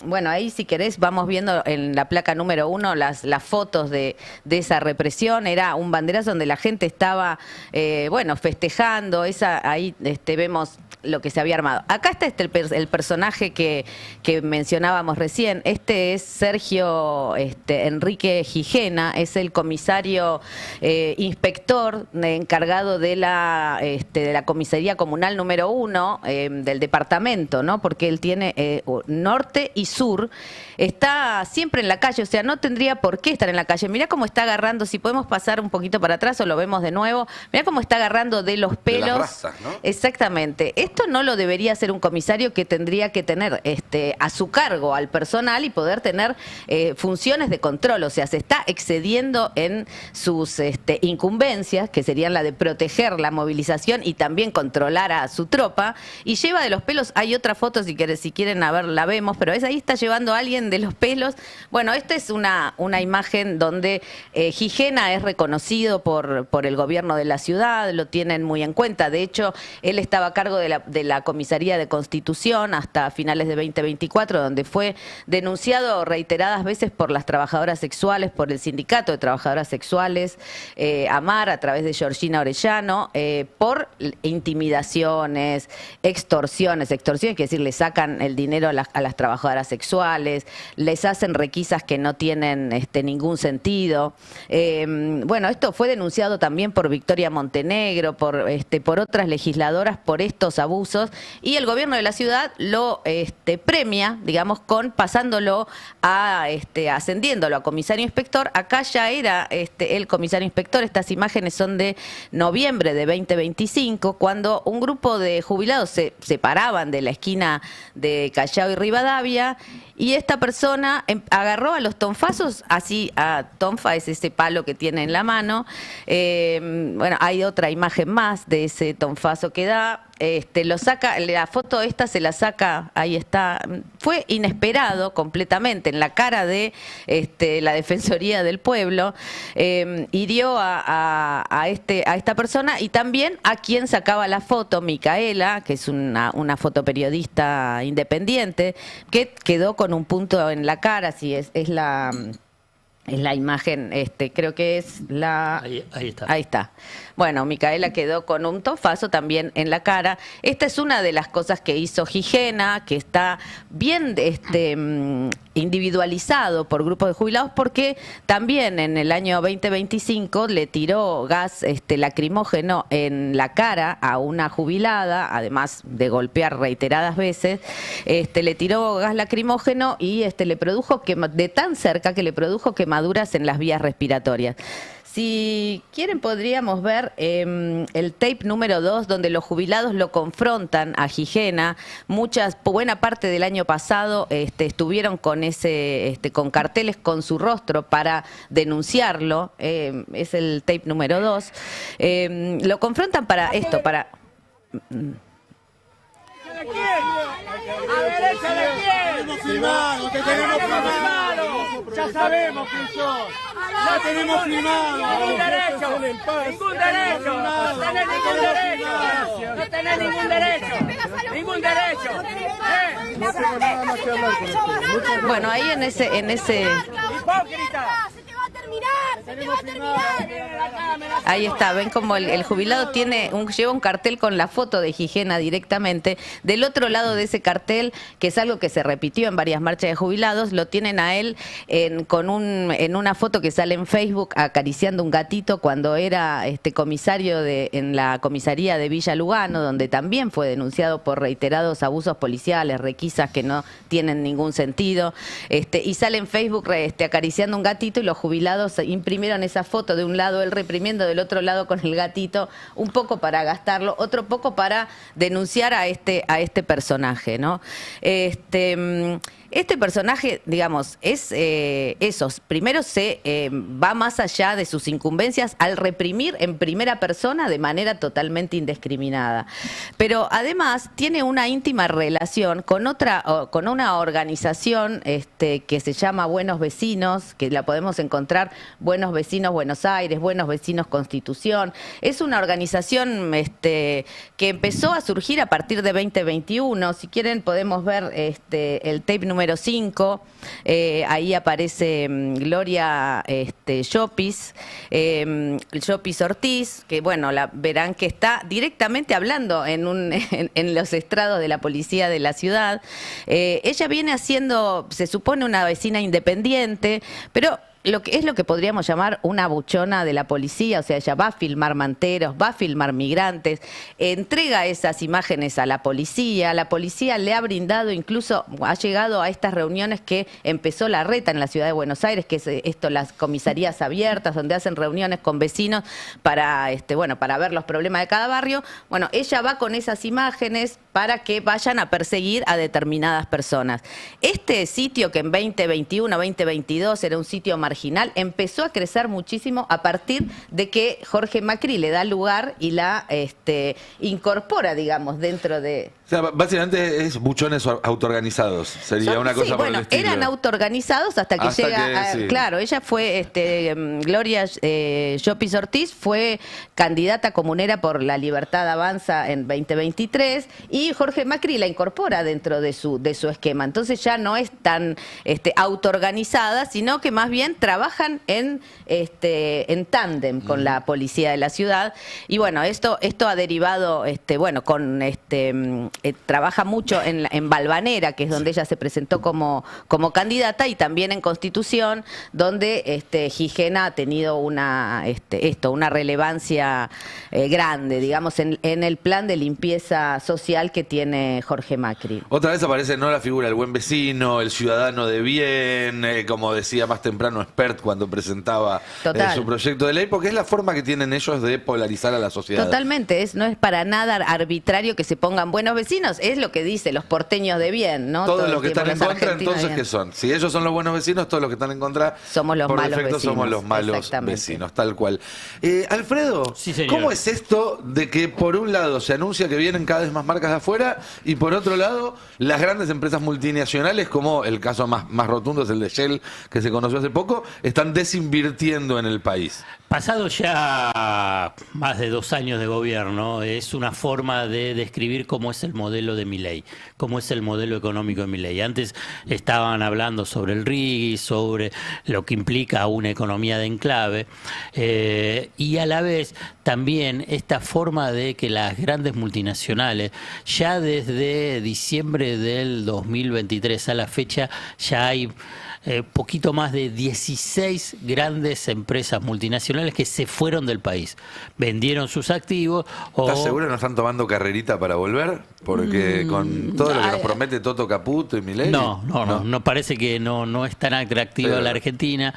Speaker 17: bueno, ahí si querés vamos viendo en la placa número 1 las fotos de esa represión. Era un banderazo donde la gente estaba bueno, festejando. Ahí vemos lo que se había armado. Acá está el personaje que mencionábamos recién. Este es Sergio Enrique Gijena, es el comisario inspector encargado de la comisaría comunal número 1 del departamento, ¿no? Porque él tiene norte y sur, está siempre en la calle, o sea, no tendría por qué estar en la calle. Mirá cómo está agarrando, si podemos pasar un poquito para atrás o lo vemos de nuevo, mirá cómo está agarrando de los pelos.
Speaker 1: De las rastas, ¿no?
Speaker 17: Exactamente. Esto no lo debería hacer un comisario, que tendría que tener a su cargo al personal y poder tener funciones de control, o sea, se está excediendo en sus incumbencias, que serían la de proteger la movilización y también controlar a su tropa, y lleva de los pelos. Hay otra foto, si quieren a ver, la vemos, pero ahí está llevando a alguien de los pelos. Bueno, esta es una imagen donde Gijena es reconocido por el gobierno de la ciudad, lo tienen muy en cuenta. De hecho, él estaba a cargo de la Comisaría de Constitución hasta finales de 2024, donde fue denunciado reiteradas veces por las trabajadoras sexuales, por el Sindicato de Trabajadoras Sexuales, AMAR, a través de Georgina Orellano, por intimidaciones, extorsiones, quiere decir, le sacan el dinero a las trabajadoras sexuales, les hacen requisas que no tienen ningún sentido. Bueno, esto fue denunciado también por Victoria Montenegro, por otras legisladoras, por estos abusos, y el gobierno de la ciudad lo premia, digamos, pasándolo ascendiéndolo a comisario inspector. Acá ya era el comisario inspector. Estas imágenes son de noviembre de 2025, cuando un grupo de jubilados se separaban de la esquina de Callao y Rivadavia, y esta persona agarró a los tonfazos, así, tonfa es ese palo que tiene en la mano. Bueno, hay otra imagen más de ese tonfazo que da. Lo saca, la foto esta se la saca, ahí está. Fue inesperado completamente, en la cara de la Defensoría del Pueblo. Hirió a esta persona, y también a quien sacaba la foto, Micaela, que es una fotoperiodista independiente, que quedó con un punto en la cara. Si es la imagen, creo que es la... Ahí está. Ahí está. Bueno, Micaela quedó con un tonfazo también en la cara. Esta es una de las cosas que hizo Gijena, que está bien individualizado por grupos de jubilados, porque también en el año 2025 le tiró gas lacrimógeno en la cara a una jubilada, además de golpear reiteradas veces. Le tiró gas lacrimógeno y le produjo de tan cerca que le produjo quemaduras en las vías respiratorias. Si quieren, podríamos ver el tape número 2, donde los jubilados lo confrontan a Gijena. Buena parte del año pasado estuvieron con con carteles con su rostro para denunciarlo. Es el tape número 2. Lo confrontan para esto, para...
Speaker 21: ¿A derecha de quién? Te tenemos filmado. Ya sabemos quién sos. Ya tenemos filmado. Ningún derecho. Ningún derecho. No tenés ningún derecho. No tenés ningún derecho. Ningún derecho. No tengo nada más que hablar con usted.
Speaker 17: Bueno, ahí en ese...
Speaker 21: ¡Hipócrita!
Speaker 17: Ahí está, ven como el jubilado lleva un cartel con la foto de Gijena directamente. Del otro lado de ese cartel, que es algo que se repitió en varias marchas de jubilados, lo tienen a él en una foto que sale en Facebook acariciando un gatito cuando era comisario en la comisaría de Villa Lugano, donde también fue denunciado por reiterados abusos policiales, requisas que no tienen ningún sentido. Y sale en Facebook acariciando un gatito, y los jubilados imprimieron esa foto, de un lado él reprimiendo, del otro lado con el gatito, un poco para gastarlo, otro poco para denunciar a este personaje, ¿no? Este personaje, digamos, es eso. Primero va más allá de sus incumbencias al reprimir en primera persona de manera totalmente indiscriminada. Pero además tiene una íntima relación con una organización que se llama Buenos Vecinos, que la podemos encontrar, Buenos Vecinos Buenos Aires, Buenos Vecinos Constitución. Es una organización que empezó a surgir a partir de 2021. Si quieren podemos ver el tape número 5, ahí aparece Gloria Llopis, Llopis Ortiz, que bueno, verán que está directamente hablando en los estrados de la policía de la ciudad. Ella viene haciendo, se supone, una vecina independiente, pero lo que podríamos llamar una buchona de la policía, o sea, ella va a filmar manteros, va a filmar migrantes, entrega esas imágenes a la policía le ha brindado, incluso ha llegado a estas reuniones que empezó la Reta en la ciudad de Buenos Aires, que es las comisarías abiertas, donde hacen reuniones con vecinos para ver los problemas de cada barrio. Bueno, ella va con esas imágenes para que vayan a perseguir a determinadas personas. Este sitio, que en 2021, 2022 era un sitio marginal, empezó a crecer muchísimo a partir de que Jorge Macri le da lugar y la incorpora, digamos, dentro de...
Speaker 1: O sea, básicamente es buchones autoorganizados, sería una cosa por el estilo.
Speaker 17: Eran autoorganizados hasta que llega...
Speaker 1: sí.
Speaker 17: Claro, ella fue, Gloria Llopis Ortiz fue candidata comunera por La Libertad Avanza en 2023 y Jorge Macri la incorpora dentro de su esquema. Entonces ya no es tan autoorganizada, sino que más bien trabajan en tándem con la policía de la ciudad. Y bueno, esto ha derivado, trabaja mucho en Valvanera, que es donde ella se presentó como candidata, y también en Constitución, donde Gijena ha tenido una relevancia grande, digamos, en el plan de limpieza social que tiene Jorge Macri.
Speaker 1: Otra vez aparece la figura del buen vecino, el ciudadano de bien, como decía más temprano Spert cuando presentaba su proyecto de ley, porque es la forma que tienen ellos de polarizar a la sociedad.
Speaker 17: Totalmente, no es para nada arbitrario que se pongan buenos vecinos, es lo que dice los porteños de bien, ¿no?
Speaker 1: Todos los que están en contra, entonces, ¿qué son? Si ellos son los buenos vecinos, todos los que están en contra,
Speaker 17: somos los
Speaker 1: por
Speaker 17: malos
Speaker 1: defecto
Speaker 17: vecinos.
Speaker 1: somos los malos vecinos, tal cual. Alfredo,
Speaker 2: Sí, señor.
Speaker 1: ¿cómo es esto de que por un lado se anuncia que vienen cada vez más marcas de afuera y por otro lado las grandes empresas multinacionales, como el caso más rotundo es el de Shell, que se conoció hace poco, están desinvirtiendo en el país?
Speaker 2: Pasado ya más de 2 años de gobierno, es una forma de describir cómo es el modelo de Milei, cómo es el modelo económico de Milei. Antes estaban hablando sobre el RIGI, sobre lo que implica una economía de enclave, y a la vez también esta forma de que las grandes multinacionales, ya desde diciembre del 2023 a la fecha, ya hay poquito más de 16 grandes empresas multinacionales que se fueron del país, vendieron sus activos.
Speaker 1: ¿Estás seguro que no están tomando carrerita para volver? Porque con todo lo que nos promete Toto Caputo y Milei.
Speaker 2: No parece que no es tan atractiva la Argentina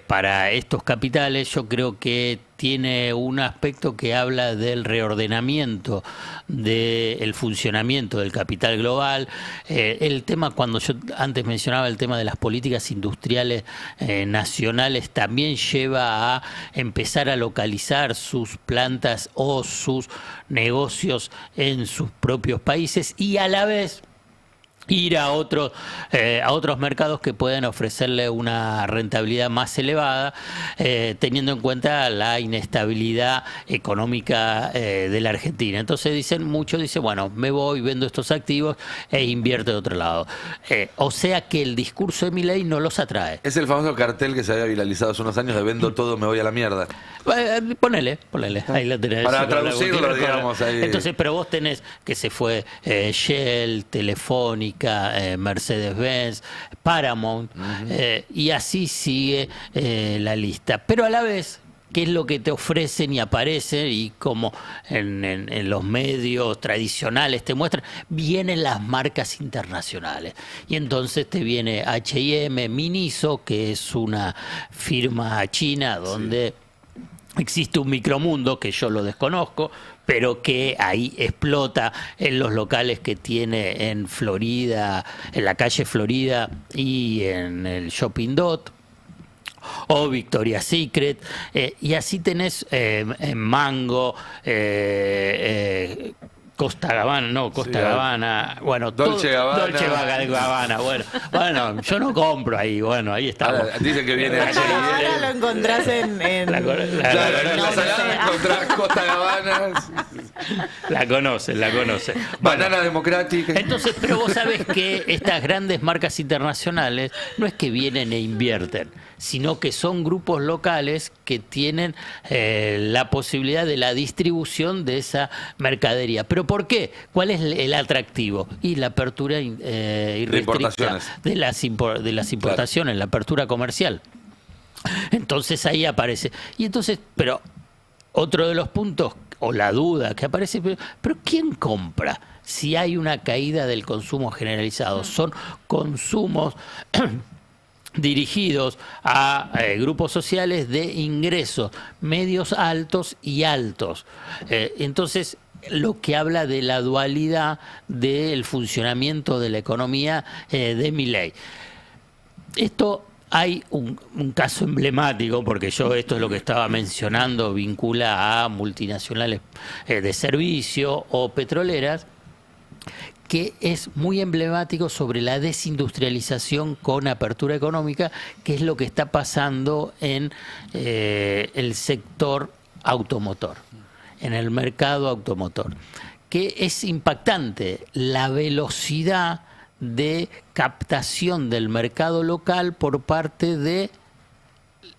Speaker 2: para estos capitales. Yo creo que tiene un aspecto que habla del reordenamiento del funcionamiento del capital global. El tema, cuando yo antes mencionaba el tema de las políticas industriales nacionales, también lleva a empezar a localizar sus plantas o sus negocios en sus propios países y a la vez ir a otros mercados que pueden ofrecerle una rentabilidad más elevada, teniendo en cuenta la inestabilidad económica de la Argentina. Entonces muchos dicen, bueno, me voy, vendo estos activos e invierto de otro lado. O sea que el discurso de Milei no los atrae.
Speaker 1: Es el famoso cartel que se había viralizado hace unos años de vendo todo, me voy a la mierda.
Speaker 2: Ponele, ahí la tenés.
Speaker 1: Para traducirlo, digamos, ahí.
Speaker 2: Entonces, pero vos tenés que se fue Shell, Telefónica, Mercedes-Benz, Paramount, y así sigue la lista. Pero a la vez, ¿qué es lo que te ofrecen y aparecen? Y como en los medios tradicionales te muestran, vienen las marcas internacionales. Y entonces te viene H&M, Miniso, que es una firma china donde existe un micromundo que yo lo desconozco, pero que ahí explota en los locales que tiene en Florida, en la calle Florida y en el Shopping Dot, o Victoria's Secret, y así tenés Mango, Costa Gabbana, bueno,
Speaker 1: Dolce
Speaker 2: Gabbana, bueno, yo no compro ahí, bueno, ahí estamos.
Speaker 1: Dicen que viene H&M.
Speaker 16: Ahora lo encontrás en
Speaker 1: Claro, en la salada encontrás Costa Gabbana.
Speaker 2: La conoce.
Speaker 1: Banana democrática.
Speaker 2: Entonces, pero vos sabés que estas grandes marcas internacionales no es que vienen e invierten, sino que son grupos locales que tienen la posibilidad de la distribución de esa mercadería. ¿Pero por qué? ¿Cuál es el atractivo? Y la apertura irrestricta de las importaciones, la apertura comercial. Entonces ahí aparece. Y entonces, pero otro de los puntos, o la duda que aparece, pero ¿quién compra si hay una caída del consumo generalizado? Son consumos dirigidos a grupos sociales de ingresos medios, altos y altos. Entonces, lo que habla de la dualidad del funcionamiento de la economía de Milei. Esto hay un caso emblemático, porque yo esto es lo que estaba mencionando, vincula a multinacionales de servicio o petroleras, que es muy emblemático sobre la desindustrialización con apertura económica, que es lo que está pasando en el sector automotor, en el mercado automotor, que es impactante la velocidad de captación del mercado local por parte de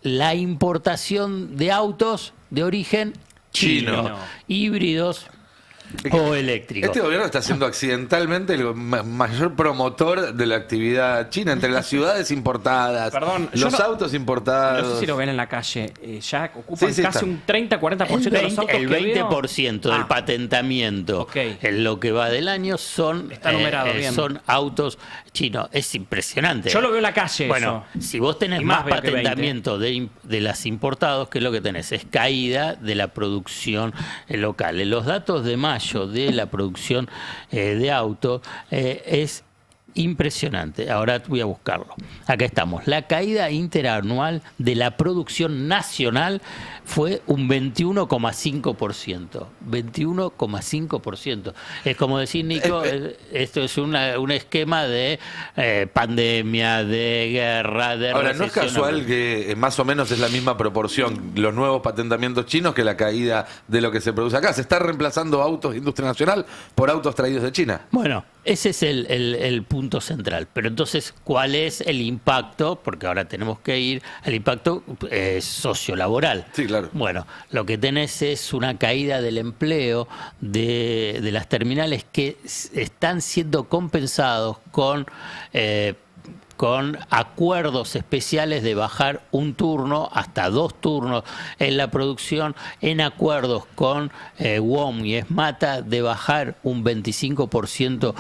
Speaker 2: la importación de autos de origen chino. Híbridos o eléctricos.
Speaker 1: Este gobierno está siendo accidentalmente el mayor promotor de la actividad china entre las ciudades importadas,
Speaker 20: Perdón,
Speaker 1: los autos importados.
Speaker 20: No sé si lo ven en la calle, ya ocupan
Speaker 1: Sí,
Speaker 20: casi
Speaker 1: están.
Speaker 20: un 30-40% de los autos
Speaker 2: El
Speaker 20: que
Speaker 2: 20%
Speaker 20: veo.
Speaker 2: del patentamiento en lo que va del año son,
Speaker 20: Está numerado, bien.
Speaker 2: son autos chinos. Es impresionante.
Speaker 20: Yo lo veo en la calle.
Speaker 2: Bueno,
Speaker 20: eso.
Speaker 2: si vos tenés
Speaker 20: Y
Speaker 2: más
Speaker 20: veo que 20.
Speaker 2: patentamiento de las importados, ¿qué es lo que tenés? Es caída de la producción local. En los datos de mayo de la producción de autos es impresionante. Ahora voy a buscarlo. Acá estamos. La caída interanual de la producción nacional fue un 21,5%. 21,5%. Es como decir, Nico, esto es un esquema de pandemia, de guerra, de
Speaker 1: Ahora, no es
Speaker 2: recesión.
Speaker 1: casual que más o menos es la misma proporción los nuevos patentamientos chinos que la caída de lo que se produce acá. Se está reemplazando autos de industria nacional por autos traídos de China.
Speaker 2: Bueno, ese es el punto central. Pero entonces, ¿cuál es el impacto? Porque ahora tenemos que ir al impacto sociolaboral.
Speaker 1: Sí, claro.
Speaker 2: Bueno, lo que tenés es una caída del empleo de las terminales que están siendo compensados con acuerdos especiales de bajar un turno hasta 2 turnos en la producción, en acuerdos con WOM y ESMATA de bajar un 25%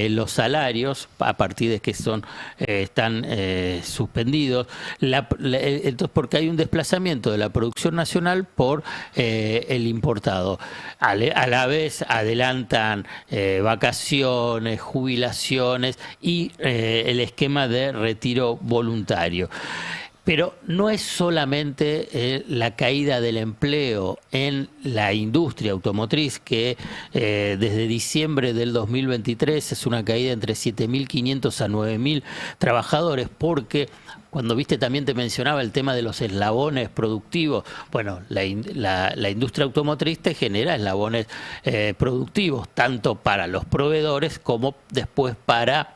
Speaker 2: los salarios a partir de que están suspendidos. Entonces, porque hay un desplazamiento de la producción nacional por el importado. A la vez adelantan vacaciones, jubilaciones y el esquema de retiro voluntario. Pero no es solamente la caída del empleo en la industria automotriz, que desde diciembre del 2023 es una caída entre 7.500 a 9.000 trabajadores, porque cuando también te mencionaba el tema de los eslabones productivos. Bueno, la industria automotriz te genera eslabones productivos, tanto para los proveedores como después para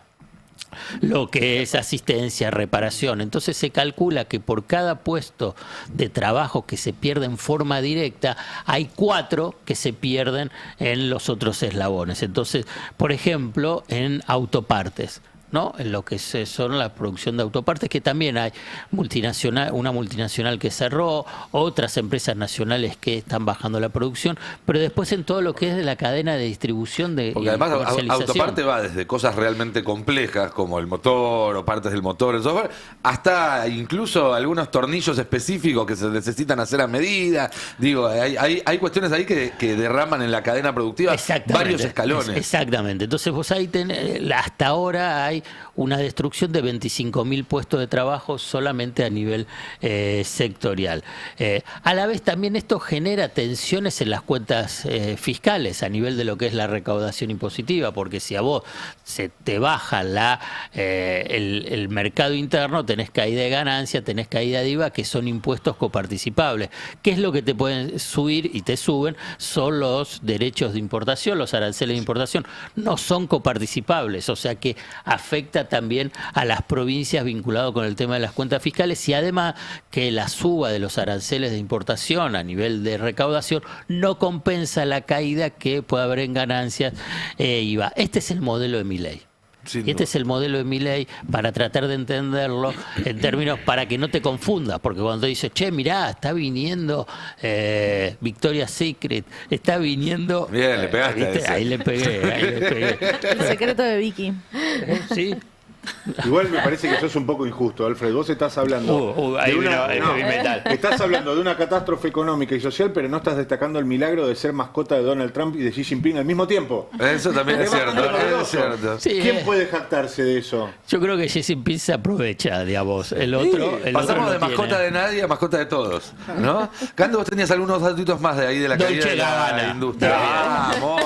Speaker 2: lo que es asistencia, reparación. Entonces se calcula que por cada puesto de trabajo que se pierde en forma directa, hay 4 que se pierden en los otros eslabones. Entonces, por ejemplo, en autopartes, ¿no? En lo que son la producción de autopartes, que también hay una multinacional que cerró, otras empresas nacionales que están bajando la producción, pero después en todo lo que es de la cadena de distribución
Speaker 1: Porque además autoparte va desde cosas realmente complejas como el motor o partes del motor, el software, hasta incluso algunos tornillos específicos que se necesitan hacer a medida. Digo, hay cuestiones ahí que derraman en la cadena productiva varios escalones.
Speaker 2: Exactamente. Entonces vos ahí hasta ahora hay una destrucción de 25.000 puestos de trabajo solamente a nivel sectorial. A la vez también esto genera tensiones en las cuentas fiscales a nivel de lo que es la recaudación impositiva, porque si a vos se te baja el mercado interno, tenés caída de ganancia, tenés caída de IVA, que son impuestos coparticipables. ¿Qué es lo que te pueden subir y te suben? Son los derechos de importación, los aranceles de importación. No son coparticipables, o sea que afecta también a las provincias vinculado con el tema de las cuentas fiscales, y además que la suba de los aranceles de importación a nivel de recaudación no compensa la caída que puede haber en ganancias IVA. Este es el modelo de Milei.
Speaker 1: Sin
Speaker 2: Y este es el modelo de Milei para tratar de entenderlo en términos para que no te confundas, porque cuando dices, che, mirá, está viniendo Victoria's Secret, está viniendo...
Speaker 1: Bien, le pegaste a ese.
Speaker 2: Ahí le pegué.
Speaker 16: El secreto de Vicky.
Speaker 2: Sí.
Speaker 18: Igual me parece que sos un poco injusto, Alfred. Vos estás hablando
Speaker 2: ahí
Speaker 18: de
Speaker 2: vino el heavy metal.
Speaker 18: estás hablando de una catástrofe económica y social, pero no estás destacando el milagro de ser mascota de Donald Trump y de Xi Jinping al mismo tiempo.
Speaker 1: Eso también es cierto. Es cierto.
Speaker 2: Sí,
Speaker 18: ¿Quién puede jactarse de eso?
Speaker 2: Yo creo que Xi Jinping se aprovecha, digamos. El otro
Speaker 1: Pasamos
Speaker 2: no
Speaker 1: de mascota
Speaker 2: tiene.
Speaker 1: de nadie a mascota de todos, ¿no? Cando, vos tenías algunos datitos más de ahí de la caída
Speaker 2: Dolce
Speaker 1: de la
Speaker 2: Gabbana.
Speaker 1: industria. ¡Vamos!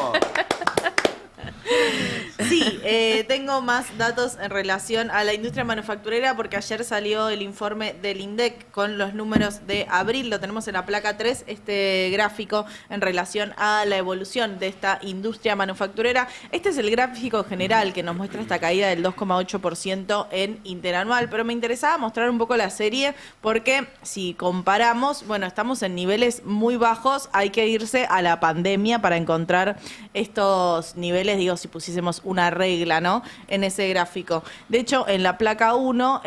Speaker 16: Sí, tengo más datos en relación a la industria manufacturera porque ayer salió el informe del INDEC con los números de abril, lo tenemos en la placa 3, este gráfico en relación a la evolución de esta industria manufacturera. Este es el gráfico general que nos muestra esta caída del 2,8% en interanual, pero me interesaba mostrar un poco la serie porque si comparamos, bueno, estamos en niveles muy bajos, hay que irse a la pandemia para encontrar estos niveles, digo, si pusiésemos una regla, ¿no?, en ese gráfico. De hecho, en la placa 1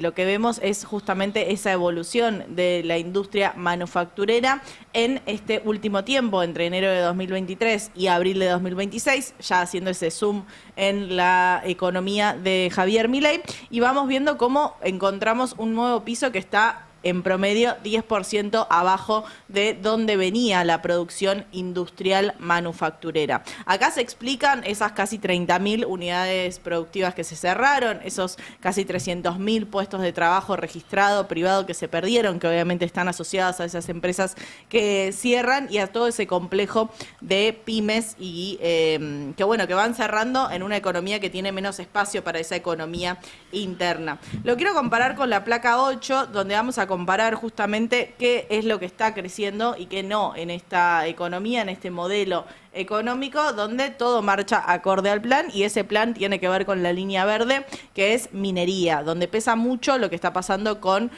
Speaker 16: lo que vemos es justamente esa evolución de la industria manufacturera en este último tiempo, entre enero de 2023 y abril de 2026, ya haciendo ese zoom en la economía de Javier Milei, y vamos viendo cómo encontramos un nuevo piso que está en promedio 10% abajo de donde venía la producción industrial manufacturera. Acá se explican esas casi 30.000 unidades productivas que se cerraron, esos casi 300.000 puestos de trabajo registrado, privado, que se perdieron, que obviamente están asociadas a esas empresas que cierran y a todo ese complejo de pymes y que van cerrando en una economía que tiene menos espacio para esa economía interna. Lo quiero comparar con la placa 8, donde vamos a comparar justamente qué es lo que está creciendo y qué no en esta economía, en este modelo económico, donde todo marcha acorde al plan, y ese plan tiene que ver con la línea verde, que es minería, donde pesa mucho lo que está pasando con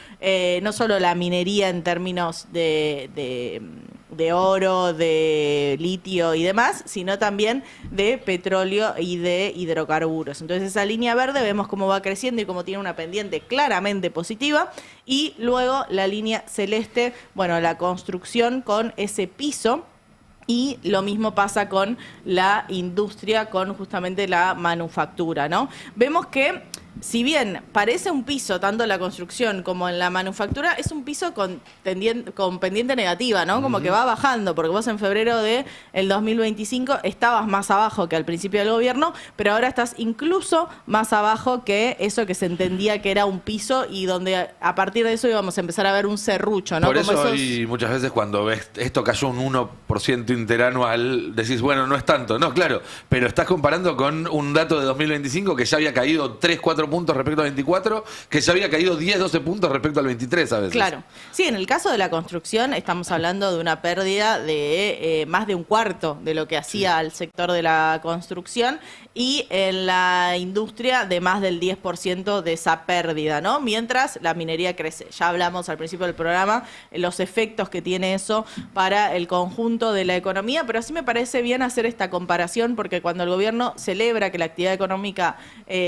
Speaker 16: no solo la minería en términos de oro, de litio y demás, sino también de petróleo y de hidrocarburos. Entonces esa línea verde vemos cómo va creciendo y cómo tiene una pendiente claramente positiva, y luego la línea celeste, bueno, la construcción con ese piso. Y lo mismo pasa con la industria, con justamente la manufactura, ¿no? Vemos que, si bien parece un piso, tanto en la construcción como en la manufactura, es un piso con pendiente negativa, ¿no? Como que va bajando, porque vos en febrero del 2025 estabas más abajo que al principio del gobierno, pero ahora estás incluso más abajo que eso que se entendía que era un piso, y donde a partir de eso íbamos a empezar a ver un serrucho, ¿no?
Speaker 1: Por
Speaker 16: Como
Speaker 1: eso,
Speaker 16: esos...
Speaker 1: y muchas veces cuando ves esto cayó un 1% interanual, decís, bueno, no es tanto. No, claro, pero estás comparando con un dato de 2025 que ya había caído 3-4 puntos respecto al 24, que ya había caído 10-12 puntos respecto al 23 a veces.
Speaker 16: Claro. Sí, en el caso de la construcción estamos hablando de una pérdida de más de un cuarto de lo que hacía el sector de la construcción, y en la industria de más del 10% de esa pérdida, ¿no? Mientras la minería crece. Ya hablamos al principio del programa los efectos que tiene eso para el conjunto de la economía, pero sí me parece bien hacer esta comparación, porque cuando el gobierno celebra que la actividad económica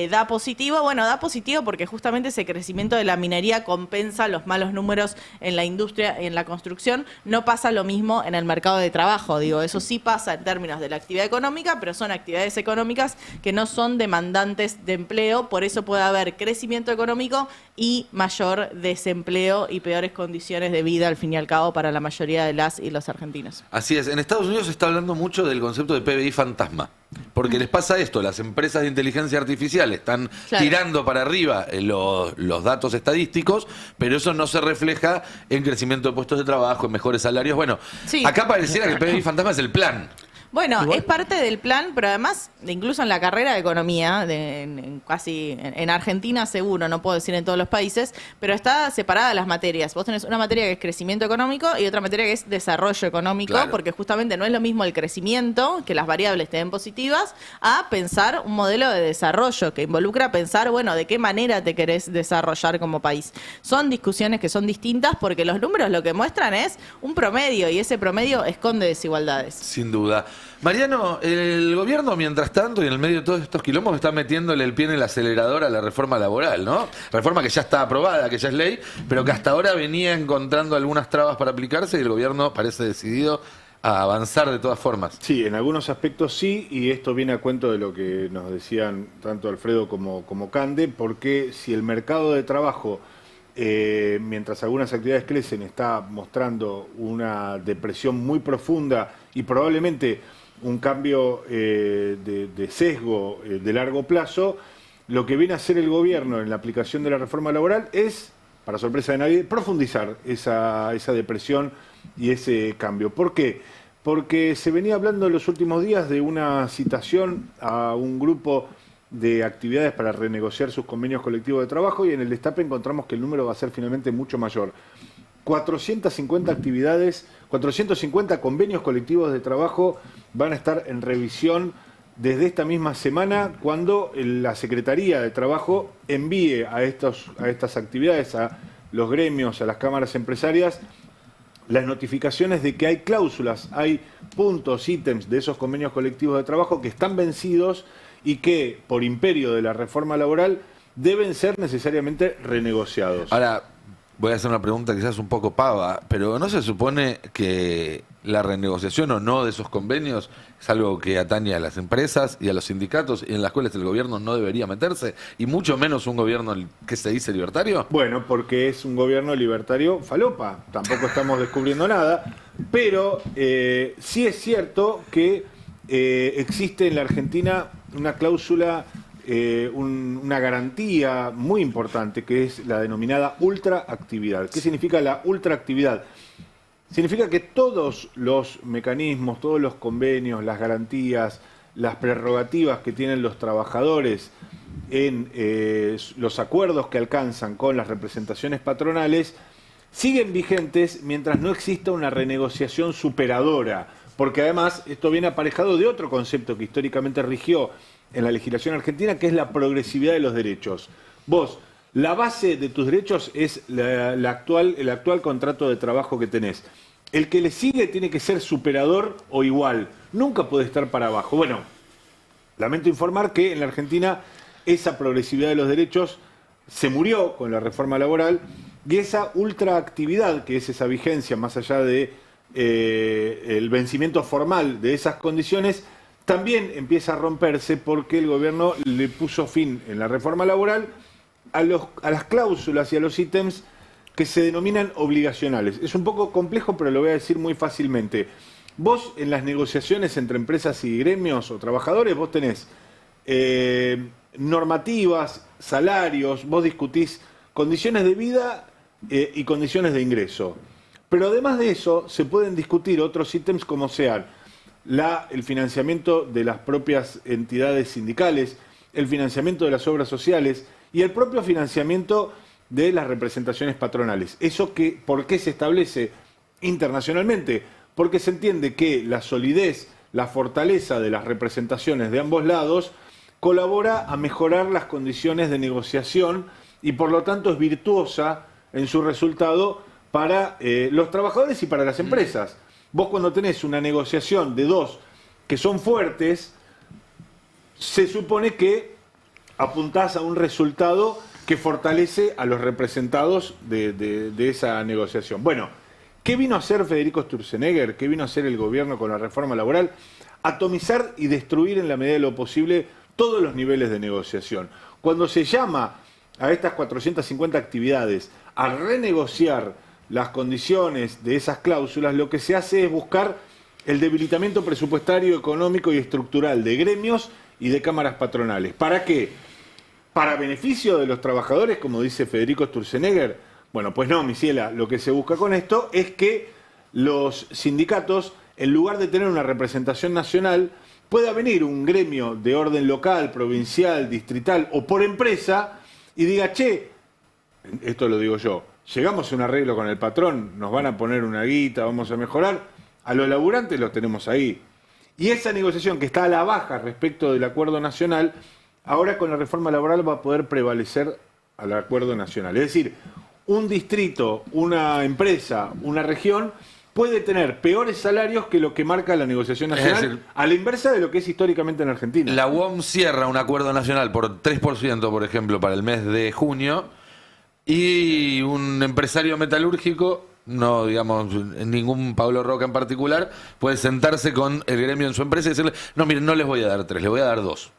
Speaker 16: da positivo, bueno, da positivo porque justamente ese crecimiento de la minería compensa los malos números en la industria, en la construcción. No pasa lo mismo en el mercado de trabajo, digo, eso sí pasa en términos de la actividad económica, pero son actividades económicas que no son demandantes de empleo, por eso puede haber crecimiento económico y mayor desempleo y peores condiciones de vida, al fin y al cabo, para la mayoría de las y los argentinos.
Speaker 1: Así es, en Estados Unidos se está hablando mucho del concepto de PBI fantasma, porque les pasa esto, las empresas de inteligencia artificial están tirando para arriba los datos estadísticos, pero eso no se refleja en crecimiento de puestos de trabajo, en mejores salarios. Bueno,
Speaker 16: sí.
Speaker 1: Acá pareciera que el PBI fantasma es el plan.
Speaker 16: Bueno, igual es parte del plan, pero además, incluso en la carrera de economía, en Argentina seguro, no puedo decir en todos los países, pero está separada las materias. Vos tenés una materia que es crecimiento económico y otra materia que es desarrollo económico, claro, porque justamente no es lo mismo el crecimiento, que las variables te den positivas, a pensar un modelo de desarrollo que involucra pensar, bueno, de qué manera te querés desarrollar como país. Son discusiones que son distintas porque los números lo que muestran es un promedio, y ese promedio esconde desigualdades.
Speaker 1: Sin duda. Mariano, el gobierno, mientras tanto, y en el medio de todos estos quilombos, está metiéndole el pie en el acelerador a la reforma laboral, ¿no? Reforma que ya está aprobada, que ya es ley, pero que hasta ahora venía encontrando algunas trabas para aplicarse y el gobierno parece decidido a avanzar de todas formas.
Speaker 18: Sí, en algunos aspectos sí, y esto viene a cuento de lo que nos decían tanto Alfredo como Cande, porque si el mercado de trabajo, mientras algunas actividades crecen, está mostrando una depresión muy profunda y probablemente un cambio de sesgo de largo plazo, lo que viene a hacer el gobierno en la aplicación de la reforma laboral es, para sorpresa de nadie, profundizar esa depresión y ese cambio. ¿Por qué? Porque se venía hablando en los últimos días de una citación a un grupo de actividades para renegociar sus convenios colectivos de trabajo, y en el destape encontramos que el número va a ser finalmente mucho mayor. 450 actividades, 450 convenios colectivos de trabajo van a estar en revisión desde esta misma semana, cuando la Secretaría de Trabajo envíe a estas actividades, a los gremios, a las cámaras empresarias, las notificaciones de que hay cláusulas, hay puntos, ítems de esos convenios colectivos de trabajo que están vencidos y que, por imperio de la reforma laboral, deben ser necesariamente renegociados.
Speaker 1: Ahora, voy a hacer una pregunta quizás un poco pava, pero ¿no se supone que la renegociación o no de esos convenios es algo que atañe a las empresas y a los sindicatos, y en las cuales el gobierno no debería meterse, y mucho menos un gobierno que se dice libertario?
Speaker 18: Bueno, porque es un gobierno libertario falopa, tampoco estamos descubriendo nada, pero sí es cierto que existe en la Argentina una cláusula, una garantía muy importante, que es la denominada ultraactividad. ¿Qué significa la ultraactividad? Significa que todos los mecanismos, todos los convenios, las garantías, las prerrogativas que tienen los trabajadores en los acuerdos que alcanzan con las representaciones patronales siguen vigentes mientras no exista una renegociación superadora, porque además esto viene aparejado de otro concepto que históricamente rigió en la legislación argentina, que es la progresividad de los derechos. Vos, la base de tus derechos es el actual contrato de trabajo que tenés. El que le sigue tiene que ser superador o igual. Nunca puede estar para abajo. Bueno, lamento informar que en la Argentina esa progresividad de los derechos se murió con la reforma laboral, y esa ultraactividad, que es esa vigencia más allá de el vencimiento formal de esas condiciones, también empieza a romperse porque el gobierno le puso fin en la reforma laboral a las cláusulas y a los ítems que se denominan obligacionales. Es un poco complejo, pero lo voy a decir muy fácilmente. Vos, en las negociaciones entre empresas y gremios o trabajadores, vos tenés normativas, salarios, vos discutís condiciones de vida y condiciones de ingreso. Pero además de eso, se pueden discutir otros ítems como sean el financiamiento de las propias entidades sindicales, el financiamiento de las obras sociales y el propio financiamiento de las representaciones patronales. ¿Eso por qué se establece internacionalmente? Porque se entiende que la solidez, la fortaleza de las representaciones de ambos lados colabora a mejorar las condiciones de negociación y por lo tanto es virtuosa en su resultado para los trabajadores y para las empresas. Vos, cuando tenés una negociación de dos que son fuertes, se supone que apuntás a un resultado que fortalece a los representados de esa negociación. Bueno, ¿qué vino a hacer Federico Sturzenegger? ¿Qué vino a hacer el gobierno con la reforma laboral? Atomizar y destruir en la medida de lo posible todos los niveles de negociación. Cuando se llama a estas 450 actividades a renegociar las condiciones de esas cláusulas, lo que se hace es buscar el debilitamiento presupuestario, económico y estructural de gremios y de cámaras patronales. ¿Para qué? ¿Para beneficio de los trabajadores, como dice Federico Sturzenegger? Bueno, pues no, mi ciela, lo que se busca con esto es que los sindicatos, en lugar de tener una representación nacional, pueda venir un gremio de orden local, provincial, distrital o por empresa y diga, che, esto lo digo yo, llegamos a un arreglo con el patrón, nos van a poner una guita, vamos a mejorar, a los laburantes los tenemos ahí. Y esa negociación que está a la baja respecto del acuerdo nacional, ahora con la reforma laboral va a poder prevalecer al acuerdo nacional. Es decir, un distrito, una empresa, una región puede tener peores salarios que lo que marca la negociación nacional,
Speaker 1: Es decir,
Speaker 18: a la inversa de lo que es históricamente en Argentina.
Speaker 1: La UOM cierra un acuerdo nacional por 3%, por ejemplo, para el mes de junio, y un empresario metalúrgico, no digamos ningún Pablo Roca en particular, puede sentarse con el gremio en su empresa y decirle, no, miren, no les voy a dar 3, les voy a dar 2.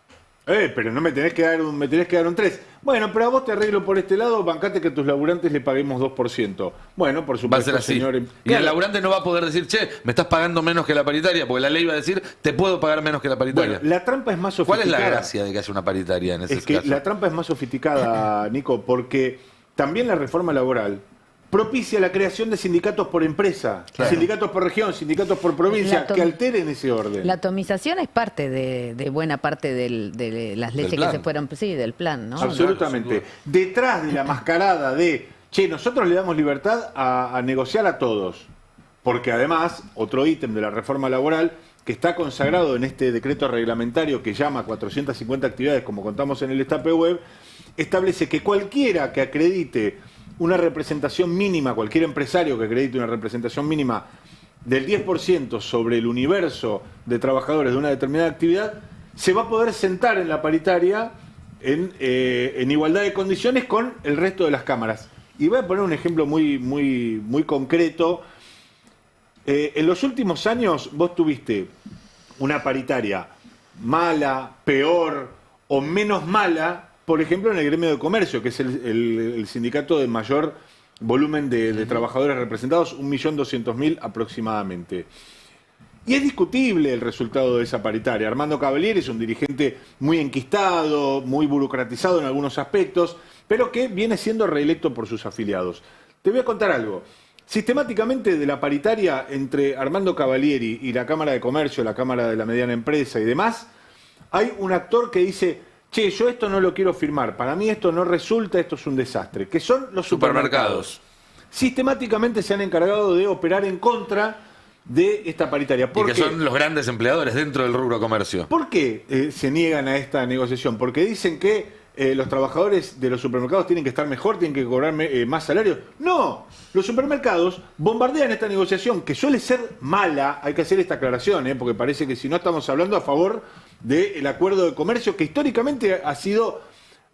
Speaker 18: Pero no me tenés que dar un 3. Bueno, pero a vos te arreglo por este lado, bancate que a tus laburantes le paguemos 2%. Bueno, por supuesto,
Speaker 1: Va a ser así.
Speaker 18: señor.
Speaker 1: Y el laburante no va a poder decir, che, me estás pagando menos que la paritaria, porque la ley va a decir, te puedo pagar menos que la paritaria.
Speaker 18: Bueno, la trampa es más sofisticada.
Speaker 1: ¿Cuál es la gracia de que haya una paritaria en ese
Speaker 18: Es que
Speaker 1: caso?
Speaker 18: la trampa es más sofisticada, Nico, porque también la reforma laboral propicia la creación de sindicatos por empresa,
Speaker 1: Claro.
Speaker 18: sindicatos por región, sindicatos por provincia, que alteren ese orden.
Speaker 17: La atomización es parte de buena parte de las leyes que
Speaker 18: plan.
Speaker 17: se fueron, sí, del plan, ¿no?
Speaker 18: Absolutamente. Detrás de la mascarada de, che, nosotros le damos libertad a negociar a todos, porque además, otro ítem de la reforma laboral que está consagrado en este decreto reglamentario que llama 450 actividades, como contamos en el destape web, establece que cualquiera que acredite una representación mínima, cualquier empresario que acredite una representación mínima del 10% sobre el universo de trabajadores de una determinada actividad, se va a poder sentar en la paritaria en igualdad de condiciones con el resto de las cámaras. Y voy a poner un ejemplo muy concreto. En los últimos años vos tuviste una paritaria mala, peor o menos mala, por ejemplo, en el gremio de comercio, que es el sindicato de mayor volumen de trabajadores representados, 1.200.000 aproximadamente. Y es discutible el resultado de esa paritaria. Armando Cavalieri es un dirigente muy enquistado, muy burocratizado en algunos aspectos, pero que viene siendo reelecto por sus afiliados. Te voy a contar algo. Sistemáticamente de la paritaria entre Armando Cavalieri y la Cámara de Comercio, la Cámara de la Mediana Empresa y demás, hay un actor que dice, che, yo esto no lo quiero firmar, para mí esto no resulta, esto es un desastre, que son los supermercados. Sistemáticamente se han encargado de operar en contra de esta paritaria.
Speaker 1: Y que son los grandes empleadores dentro del rubro comercio.
Speaker 18: ¿Por qué se niegan a esta negociación? Porque dicen que los trabajadores de los supermercados tienen que estar mejor, tienen que cobrar más salario. No, los supermercados bombardean esta negociación, que suele ser mala, hay que hacer esta aclaración, porque parece que si no estamos hablando a favor del acuerdo de comercio, que históricamente ha sido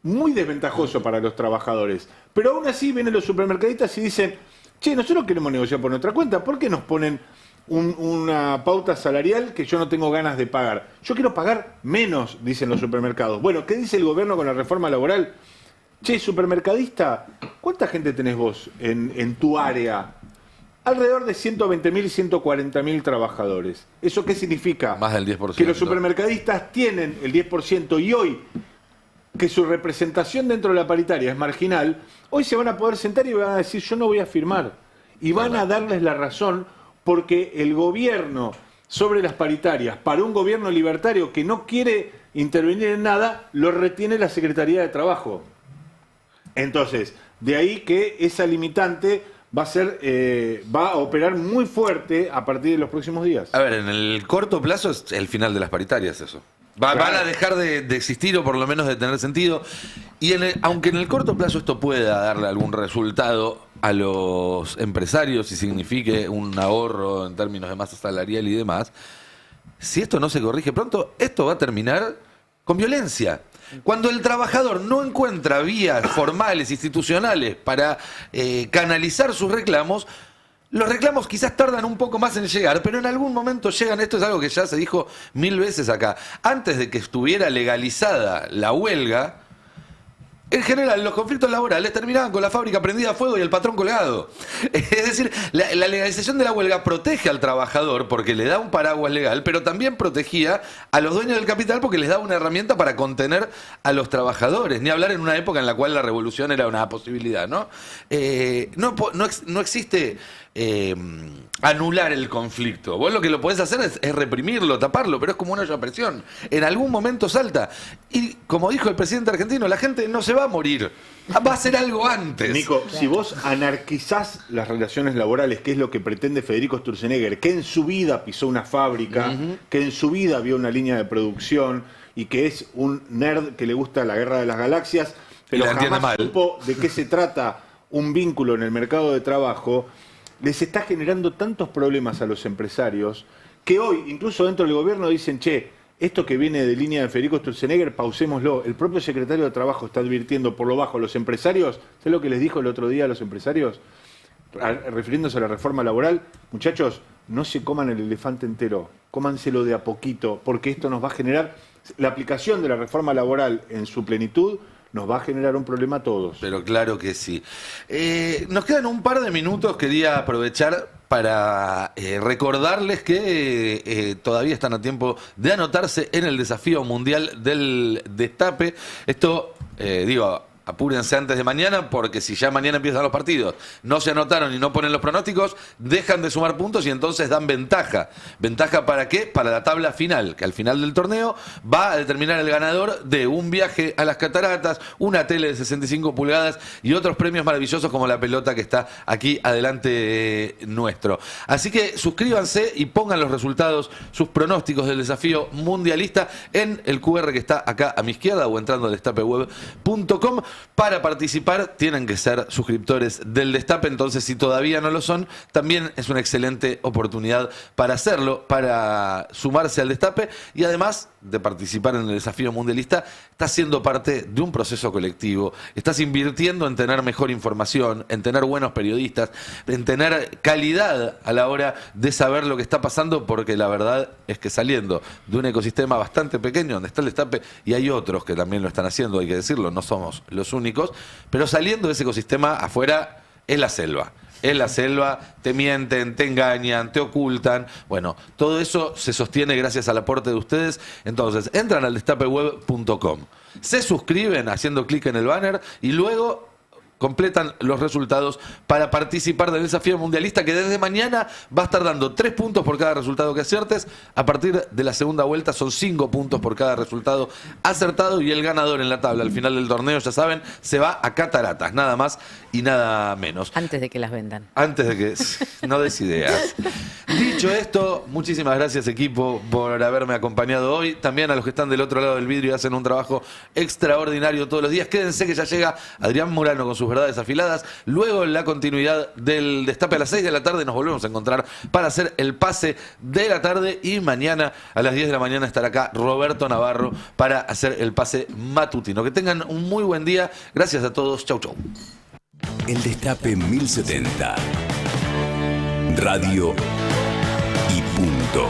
Speaker 18: muy desventajoso para los trabajadores. Pero aún así vienen los supermercadistas y dicen, che, nosotros queremos negociar por nuestra cuenta, ¿por qué nos ponen una pauta salarial que yo no tengo ganas de pagar? Yo quiero pagar menos, dicen los supermercados. Bueno, ¿qué dice el gobierno con la reforma laboral? Che, supermercadista, ¿cuánta gente tenés vos en tu área? Alrededor de 120.000, 140.000 trabajadores. ¿Eso qué significa?
Speaker 1: Más del 10%.
Speaker 18: Que los supermercadistas tienen el 10% y hoy, que su representación dentro de la paritaria es marginal, hoy se van a poder sentar y van a decir, yo no voy a firmar. Y van a darles la razón, porque el gobierno sobre las paritarias, para un gobierno libertario que no quiere intervenir en nada, lo retiene la Secretaría de Trabajo. Entonces, de ahí que esa limitante va a operar muy fuerte a partir de los próximos días.
Speaker 1: A ver, en el corto plazo es el final de las paritarias eso. Van a dejar de existir o por lo menos de tener sentido. Y aunque en el corto plazo esto pueda darle algún resultado a los empresarios y signifique un ahorro en términos de masa salarial y demás, si esto no se corrige pronto, esto va a terminar con violencia. Cuando el trabajador no encuentra vías formales, institucionales para canalizar sus reclamos, los reclamos quizás tardan un poco más en llegar, pero en algún momento llegan. Esto es algo que ya se dijo 1000 veces acá. Antes de que estuviera legalizada la huelga, en general los conflictos laborales terminaban con la fábrica prendida a fuego y el patrón colgado. Es decir, la legalización de la huelga protege al trabajador porque le da un paraguas legal, pero también protegía a los dueños del capital porque les daba una herramienta para contener a los trabajadores. Ni hablar en una época en la cual la revolución era una posibilidad, ¿no? No existe anular el conflicto. Vos lo que lo podés hacer es reprimirlo, taparlo, pero es como una olla a presión. En algún momento salta. Y como dijo el presidente argentino, la gente no se va a morir. Va a hacer algo antes.
Speaker 18: Nico, si vos anarquizás las relaciones laborales, que es lo que pretende Federico Sturzenegger, que en su vida pisó una fábrica, que en su vida vio una línea de producción y que es un nerd que le gusta la guerra de las galaxias, pero jamás supo de qué se trata un vínculo en el mercado de trabajo. les está generando tantos problemas a los empresarios que hoy, incluso dentro del gobierno, dicen, che, esto que viene de línea de Federico Sturzenegger, pausémoslo. El propio secretario de Trabajo está advirtiendo por lo bajo a los empresarios. ¿Sabes lo que les dijo el otro día a los empresarios? Refiriéndose a la reforma laboral, muchachos, no se coman el elefante entero, cómanselo de a poquito, porque esto nos va a generar, la aplicación de la reforma laboral en su plenitud, nos va a generar un problema a todos.
Speaker 1: Pero claro que sí. Nos quedan un par de minutos, quería aprovechar para recordarles que todavía están a tiempo de anotarse en el desafío mundial del Destape. Esto, apúrense antes de mañana, porque si ya mañana empiezan los partidos, no se anotaron y no ponen los pronósticos, dejan de sumar puntos y entonces dan ventaja. ¿Ventaja para qué? Para la tabla final, que al final del torneo va a determinar el ganador de un viaje a las cataratas, una tele de 65 pulgadas y otros premios maravillosos como la pelota que está aquí adelante nuestro. Así que suscríbanse y pongan los resultados, sus pronósticos del desafío mundialista en el QR que está acá a mi izquierda o entrando a destapeweb.com. Para participar tienen que ser suscriptores del Destape, entonces si todavía no lo son, también es una excelente oportunidad para hacerlo, para sumarse al Destape y además de participar en el desafío mundialista, estás siendo parte de un proceso colectivo, estás invirtiendo en tener mejor información, en tener buenos periodistas, en tener calidad a la hora de saber lo que está pasando, porque la verdad es que saliendo de un ecosistema bastante pequeño donde está el Destape, y hay otros que también lo están haciendo, hay que decirlo, no somos los únicos, pero saliendo de ese ecosistema afuera es la selva. Es la selva, te mienten, te engañan, te ocultan. Bueno, todo eso se sostiene gracias al aporte de ustedes. Entonces, entran al destapeweb.com, se suscriben haciendo clic en el banner y luego completan los resultados para participar del desafío mundialista, que desde mañana va a estar dando 3 puntos por cada resultado que aciertes. A partir de la segunda vuelta son 5 puntos por cada resultado acertado y el ganador en la tabla al final del torneo, ya saben, se va a cataratas, nada más y nada menos.
Speaker 17: Antes de que las vendan.
Speaker 1: Antes de que no des ideas. Dicho esto, muchísimas gracias, equipo, por haberme acompañado hoy. También a los que están del otro lado del vidrio y hacen un trabajo extraordinario todos los días. Quédense que ya llega Adrián Murano con sus verdades afiladas. Luego, en la continuidad del Destape a las 6 de la tarde, nos volvemos a encontrar para hacer el pase de la tarde. Y mañana a las 10 de la mañana estará acá Roberto Navarro para hacer el pase matutino. Que tengan un muy buen día. Gracias a todos. Chau, chau.
Speaker 3: El Destape 1070. Radio y punto.